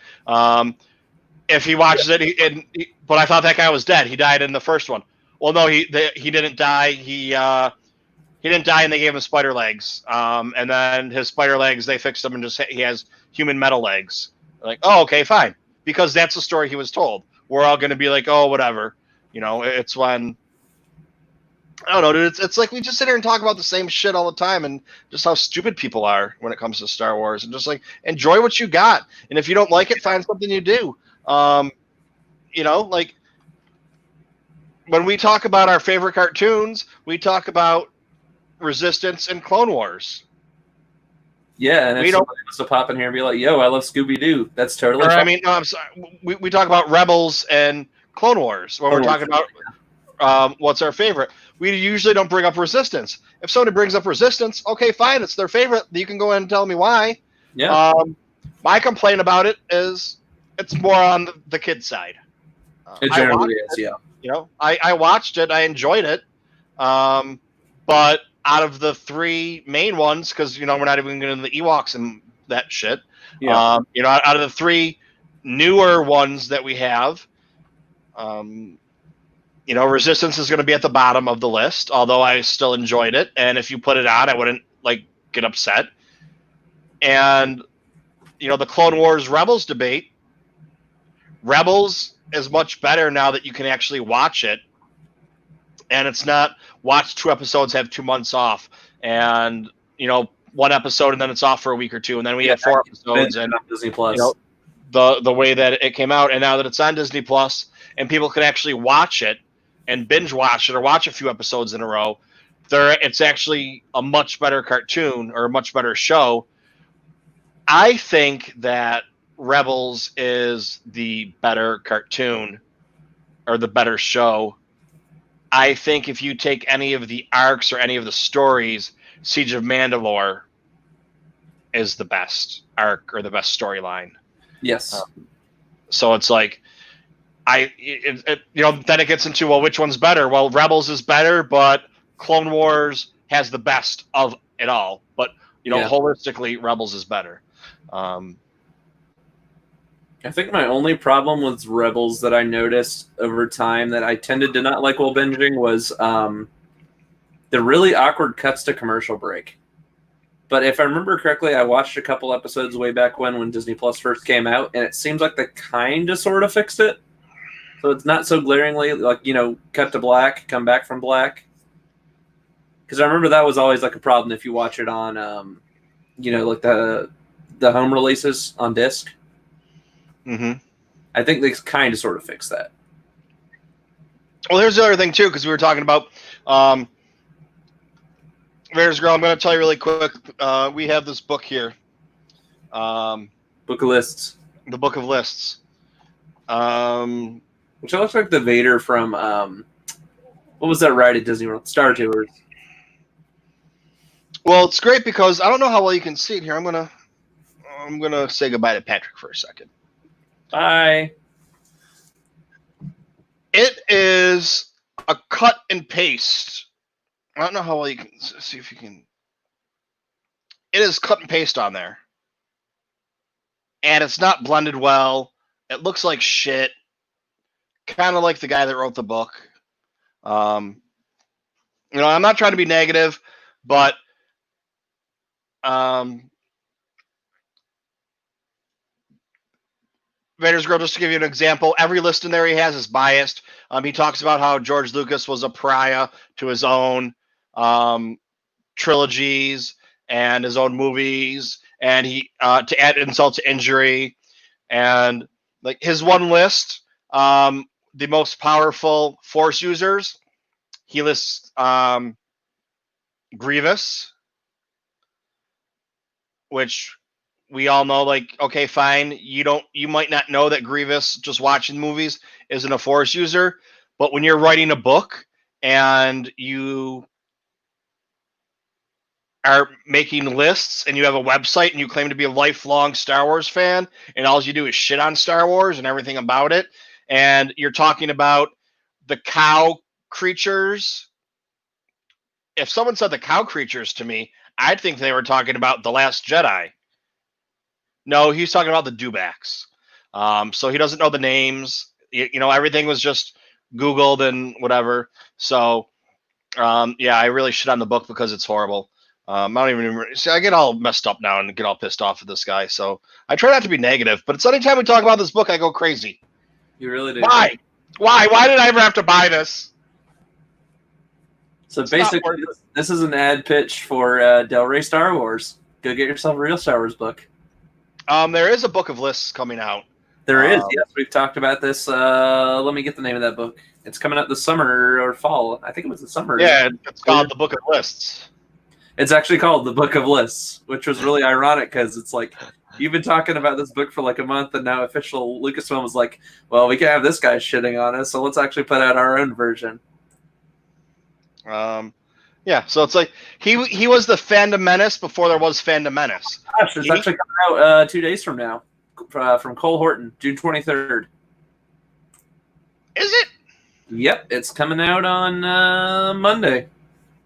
If he watches it, but I thought that guy was dead. He died in the first one. Well, no, he didn't die. He didn't die, and they gave him spider legs. And then his spider legs, they fixed him, and he has human metal legs. Like, oh, okay, fine, because that's the story he was told. We're all going to be like, oh, whatever. It's when I don't know, dude. It's like we just sit here and talk about the same shit all the time, and just how stupid people are when it comes to Star Wars, and just like enjoy what you got. And if you don't like it, find something you do. Like when we talk about our favorite cartoons, we talk about Resistance and Clone Wars. Yeah, and if somebody wants to pop in here and be like, yo, I love Scooby-Doo, that's totally fine. I mean, no, I'm sorry. We talk about Rebels and Clone Wars when we're talking about what's our favorite. We usually don't bring up Resistance. If somebody brings up Resistance, okay, fine, it's their favorite. You can go ahead and tell me why. Yeah. My complaint about it is it's more on the kid side. It generally is, yeah. I watched it. I enjoyed it. But out of the 3 main ones, because, we're not even getting into the Ewoks and that shit. Yeah. Out of the 3 newer ones that we have, Resistance is going to be at the bottom of the list, although I still enjoyed it. And if you put it on, I wouldn't, get upset. And, the Clone Wars Rebels debate, Rebels is much better now that you can actually watch it. And it's not watch 2 episodes, have 2 months off, and 1 episode, and then it's off for a week or 2, and then we have 4 episodes, and Disney Plus. The way that it came out, and now that it's on Disney Plus, and people can actually watch it and binge watch it or watch a few episodes in a row, it's actually a much better cartoon or a much better show. I think that Rebels is the better cartoon or the better show. I think if you take any of the arcs or any of the stories, Siege of Mandalore is the best arc or the best storyline. Yes. So it's like, then it gets into, well, which one's better? Well, Rebels is better, but Clone Wars has the best of it all. But, holistically, Rebels is better. I think my only problem with Rebels that I noticed over time that I tended to not like while binging was the really awkward cuts to commercial break. But if I remember correctly, I watched a couple episodes way back when Disney Plus first came out, and it seems like they kind of sort of fixed it. So it's not so glaringly cut to black, come back from black. Because I remember that was always a problem if you watch it on, the home releases on disc. Mm-hmm. I think they kind of sort of fixed that. Well, here's the other thing, too, because we were talking about Vader's Girl. I'm going to tell you really quick. We have this book here. Book of Lists. The Book of Lists. Which looks like the Vader from what was that ride at Disney World? Star Tours. Well, it's great because I don't know how well you can see it here. I'm gonna say goodbye to Patrick for a second. Bye. It is a cut and paste. I don't know how well you can see if you can. It is cut and paste on there, and it's not blended well. It looks like shit. Kind of like the guy that wrote the book. I'm not trying to be negative, but Vader's Grill, just to give you an example, every list in there he has is biased. He talks about how George Lucas was a pariah to his own trilogies and his own movies, and he to add insult to injury, and like his one list, the most powerful Force users, he lists Grievous, which we all know, like, okay, fine, you might not know that Grievous, just watching movies, isn't a Force user, but when you're writing a book and you are making lists and you have a website and you claim to be a lifelong Star Wars fan and all you do is shit on Star Wars and everything about it, and you're talking about the cow creatures. If someone said the cow creatures to me, I'd think they were talking about The Last Jedi. No, he's talking about the dewbacks. So he doesn't know the names. Everything was just Googled and whatever. So, yeah, I really shit on the book because it's horrible. I don't even see. I get all messed up now and get all pissed off at this guy. So I try not to be negative, but it's anytime we talk about this book, I go crazy. You really do. Why? Why did I ever have to buy this? So basically, this is an ad pitch for Del Rey Star Wars. Go get yourself a real Star Wars book. There is a book of lists coming out. There is, yes. We've talked about this. Let me get the name of that book. It's coming out this summer or fall. I think it was the summer. Yeah, it's called The Book of Lists. It's actually called The Book of Lists, which was really ironic because it's like, you've been talking about this book for like a month, and now official Lucasfilm was like, well, we can't have this guy shitting on us, so let's actually put out our own version. Yeah, so it's like he was the Fandom Menace before there was Fandom Menace. Gosh, it's actually coming out 2 days from now, from Cole Horton, June 23rd. Is it? Yep, it's coming out on Monday.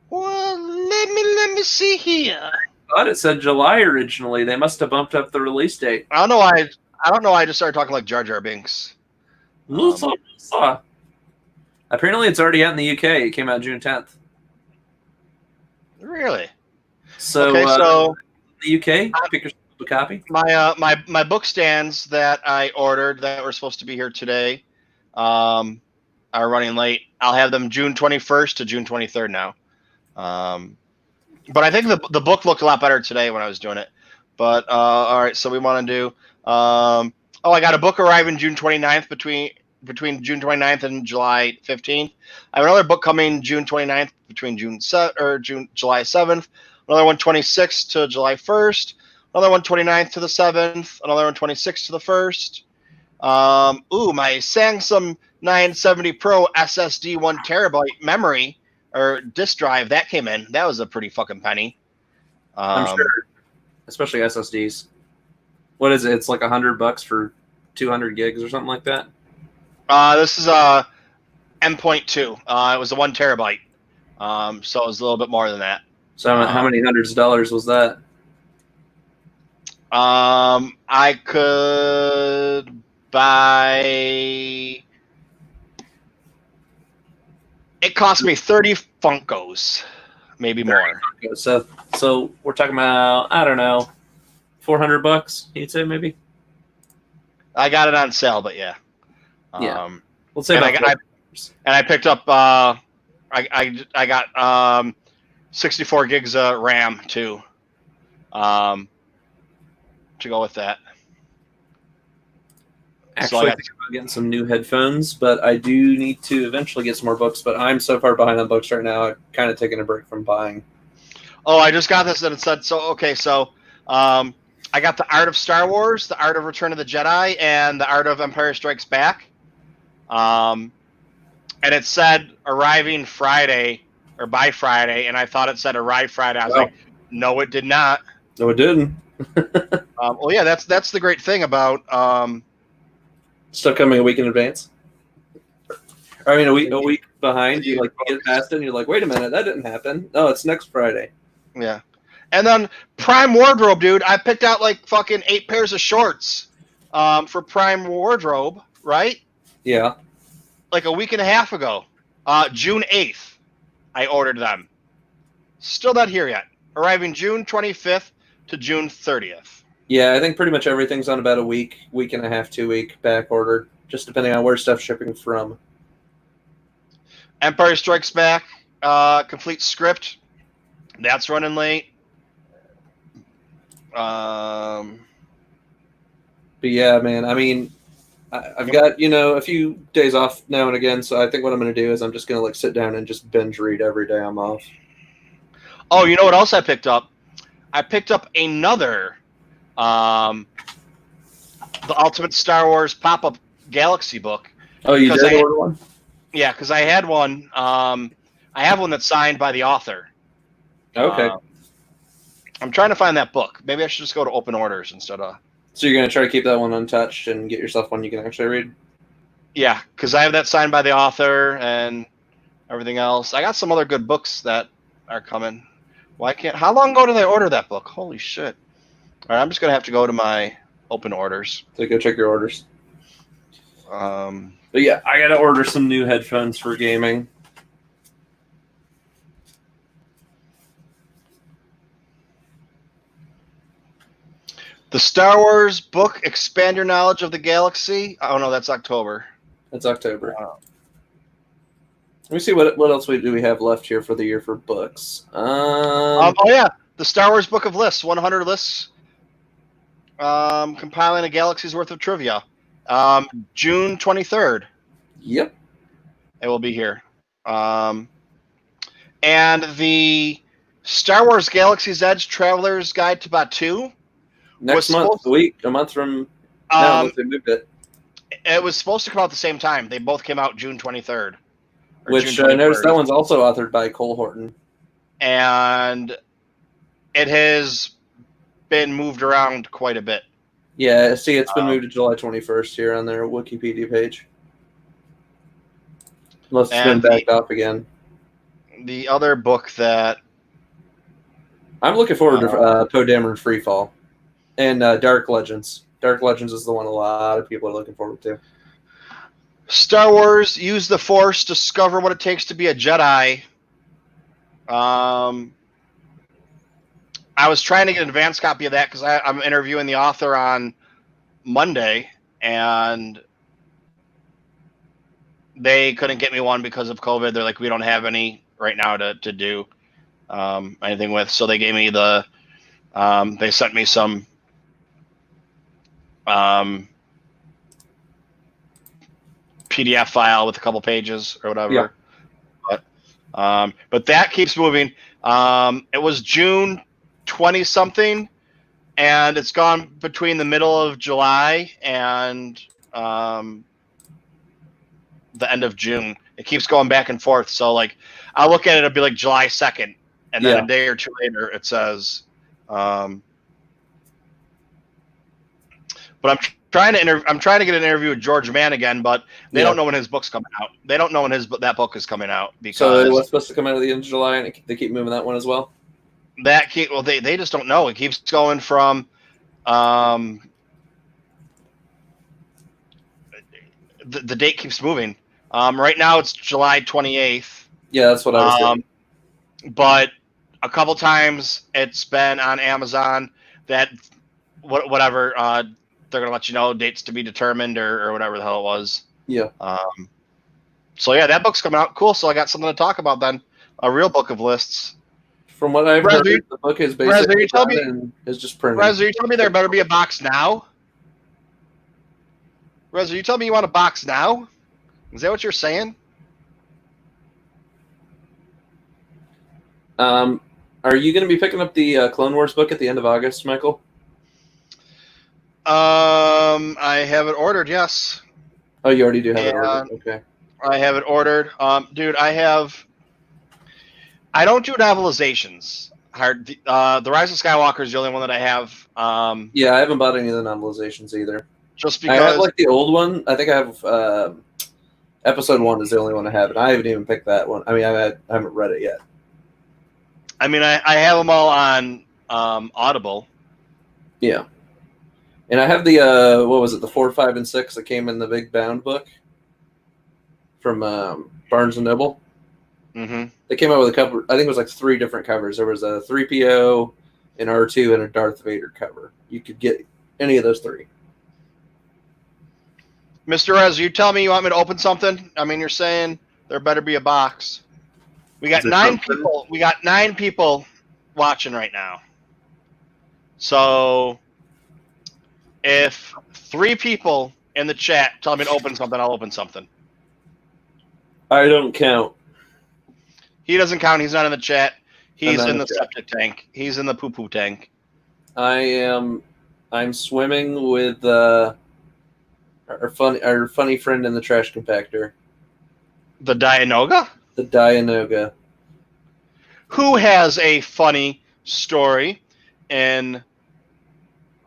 Well, let me see here. I thought it said July originally. They must have bumped up the release date. I don't know why. I don't know why I just started talking like Jar Jar Binks. Apparently, it's already out in the UK. It came out June 10th. Really? So, okay, so the UK, pick yourself a copy. My book stands that I ordered that were supposed to be here today are running late. I'll have them June 21st to June 23rd now. But I think the book looked a lot better today when I was doing it. But all right, so we want to do. I got a book arriving June 29th between June 29th and July 15th. I have another book coming June 29th between July 7th. Another one 26th to July 1st. Another one 29th to the 7th. Another one 26th to the 1st. My Samsung 970 Pro SSD 1 terabyte memory or disk drive that came in. That was a pretty fucking penny. I'm sure, especially SSDs. What is it? It's like $100 for 200 gigs or something like that. This is M.2. It was a 1 terabyte. So it was a little bit more than that. So how many hundreds of dollars was that? I could buy. It cost me 30 Funkos, maybe more. So we're talking about, I don't know, $400. You'd say maybe. I got it on sale, but yeah. Yeah. Let's say I picked up. I got 64 gigs of RAM too. To go with that. Actually, I think I'm getting some new headphones, but I do need to eventually get some more books. But I'm so far behind on books right now. I'm kind of taking a break from buying. Oh, I just got this and it said so. Okay, so I got The Art of Star Wars, The Art of Return of the Jedi, and The Art of Empire Strikes Back. and it said arriving Friday or by Friday, and I thought it said arrive Friday. I was like, no, it did not. No, it didn't. Well, yeah, that's the great thing about Stuff coming a week in advance. I mean, a week behind. You like get past it, and you're like, wait a minute, that didn't happen. No, it's next Friday. Yeah. And then Prime Wardrobe, dude. I picked out like fucking 8 pairs of shorts for Prime Wardrobe, right? Yeah. Like a week and a half ago. June 8th, I ordered them. Still not here yet. Arriving June 25th to June 30th. Yeah, I think pretty much everything's on about a week and a half, 2 week back order, just depending on where stuff's shipping from. Empire Strikes Back, complete script. That's running late. But yeah, man, I mean, I've got, a few days off now and again, so I think what I'm going to do is I'm just going to like sit down and just binge read every day I'm off. Oh, you know what else I picked up? I picked up another, the Ultimate Star Wars Pop-Up Galaxy book. Oh, you did order one? Yeah, because I had one. I have one that's signed by the author. Okay. I'm trying to find that book. Maybe I should just go to open orders instead of... So you're going to try to keep that one untouched and get yourself one you can actually read? Yeah, because I have that signed by the author and everything else. I got some other good books that are coming. Why can't... How long ago did I order that book? Holy shit. All right, I'm just going to have to go to my open orders. So go check your orders. But yeah, I got to order some new headphones for gaming. The Star Wars book, Expand Your Knowledge of the Galaxy. Oh, no, that's October. That's October. Let me see what else do we have left here for the year for books. Oh, yeah. The Star Wars Book of Lists, 100 lists. Compiling a galaxy's worth of trivia. June 23rd. Yep. It will be here. And the Star Wars Galaxy's Edge Traveler's Guide to Batuu. Next month, a month from now, once they moved it. It was supposed to come out the same time. They both came out June 23rd. Which I noticed that one's also authored by Cole Horton. And it has been moved around quite a bit. Yeah, see, it's been moved to July 21st here on their Wikipedia page. Unless it's been backed up again. The other book that... I'm looking forward to Poe Dameron Freefall. And Dark Legends. Dark Legends is the one a lot of people are looking forward to. Star Wars, Use the Force, Discover What It Takes to Be a Jedi. I was trying to get an advance copy of that because I'm interviewing the author on Monday, and they couldn't get me one because of COVID. They're like, we don't have any right now to do anything with. So they gave me they sent me some PDF file with a couple pages or whatever. Yeah. But that keeps moving. It was June 20 something, and it's gone between the middle of July and the end of June. It keeps going back and forth. So like, I'll look at it, it'll be like July 2nd, and then a day or two later it says. But I'm trying to get an interview with George Mann again, but they don't know when his book's coming out. They don't know when that book is coming out because. So it was supposed to come out at the end of July, and they keep moving that one as well. They just don't know. It keeps going from, the date keeps moving. Right now it's July 28th. Yeah, that's what I was thinking. But a couple times it's been on Amazon that whatever. They're going to let you know dates to be determined or whatever the hell it was. Yeah. So, yeah, that book's coming out. Cool. So I got something to talk about then. A real book of lists. From what I've heard, the book is basically is just printed. Rez, are you telling me there better be a box now? Rez, are you telling me you want a box now? Is that what you're saying? Are you going to be picking up the Clone Wars book at the end of August, Michael? I have it ordered, yes. Oh, you already do have it And ordered. Okay. I have it ordered. Dude, I don't do novelizations. The Rise of Skywalker is the only one that I have. Yeah, I haven't bought any of the novelizations either. Just I have because, like the old one. I think I have episode 1 is the only one I have, and I haven't even picked that one. I mean, I haven't read it yet. I mean, I have them all on Audible. Yeah, and I have the what was it, the 4, 5, and 6 that came in the big bound book from Barnes and Noble. Mm-hmm. They came out with a cover. I think it was like 3 different covers. There was a 3PO, an R2, and a Darth Vader cover. You could get any of those 3. Mr. Rez, you tell me you want me to open something? I mean, you're saying there better be a box. We got Is it 9 something? people. We got 9 people watching right now. So if 3 people in the chat tell me to open something, I'll open something. I don't count. He doesn't count. He's not in the chat. He's not in in the the chat. septic tank. He's in the poo-poo tank. I'm swimming with our funny friend in the trash compactor, The Dianoga? the Dianoga. Who has a funny story and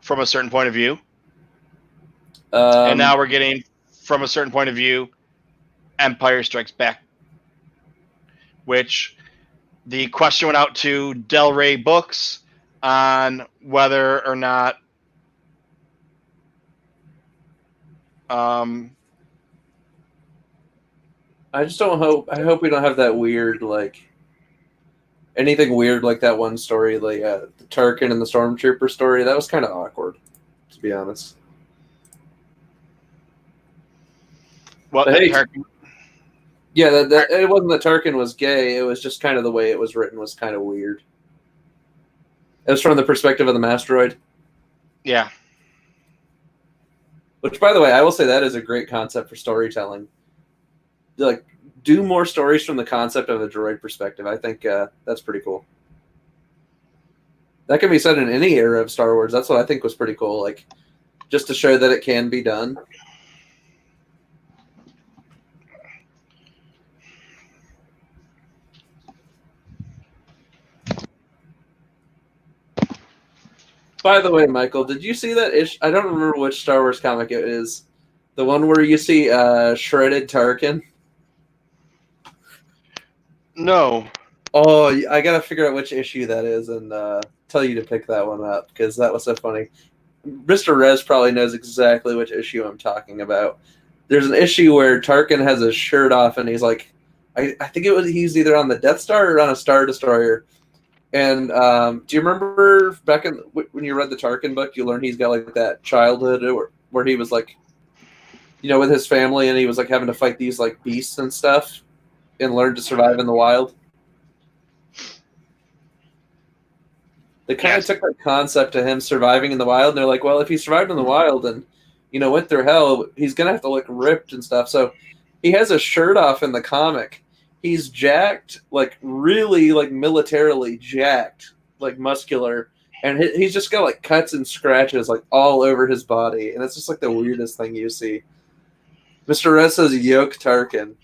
from a certain point of view. And now we're getting, from a certain point of view, Empire Strikes Back. Which the question went out to Del Rey Books on whether or not I just don't hope. I hope we don't have that weird anything weird like that one story, like the Tarkin and the Stormtrooper story. That was kind of awkward, to be honest. what But the hey, Tarkin. yeah, that it wasn't that Tarkin was gay. It was just kind of the way it was written was kind of weird. It was from the perspective of the Masteroid. Yeah. Which, by the way, I will say that is a great concept for storytelling. Like, do more stories from the concept of a droid perspective. I think that's pretty cool. That can be said in any era of Star Wars. That's what I think was pretty cool. Like, just to show that it can be done. By the way, Michael, did you see that issue? I don't remember which Star Wars comic it is. The one where you see shredded Tarkin? No. Oh, I gotta figure out which issue that is and tell you to pick that one up because that was so funny. Mr. Rez probably knows exactly which issue I'm talking about. There's an issue where Tarkin has his shirt off and he's like, I think he's either on the Death Star or on a Star Destroyer. And do you remember back when you read the Tarkin book, you learned he's got like that childhood where he was like, with his family and he was like having to fight these like beasts and stuff and learn to survive in the wild. They kind of took that concept to him surviving in the wild. And they're like, well, if he survived in the wild and, went through hell, he's going to have to look ripped and stuff. So he has a shirt off in the comic. He's jacked, like really like militarily jacked, like muscular. And he's just got like cuts and scratches like all over his body. And it's just like the weirdest thing you see. Mr. Rez says yoke Tarkin.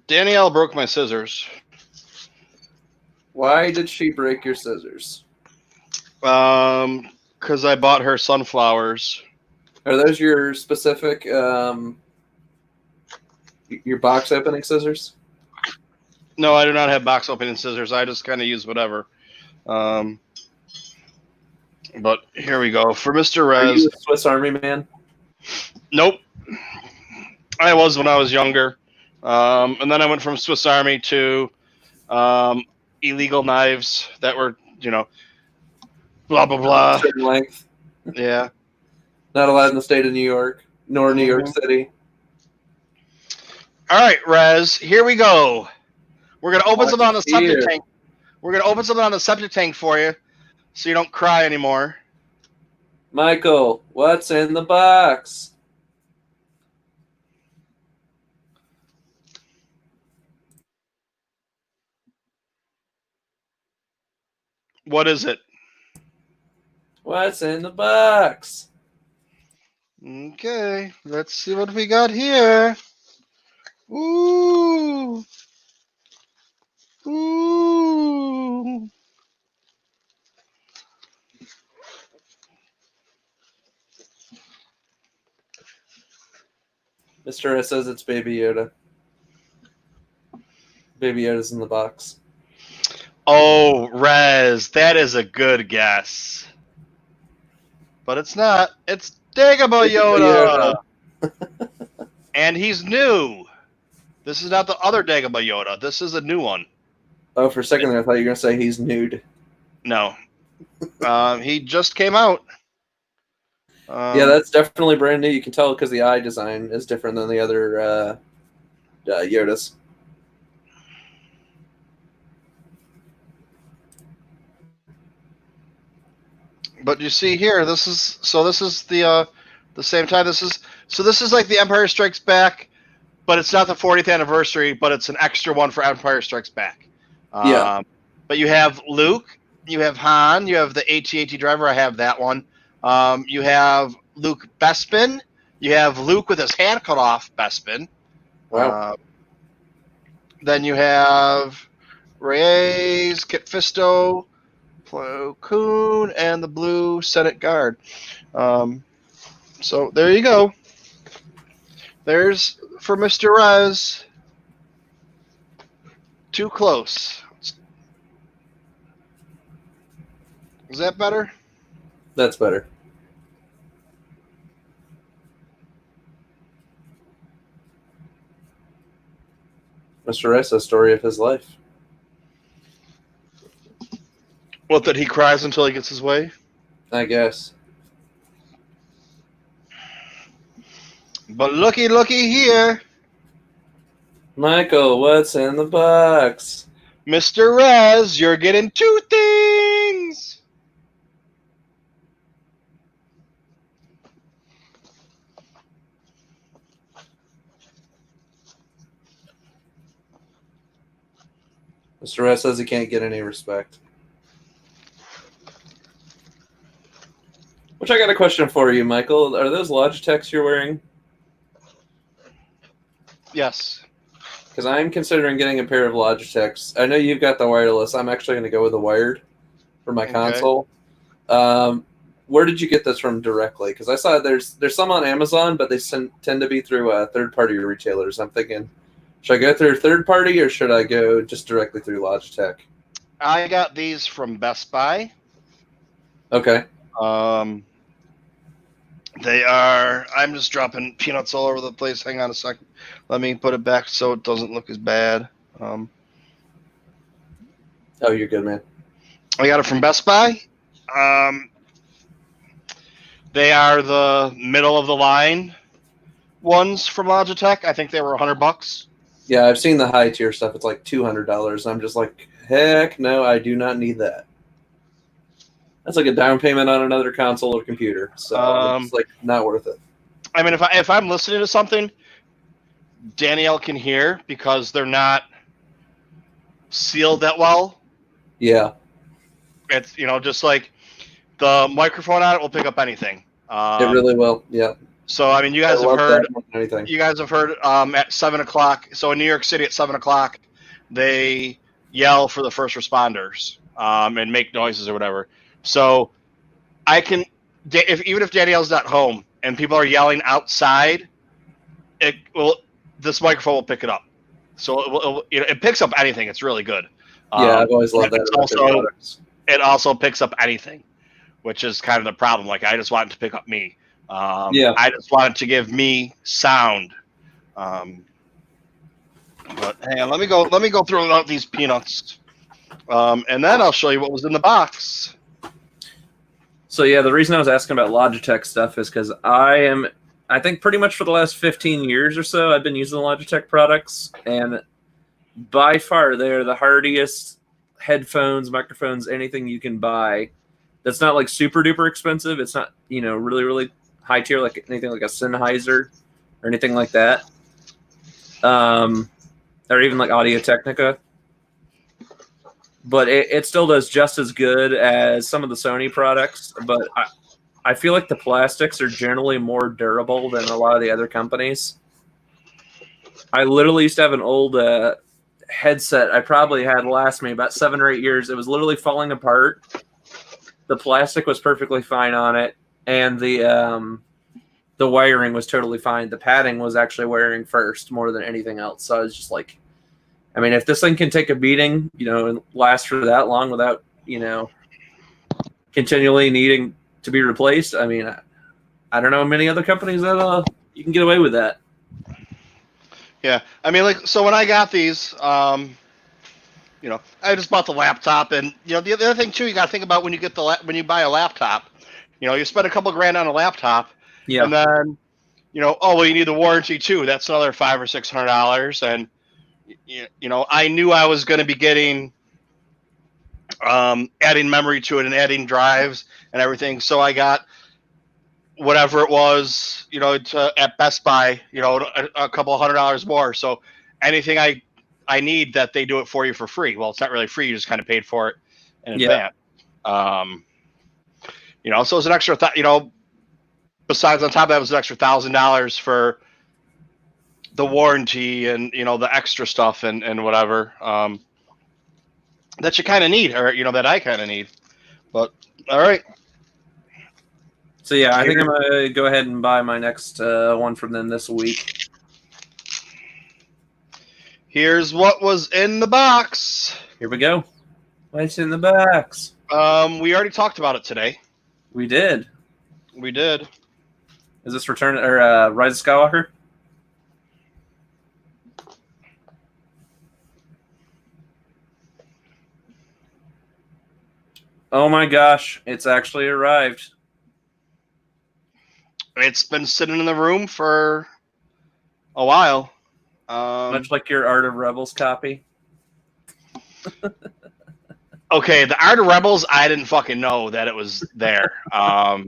Danielle broke my scissors. Why did she break your scissors? Because I bought her sunflowers. Are those your specific your box opening scissors? No, I do not have box opening scissors. I just kind of use whatever. But here we go. For Mr. Are Rez. you a Swiss Army man? Nope. I was when I was younger. And then I went from Swiss Army to illegal knives that were, blah, blah, blah. Certain length. Yeah. Not allowed in the state of New York, nor New York City. All right, Rez, here we go. We're going to open something on the septic tank. We're going to open something on the septic tank for you so you don't cry anymore. Michael, what's in the box? What is it? What's in the box? Okay, let's see what we got here. Ooh. Ooh. Mr. S says it's Baby Yoda. Baby Yoda's in the box. Oh, Rez, that is a good guess. But it's not. It's Dagobah Yoda. And he's new. This is not the other Dagobah Yoda. This is a new one. Oh, for a second there, I thought you were going to say he's nude. No. He just came out. Yeah, that's definitely brand new. You can tell because the eye design is different than the other Yodas. But you see here, this is the same time. This is like the Empire Strikes Back, but it's not the 40th anniversary, but it's an extra one for Empire Strikes Back. Yeah. But you have Luke, you have Han, you have the AT-AT driver. I have that one. You have Luke Bespin. You have Luke with his hand cut off, Bespin. Wow. Then you have Reyes, Kit Fisto, Plo Koon, and the Blue Senate Guard. So there you go. There's for Mr. Rez. Too close. Is that better? That's better. Mr. S, a story of his life. What, that he cries until he gets his way? I guess. But looky here. Michael, what's in the box? Mr. Rez, you're getting two things. Mr. S says he can't get any respect. Which I got a question for you, Michael. Are those Logitechs you're wearing? Yes. Because I'm considering getting a pair of Logitechs. I know you've got the wireless. I'm actually going to go with the wired for my console. Where did you get this from directly? Because I saw there's some on Amazon, but they tend to be through third-party retailers. I'm thinking, should I go through third-party or should I go just directly through Logitech? I got these from Best Buy. Okay. They are. I'm just dropping peanuts all over the place. Hang on a second. Let me put it back so it doesn't look as bad. Oh, you're good, man. I got it from Best Buy. They are the middle of the line ones from Logitech. I think they were $100. Yeah, I've seen the high tier stuff. It's like $200. I'm just like, heck no, I do not need that. That's like a down payment on another console or computer. So it's like not worth it. I mean, if I'm listening to something Danielle can hear because they're not sealed that well. Yeah. It's, just like the microphone on it will pick up anything. It really will. Yeah. So, I mean, you guys have heard at 7 o'clock. So in New York City at 7 o'clock, they yell for the first responders and make noises or whatever. So I can, even if Danielle's not home and people are yelling outside, this microphone will pick it up. So it picks up anything. It's really good. Yeah, I've always loved that. It also picks up anything, which is kind of the problem. Like, I just want it to pick up me. I just wanted to give me sound. But hang on, let me go through out these peanuts, and then I'll show you what was in the box. So yeah, the reason I was asking about Logitech stuff is because I think pretty much for the last 15 years or so, I've been using the Logitech products, and by far they're the hardiest headphones, microphones, anything you can buy. That's not like super duper expensive. It's not, really, really high tier, like anything like a Sennheiser or anything like that. Or even like Audio-Technica. but it still does just as good as some of the Sony products. But I feel like the plastics are generally more durable than a lot of the other companies. I literally used to have an old headset I probably had last me about 7 or 8 years. It was literally falling apart. The plastic was perfectly fine on it, and the wiring was totally fine. The padding was actually wearing first more than anything else. So I was just like, I mean, if this thing can take a beating, and last for that long without, continually needing to be replaced, I mean, I don't know many other companies that you can get away with that. Yeah, I mean, so when I got these, I just bought the laptop, and the other thing too, you got to think about when you buy a laptop, you spend a couple grand on a laptop, Yeah. and then, you need the warranty too. That's another $500 or $600, and I knew I was going to be getting, adding memory to it and adding drives and everything, so I got whatever it was, at Best Buy, a couple $100 more. So anything I need that they do it for you for free. Well, it's not really free. You just kind of paid for it in advance. So it's an extra, besides on top of that, it was an extra $1,000 for the warranty and, the extra stuff and whatever, that you kind of need, or, that I kind of need. But all right. So yeah, I think I'm gonna go ahead and buy my next one from them this week. Here's what was in the box. Here we go. What's in the box? We already talked about it today. We did. We did. Is this Return or Rise of Skywalker? Oh my gosh! It's actually arrived. It's been sitting in the room for a while. Much like your Art of Rebels copy. Okay, the Art of Rebels, I didn't fucking know that it was there. I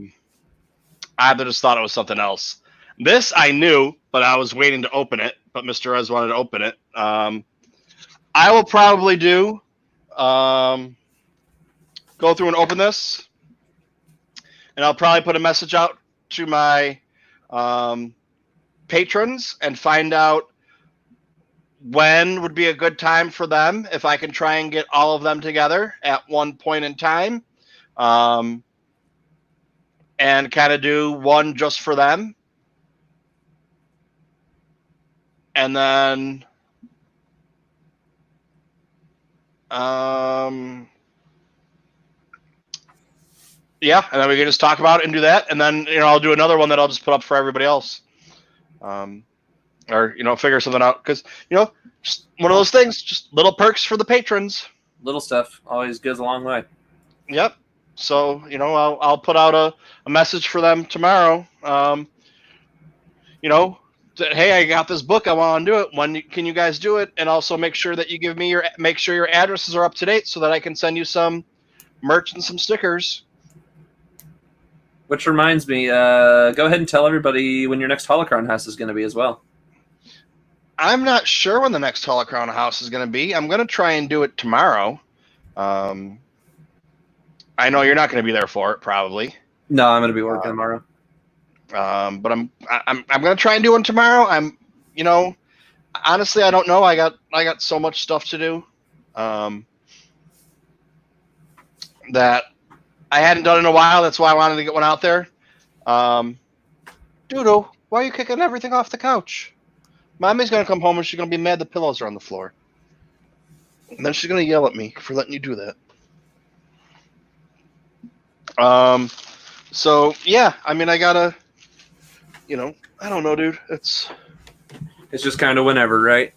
just thought it was something else. This I knew, but I was waiting to open it. But Mr. Rez wanted to open it. I will probably do go through and open this, and I'll probably put a message out to my patrons and find out when would be a good time for them, if I can try and get all of them together at one point in time, and kind of do one just for them, and then yeah, and then we can just talk about it and do that, and then I'll do another one that I'll just put up for everybody else, or figure something out, because just one of those things, just little perks for the patrons. Little stuff always goes a long way. Yep. So I'll put out a message for them tomorrow. That, hey, I got this book, I want to do it. When can you guys do it? And also make sure that you give me make sure your addresses are up to date so that I can send you some merch and some stickers. Which reminds me, go ahead and tell everybody when your next Holocron house is going to be as well. I'm not sure when the next Holocron house is going to be. I'm going to try and do it tomorrow. I know you're not going to be there for it, probably. No, I'm going to be working tomorrow. But I'm going to try and do one tomorrow. Honestly, I don't know. I got so much stuff to do that I hadn't done in a while. That's why I wanted to get one out there. Doodle, why are you kicking everything off the couch? Mommy's going to come home and she's going to be mad the pillows are on the floor. And then she's going to yell at me for letting you do that. So, yeah, I mean, I got to, I don't know, dude. It's just kind of whenever, right?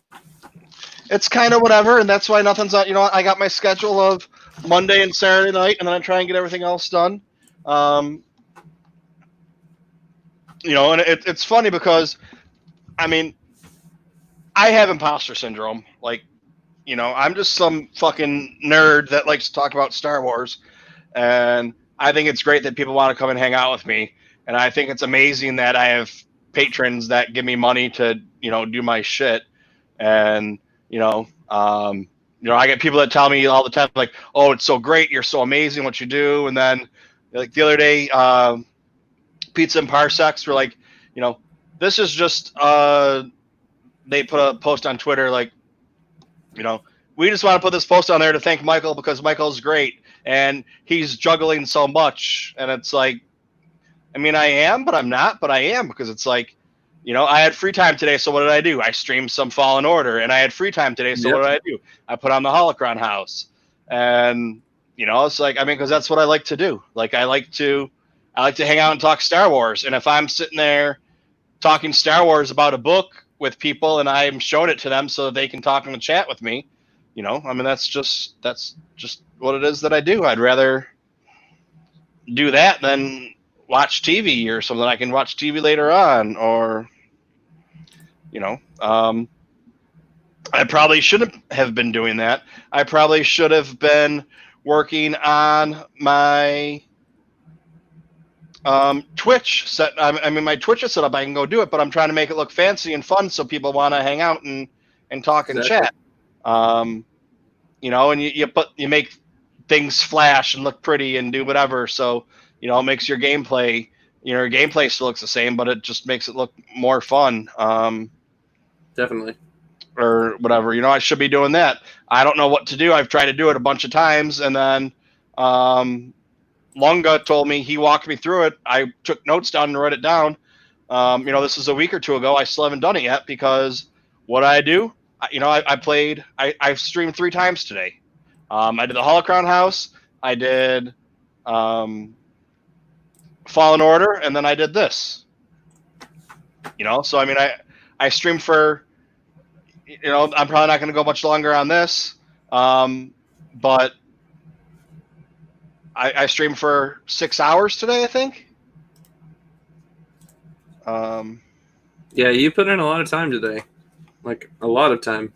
It's kind of whatever, and that's why nothing's on. I got my schedule of Monday and Saturday night, and then I try and get everything else done. And it's funny because, I mean, I have imposter syndrome. Like, I'm just some fucking nerd that likes to talk about Star Wars, and I think it's great that people want to come and hang out with me, and I think it's amazing that I have patrons that give me money to, do my shit, and I get people that tell me all the time, like, "Oh, it's so great, you're so amazing, what you do," and then like the other day, Pizza and Parsecs were like, this is just they put a post on Twitter like, we just want to put this post on there to thank Michael because Michael's great and he's juggling so much. And it's like, I mean, I am, but I'm not, but I am, because it's like, I had free time today. So what did I do? I streamed some Fallen Order, and I had free time today. So what did I do? I put on the Holocron House, and it's like, I mean, because that's what I like to do. Like I like to hang out and talk Star Wars. And if I'm sitting there talking Star Wars about a book with people and I'm showing it to them so that they can talk in the chat with me, I mean, that's just what it is that I do. I'd rather do that than watch TV or something. I can watch TV later on, or, I probably shouldn't have been doing that. I probably should have been working on my Twitch set. I mean, my Twitch is set up. I can go do it, but I'm trying to make it look fancy and fun so people want to hang out and talk and chat. And you make things flash and look pretty and do whatever. So, it makes your gameplay, your gameplay still looks the same, but it just makes it look more fun. Definitely. Or whatever, I should be doing that. I don't know what to do. I've tried to do it a bunch of times, and then Lunga told me, he walked me through it. I took notes down and wrote it down. This is a week or two ago. I still haven't done it yet because what I do, I streamed 3 times today. I did the Holocron House, I did Fallen Order, and then I did this. So I mean, I streamed for, I'm probably not going to go much longer on this, but I streamed for 6 hours today, I think. Yeah, you put in a lot of time today. Like, a lot of time.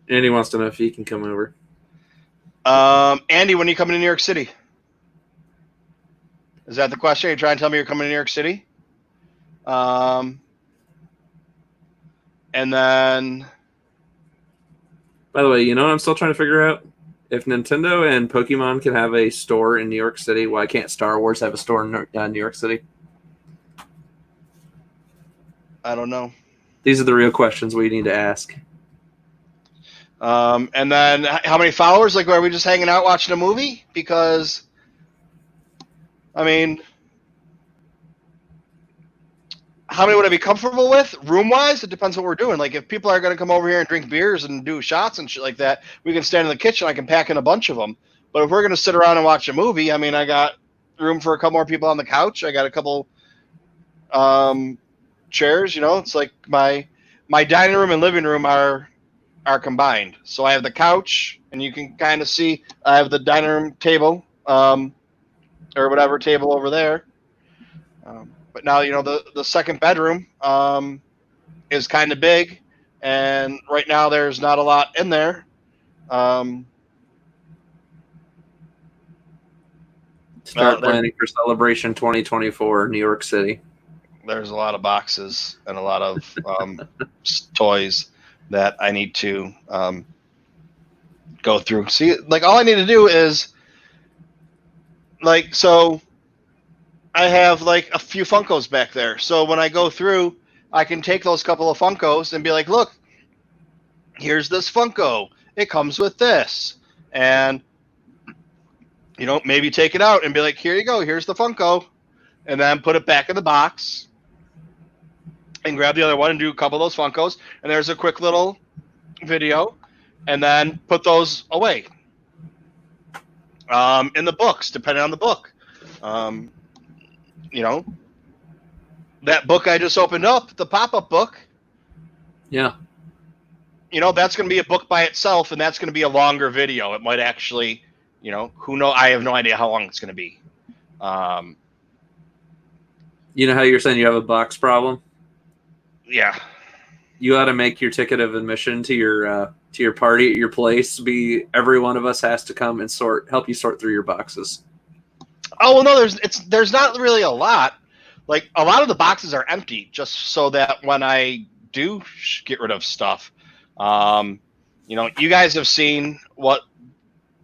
Andy wants to know if he can come over. Andy, when are you coming to New York City? Is that the question? Are you trying to tell me you're coming to New York City? And then... By the way, what I'm still trying to figure out? If Nintendo and Pokemon can have a store in New York City, why can't Star Wars have a store in New York City? I don't know. These are the real questions we need to ask. And then how many followers? Like, are we just hanging out watching a movie? Because, I mean, how many would I be comfortable with? Room-wise, it depends what we're doing. Like, if people are going to come over here and drink beers and do shots and shit like that, we can stand in the kitchen. I can pack in a bunch of them. But if we're going to sit around and watch a movie, I mean, I got room for a couple more people on the couch. I got a couple chairs. It's like my dining room and living room are combined. So I have the couch, and you can kind of see I have the dining room table, or whatever table over there. But now, the second bedroom is kind of big, and right now there's not a lot in there. Start planning for Celebration 2024, New York City. There's a lot of boxes and a lot of toys that I need to go through. See, like, all I need to do is, like, so I have, like, a few Funkos back there. So when I go through, I can take those couple of Funkos and be like, look, here's this Funko. It comes with this. And, maybe take it out and be like, here you go. Here's the Funko. And then put it back in the box and grab the other one and do a couple of those Funkos. And there's a quick little video. And then put those away. In the books, depending on the book. That book I just opened up, the pop-up book. Yeah. That's going to be a book by itself, and that's going to be a longer video. It might actually, who knows? I have no idea how long it's going to be. You know how you're saying you have a box problem? Yeah. You ought to make your ticket of admission to your party at your place be every one of us has to come and help you sort through your boxes. Oh, well, no, there's not really a lot. like a lot of the boxes are empty, just so that when I do get rid of stuff, you guys have seen what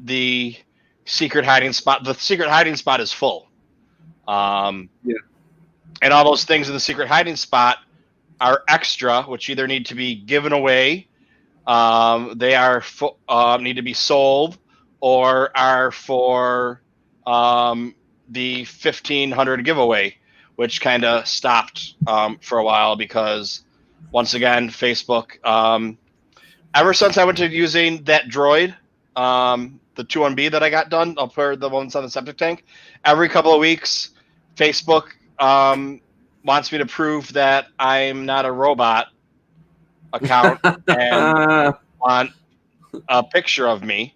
the secret hiding spot. The secret hiding spot is full. Yeah. And all those things in the secret hiding spot are extra, which either need to be given away, they are need to be sold, or are for the 1,500 giveaway, which kind of stopped for a while because, once again, Facebook. Ever since I went to using that droid, the 2-1B that I got done, I'll put the ones on the septic tank. Every couple of weeks, Facebook wants me to prove that I'm not a robot account and want a picture of me.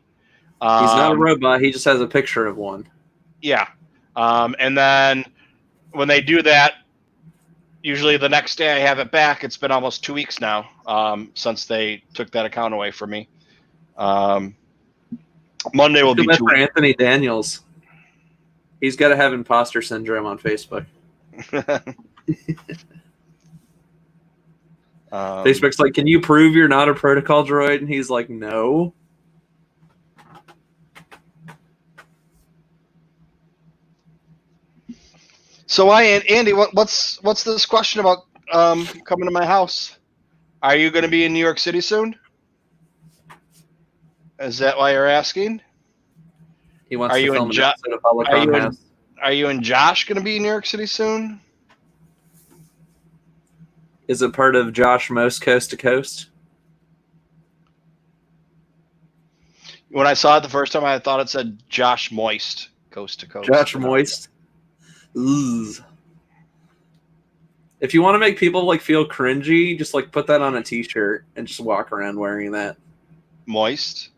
He's not a robot. He just has a picture of one. Yeah. And then when they do that, usually the next day I have it back. It's been almost 2 weeks now since they took that account away from me. Monday will be 2 weeks. Anthony Daniels. He's got to have imposter syndrome on Facebook. Facebook's like, can you prove you're not a protocol droid? And he's like, no. So Andy, what's this question about coming to my house? Are you going to be in New York City soon? Is that why you're asking? He wants to film an episode of Polycon House. Are you and Josh going to be in New York City soon? Is it part of Josh Most Coast to Coast? When I saw it the first time, I thought it said Josh Moist Coast to Coast. Josh Moist. Ugh. If you want to make people like feel cringy, just like put that on a t-shirt and just walk around wearing that. Moist?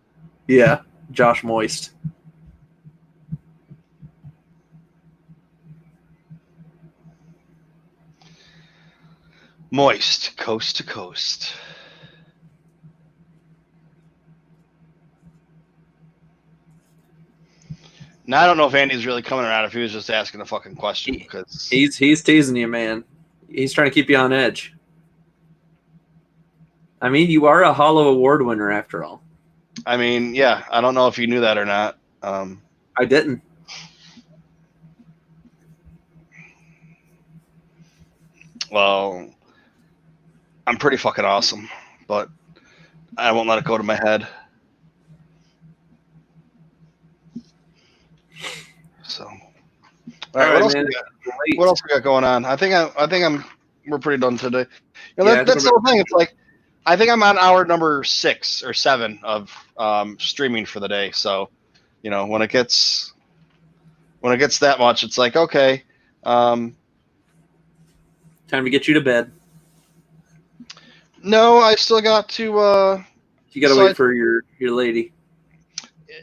Yeah, Josh Moist. Moist, coast to coast. Now I don't know if Andy's really coming around, if he was just asking a fucking question. Because he's teasing you, man. He's trying to keep you on edge. I mean, you are a Hollow Award winner after all. I mean, yeah, I don't know if you knew that or not. I didn't. Well, I'm pretty fucking awesome, but I won't let it go to my head. So, all right, what else we got going on? I think we're pretty done today. That's the whole thing. It's like, I think I'm on hour number 6 or 7 of streaming for the day. So, when it gets that much, it's like, okay, time to get you to bed. No, I still got to. You got to wait for your lady.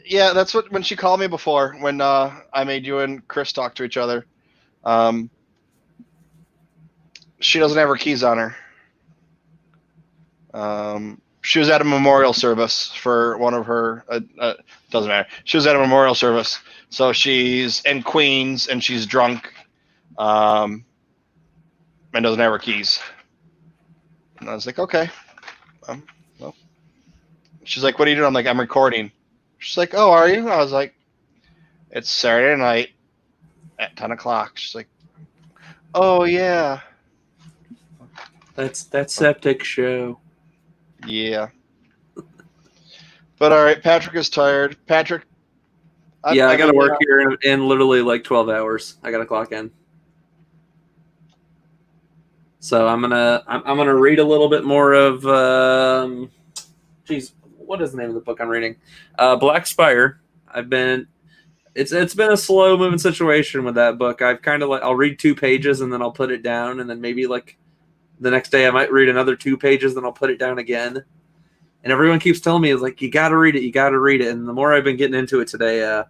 Yeah, that's when she called me before, when I made you and Chris talk to each other. She doesn't have her keys on her. She was at a memorial service for one of her. Doesn't matter. She was at a memorial service, so she's in Queens and she's drunk, and doesn't have her keys. And I was like, okay. Well, she's like, what are you doing? I'm like, I'm recording. She's like, oh, are you? I was like, it's Saturday night at 10 o'clock. She's like, oh, yeah. That's that Septic show. Yeah. But all right, Patrick is tired. Patrick. I got to work here in literally like 12 hours. I got to clock in. So I'm gonna read a little bit more of what is the name of the book I'm reading? Black Spire. It's been a slow moving situation with that book. I've kind of I'll read 2 pages and then I'll put it down, and then maybe like the next day I might read another 2 pages, then I'll put it down again. And everyone keeps telling me, it's like, you gotta read it. And the more I've been getting into it today,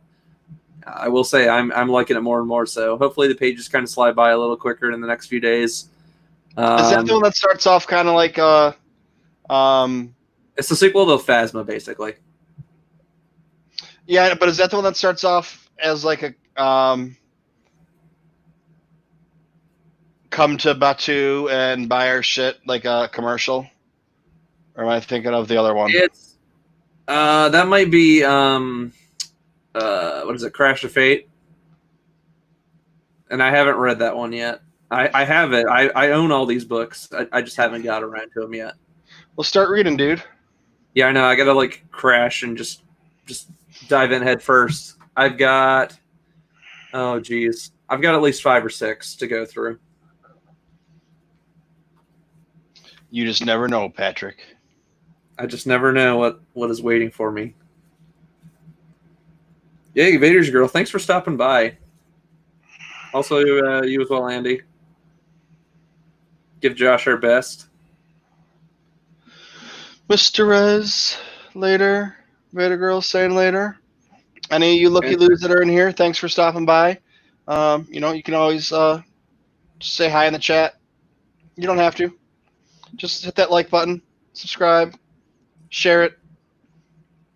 I will say I'm liking it more and more. So hopefully the pages kind of slide by a little quicker in the next few days. Is that the one that starts off kind of like it's the sequel to Phasma, basically. Yeah, but is that the one that starts off as like a come to Batu and buy our shit like a commercial? Or am I thinking of the other one? It's that might be what is it, Crash of Fate? And I haven't read that one yet. I have it. I own all these books. I just haven't got around to them yet. Well, start reading, dude. Yeah, I know. I gotta like crash and just dive in head first. I've got I've got at least 5 or 6 to go through. You just never know, Patrick. I just never know what is waiting for me. Yeah, Vader's girl. Thanks for stopping by. Also, you as well, Andy. Give Josh our best. Mr. Rez, later. Vader girl saying later. Any of you looky-loos that are in here, thanks for stopping by. You can always just say hi in the chat. You don't have to. Just hit that like button, subscribe, share it.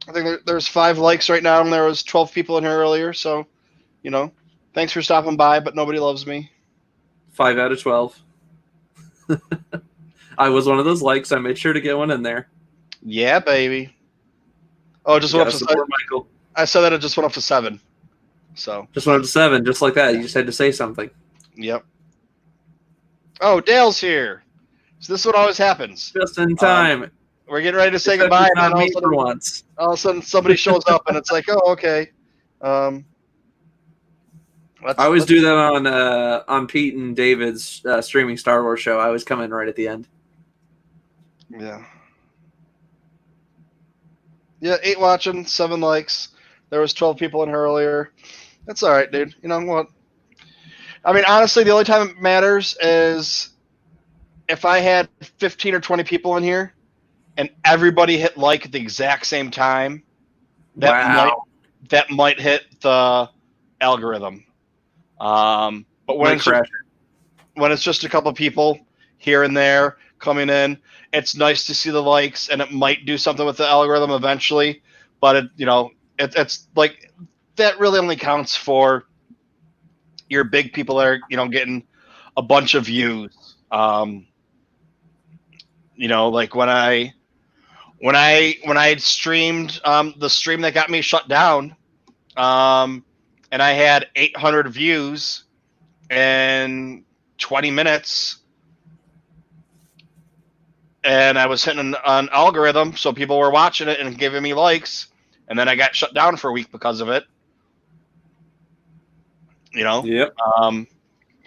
I think there's 5 likes right now, and there was 12 people in here earlier. So, thanks for stopping by, but nobody loves me. 5 out of 12. I was one of those likes. I made sure to get one in there. Yeah, baby. Oh, it just went up to 7. Michael. I said that it just went up to 7. So just went up to 7, just like that. You just had to say something. Yep. Oh, Dale's here. So this is what always happens. Just in time. We're getting ready to say goodbye, and then all of a sudden somebody shows up, and it's like, oh, okay. I always do that on Pete and David's streaming Star Wars show. I always come in right at the end. Yeah. Yeah, 8 watching, 7 likes. There was 12 people in here earlier. That's all right, dude. You know what? I mean, honestly, the only time it matters is if I had 15 or 20 people in here and everybody hit like at the exact same time, that might hit the algorithm. But when it's just a couple of people here and there coming in, it's nice to see the likes, and it might do something with the algorithm eventually. But it's like that really only counts for your big people that are getting a bunch of views. Like when I streamed the stream that got me shut down, and I had 800 views in 20 minutes, and I was hitting an algorithm, so people were watching it and giving me likes, and then I got shut down for a week because of it. Yep.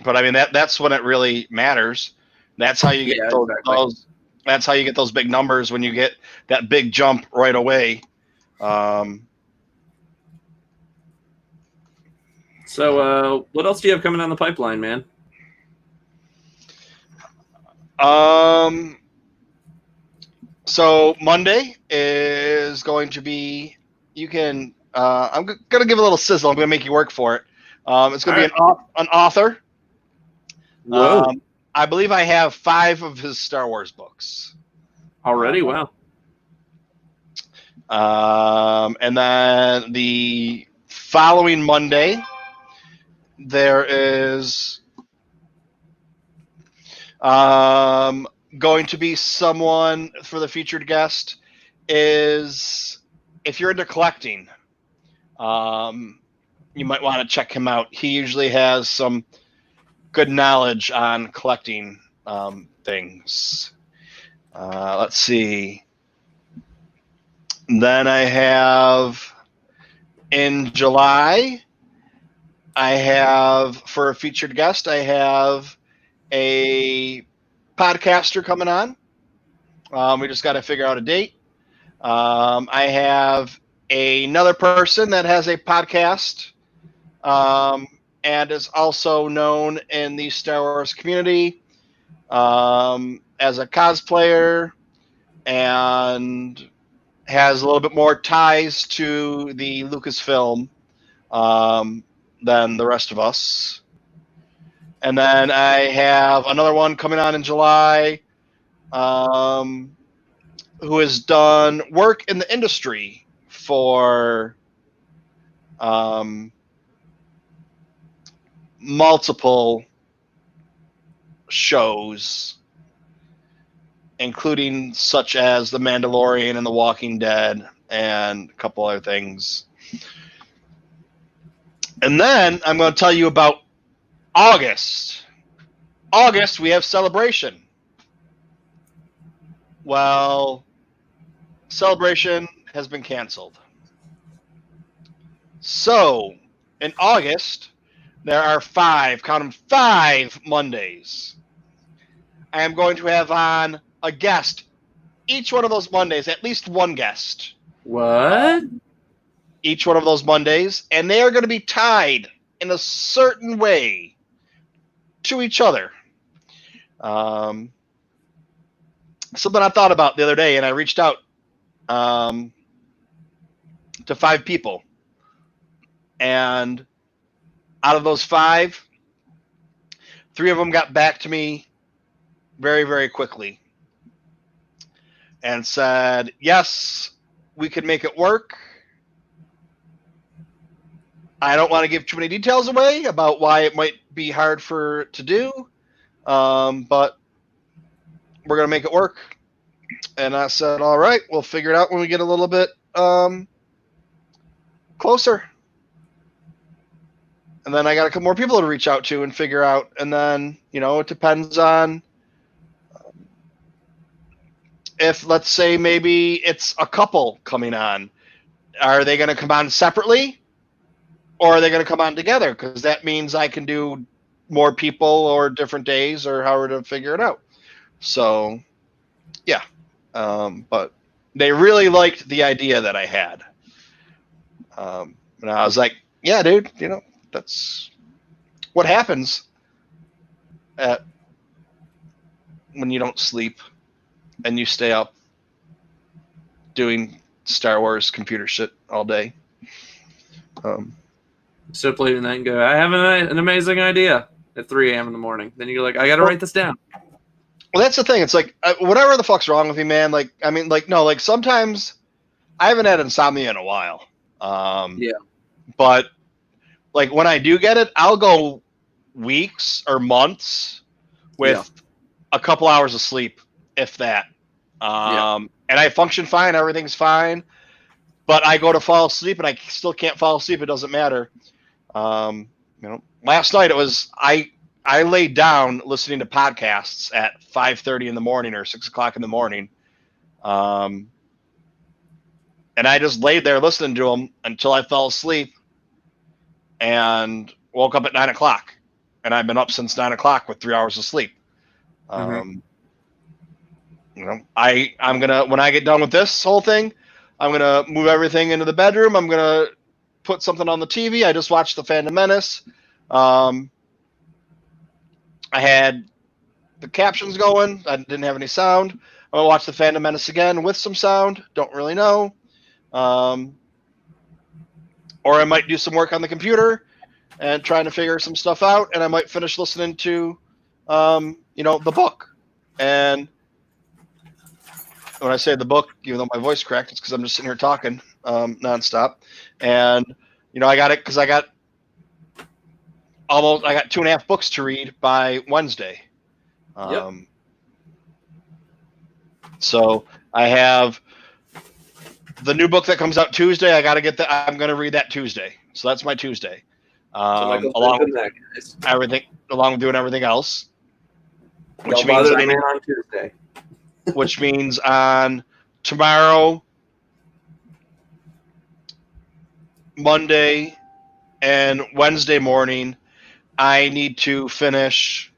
But I mean that's when it really matters. That's how you get those. That's how you get those big numbers, when you get that big jump right away. So what else do you have coming down the pipeline, man? So Monday is going to be. I'm gonna give a little sizzle. I'm gonna make you work for it. It's gonna be an author. Whoa. I believe I have 5 of his Star Wars books Already. Wow. And then the following Monday, there is going to be someone for the featured guest. Is if you're into collecting, you might want to check him out. He usually has some good knowledge on collecting things. Let's see. Then I have in July, for a featured guest, I have a podcaster coming on. We just got to figure out a date. I have another person that has a podcast and is also known in the Star Wars community as a cosplayer, and has a little bit more ties to the Lucasfilm than the rest of us. And then I have another one coming on in July who has done work in the industry for multiple shows, including such as The Mandalorian and The Walking Dead and a couple other things. And then I'm going to tell you about August. August, we have Celebration. Well, Celebration has been canceled. So, in August, there are 5, count them, 5 Mondays. I am going to have on a guest each one of those Mondays, at least one guest. What? Each one of those Mondays, and they are going to be tied in a certain way to each other. Something I thought about the other day, and I reached out to 5 people. And out of those 5, 3 of them got back to me very, very quickly and said, yes, we could make it work. I don't want to give too many details away about why it might be hard to do, but we're going to make it work. And I said, all right, we'll figure it out when we get a little bit closer. And then I got a couple more people to reach out to and figure out. And then, it depends on if, let's say, maybe it's a couple coming on. Are they going to come on separately? Or are they going to come on together? Because that means I can do more people or different days or however to figure it out. So, yeah. But they really liked the idea that I had. And I was like, yeah, dude, that's what happens when you don't sleep and you stay up doing Star Wars computer shit all day. Step late at night and go, I have an amazing idea at 3 a.m. in the morning. Then you're like, I got to write this down. Well, that's the thing. It's like, whatever the fuck's wrong with me, man. Like, I mean, like, no, like sometimes I haven't had insomnia in a while. Yeah. But like when I do get it, I'll go weeks or months with a couple hours of sleep, if that. And I function fine. Everything's fine. But I go to fall asleep and I still can't fall asleep. It doesn't matter. Last night it was, I laid down listening to podcasts at 5:30 in the morning or 6 o'clock in the morning. And I just laid there listening to them until I fell asleep and woke up at 9 o'clock. And I've been up since 9 o'clock with 3 hours of sleep. I'm going to, when I get done with this whole thing, I'm going to move everything into the bedroom. I'm going to put something on the TV. I just watched The Phantom Menace. I had the captions going. I didn't have any sound. I'm going to watch The Phantom Menace again with some sound. Don't really know. Or I might do some work on the computer and trying to figure some stuff out. And I might finish listening to, the book. And when I say the book, even though my voice cracked, it's because I'm just sitting here talking nonstop. And, I got it because I got 2.5 books to read by Wednesday. So I have the new book that comes out Tuesday. I got to get that. I'm going to read that Tuesday. So that's my Tuesday. Along with doing everything else. Don't bother the man on Tuesday. Which means on tomorrow, Monday, and Wednesday morning, I need to finish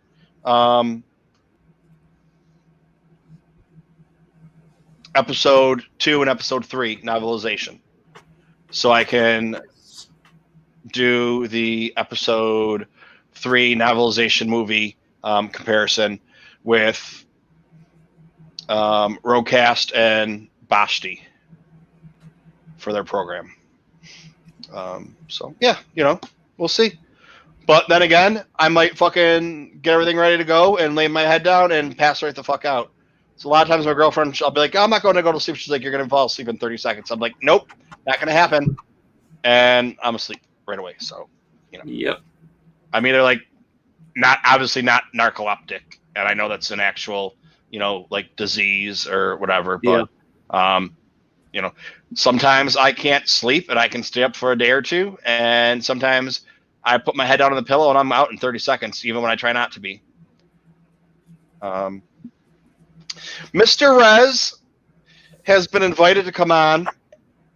episode 2 and episode 3 novelization. So I can do the episode 3 novelization movie comparison with Rocast and Bashti for their program. So yeah, we'll see. But then again, I might fucking get everything ready to go and lay my head down and pass right the fuck out. So a lot of times my girlfriend, I'll be like, I'm not going to go to sleep. She's like, you're going to fall asleep in 30 seconds. I'm like, nope, not going to happen. And I'm asleep right away. So, Yep. I'm either like, not narcoleptic and I know that's an actual, like disease or whatever. But sometimes I can't sleep and I can stay up for a day or two, and sometimes I put my head down on the pillow and I'm out in 30 seconds, even when I try not to be. Mr. Rez has been invited to come on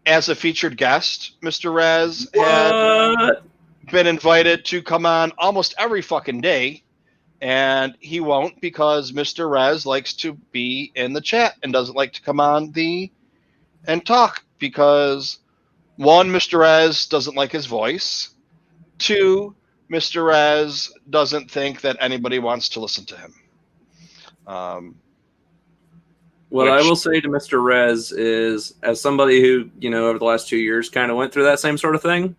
as a featured guest. Mr. Rez has been invited to come on almost every fucking day, and he won't because Mr. Rez likes to be in the chat and doesn't like to come on and talk because, one, Mr. Rez doesn't like his voice. Two, Mr. Rez doesn't think that anybody wants to listen to him. What I will say to Mr. Rez is, as somebody who, over the last 2 years kind of went through that same sort of thing,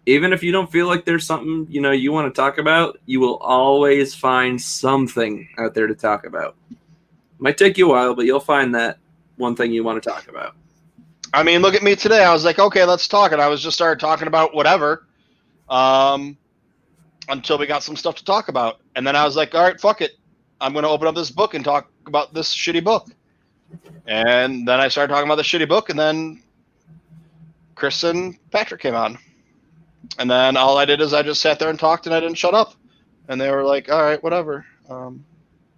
even if you don't feel like there's something, you want to talk about, you will always find something out there to talk about. It might take you a while, but you'll find that one thing you want to talk about. I mean, look at me today. I was like, okay, let's talk. And I was just started talking about whatever until we got some stuff to talk about. And then I was like, all right, fuck it. I'm going to open up this book and talk about this shitty book. And then I started talking about the shitty book, and then Chris and Patrick came on. And then all I did is I just sat there and talked, and I didn't shut up. And they were like, all right, whatever.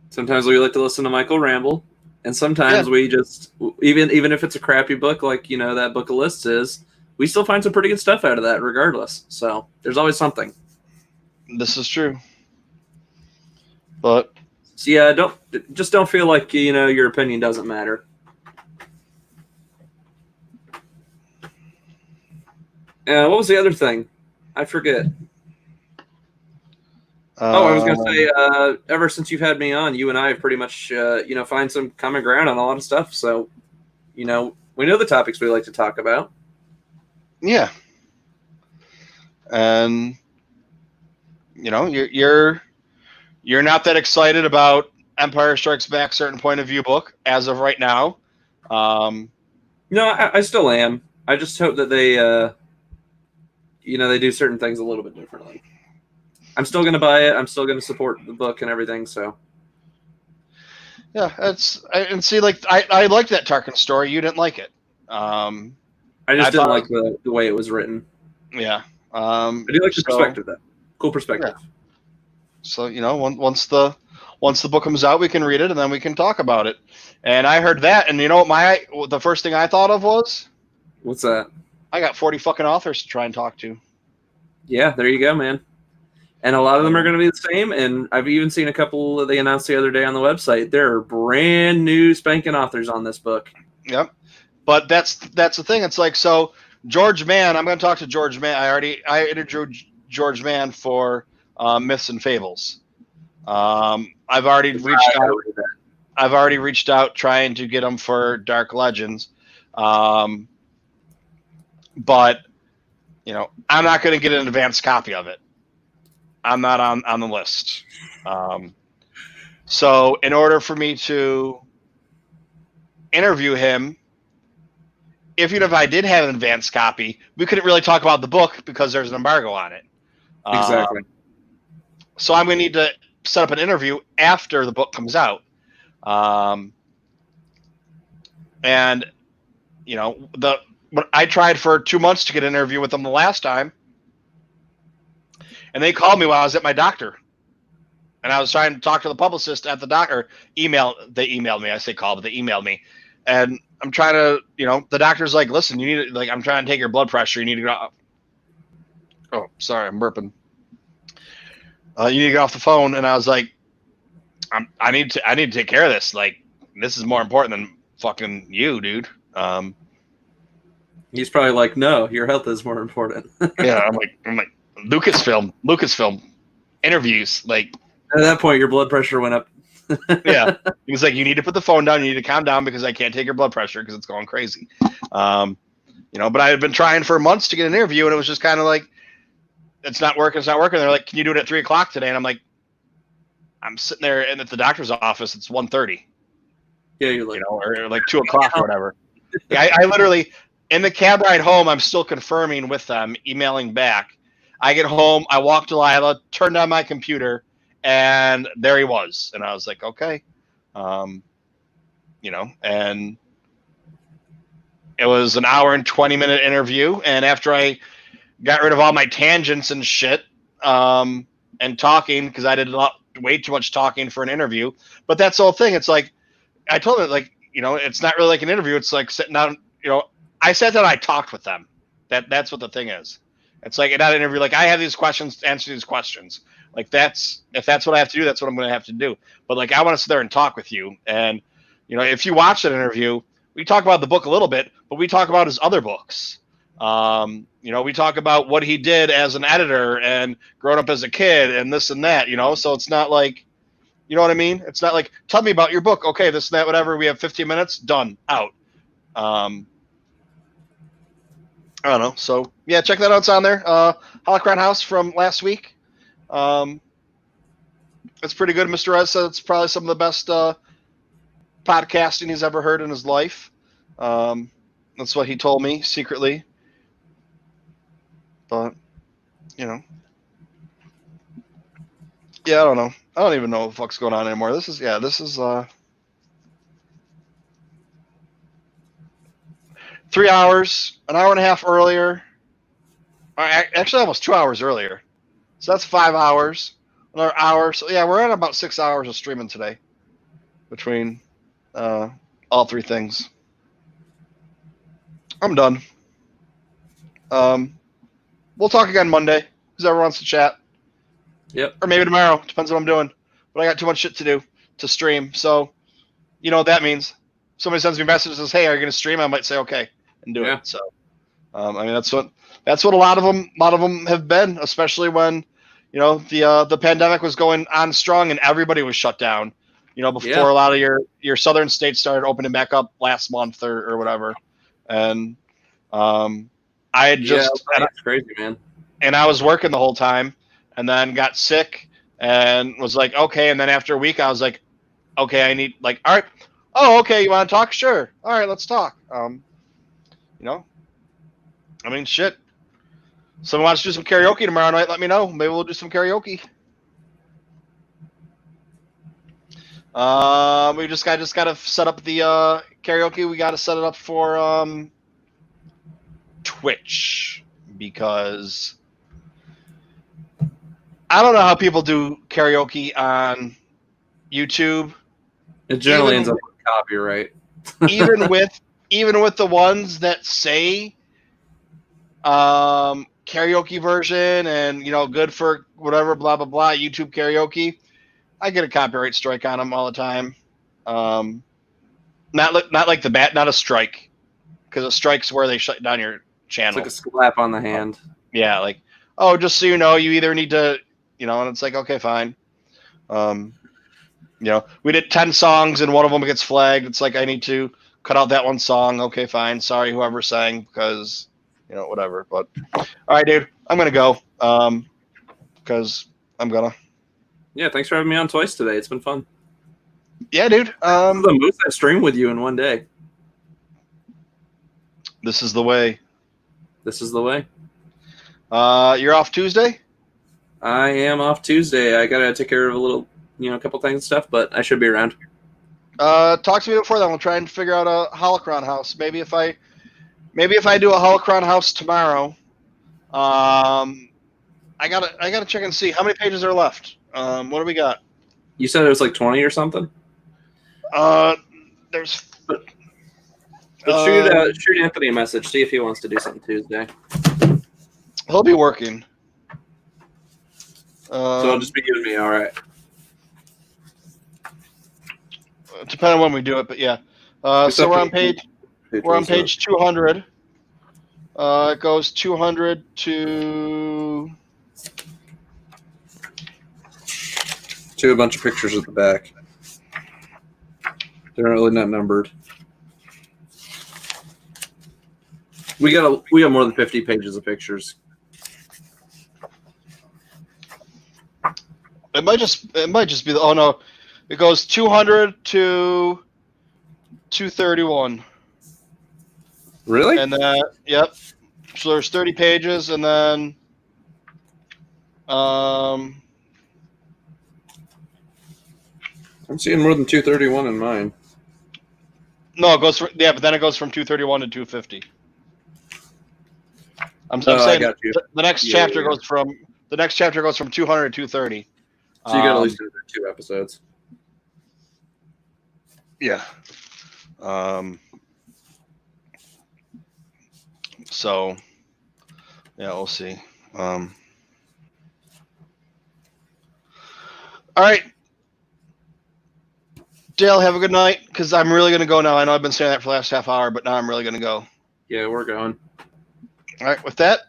Sometimes we like to listen to Michael ramble, and sometimes we just, even if it's a crappy book like, that book of lists is, we still find some pretty good stuff out of that regardless. So there's always something. This is true. But so yeah, don't feel like, your opinion doesn't matter. What was the other thing? I forget. I was going to say, ever since you've had me on, you and I have pretty much, find some common ground on a lot of stuff. So, we know the topics we like to talk about. Yeah. And, you're not that excited about Empire Strikes Back certain point of view book as of right now. No, I still am. I just hope that they, they do certain things a little bit differently. I'm still going to buy it. I'm still going to support the book and everything. So, yeah, I liked that Tarkin story. You didn't like it. I just didn't like the way it was written. Yeah. I do like the perspective, though. Cool perspective. Yeah. So, once the book comes out, we can read it and then we can talk about it. And I heard that, and the first thing I thought of was, what's that? I got 40 fucking authors to try and talk to. Yeah, there you go, man. And a lot of them are going to be the same. And I've even seen a couple that they announced the other day on the website. There are brand new spanking authors on this book. Yep. But that's the thing. It's like, so George Mann, I'm going to talk to George Mann. I interviewed George Mann for Myths and Fables. I've already reached out trying to get him for Dark Legends. But, I'm not going to get an advanced copy of it. I'm not on the list. So in order for me to interview him, even if I did have an advanced copy, we couldn't really talk about the book because there's an embargo on it. Exactly. So I'm going to need to set up an interview after the book comes out. And, I tried for 2 months to get an interview with them the last time. And they called me while I was at my doctor. And I was trying to talk to the publicist at the doctor. They emailed me. I say call, but they emailed me. And I'm trying to, the doctor's like, listen, you need to, I'm trying to take your blood pressure. You need to go. Oh, sorry, I'm burping. You need to get off the phone. And I was like, I need to take care of this. Like, this is more important than fucking you, dude. He's probably like, no, your health is more important. Yeah, I'm like Lucasfilm interviews. Like, at that point, your blood pressure went up. Yeah, he was like, you need to put the phone down. You need to calm down because I can't take your blood pressure because it's going crazy. But I had been trying for months to get an interview, and it was just kind of like, it's not working. They're like, can you do it at 3:00 today? And I'm like, I'm sitting there and at the doctor's office. It's 1:30. Yeah, you're like, or like 2:00 or whatever. Yeah, I literally, in the cab ride home, I'm still confirming with them, emailing back. I get home, I walk to Lila, turn on my computer, and there he was, and I was like, okay, you know, and it was an hour and 20-minute interview, and after I got rid of all my tangents and shit, and talking, because I did way too much talking for an interview, but that's the whole thing. It's like, I told him, like, you know, it's not really like an interview. It's like sitting down, you know, I sat down, I talked with them. That's what the thing is. It's like not an interview. Like, I have these questions, answer these questions. Like, if that's what I have to do, that's what I'm going to have to do. But like, I want to sit there and talk with you. And, you know, if you watch that interview, we talk about the book a little bit, but we talk about his other books. You know, we talk about what he did as an editor and growing up as a kid and this and that, you know, so it's not like, you know what I mean? It's not like, tell me about your book. Okay, this and that, whatever. We have 15 minutes, done, out. I don't know. So yeah, check that out. It's on there. Holocron House from last week. It's pretty good. Mr. Rez said it's probably some of the best podcasting he's ever heard in his life. That's what he told me secretly. But, you know. Yeah, I don't know. I don't even know what the fuck's going on anymore. This is 3 hours, an hour and a half earlier. Actually, almost 2 hours earlier. So that's 5 hours. Another hour. So yeah, we're at about 6 hours of streaming today between all three things. I'm done. We'll talk again Monday. Whoever wants to chat. Yep. Or maybe tomorrow. Depends what I'm doing. But I got too much shit to do to stream. So, you know what that means. If somebody sends me a message and says, hey, are you going to stream? I might say, okay, and do it. So, I mean, that's what a lot of them have been, especially when, you know, the pandemic was going on strong and everybody was shut down, you know, before a lot of your southern states started opening back up last month or whatever. And, I had just, that's crazy, man. And I was working the whole time and then got sick and was like, okay. And then after a week, I was like, okay, I need, like, all right. Oh, okay. You want to talk? Sure. All right, let's talk. You know, I mean, shit. Someone wants to do some karaoke tomorrow night, let me know. Maybe we'll do some karaoke. We just got to set up the karaoke. We got to set it up for Twitch, because I don't know how people do karaoke on YouTube. It generally ends up with copyright. even with the ones that say karaoke version and, you know, good for whatever, blah blah blah, YouTube karaoke, I get a copyright strike on them all the time. Not like not a strike, because a strike's where they shut down your channel. It's like a slap on the hand. Yeah, like, oh, just so you know, you either need to, you know, and it's like, okay, fine. You know, we did 10 songs and one of them gets flagged. It's like, I need to cut out that one song. Okay, fine. Sorry, whoever sang, because, you know, whatever. But all right, dude, I'm gonna go because I'm gonna. Yeah, thanks for having me on twice today. It's been fun. Yeah, dude. This is the most I've streamed with you in one day. This is the way. This is the way. You're off Tuesday? I am off Tuesday. I gotta take care of a couple things and stuff, but I should be around. Talk to me before then. We'll try and figure out a Holocron house. Maybe if I do a Holocron house tomorrow, I gotta check and see how many pages are left. What do we got? You said it was like 20 or something? There's. But shoot Anthony a message. See if he wants to do something Tuesday. He'll be working. So it'll just be you and me, all right. Depending on when we do it, but yeah. So we're on page 200. It goes 200 to a bunch of pictures at the back. They're really not numbered. We got more than 50 pages of pictures. It might just be oh no, it goes 200 to 231. Really? And then yep. So there's 30 pages, and then I'm seeing more than 231 in mine. No, it goes from, but then it goes from 231 to 250. I'm I saying got you. the next Yeah, chapter yeah. goes from 200 to 230. So you got at least another 2 episodes. Yeah. So, yeah, we'll see. All right. Dale, have a good night, because I'm really going to go now. I know I've been saying that for the last half hour, but now I'm really going to go. Yeah, we're going. All right. With that,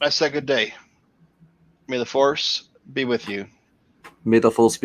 I say good day. May the force be with you. May the full speed.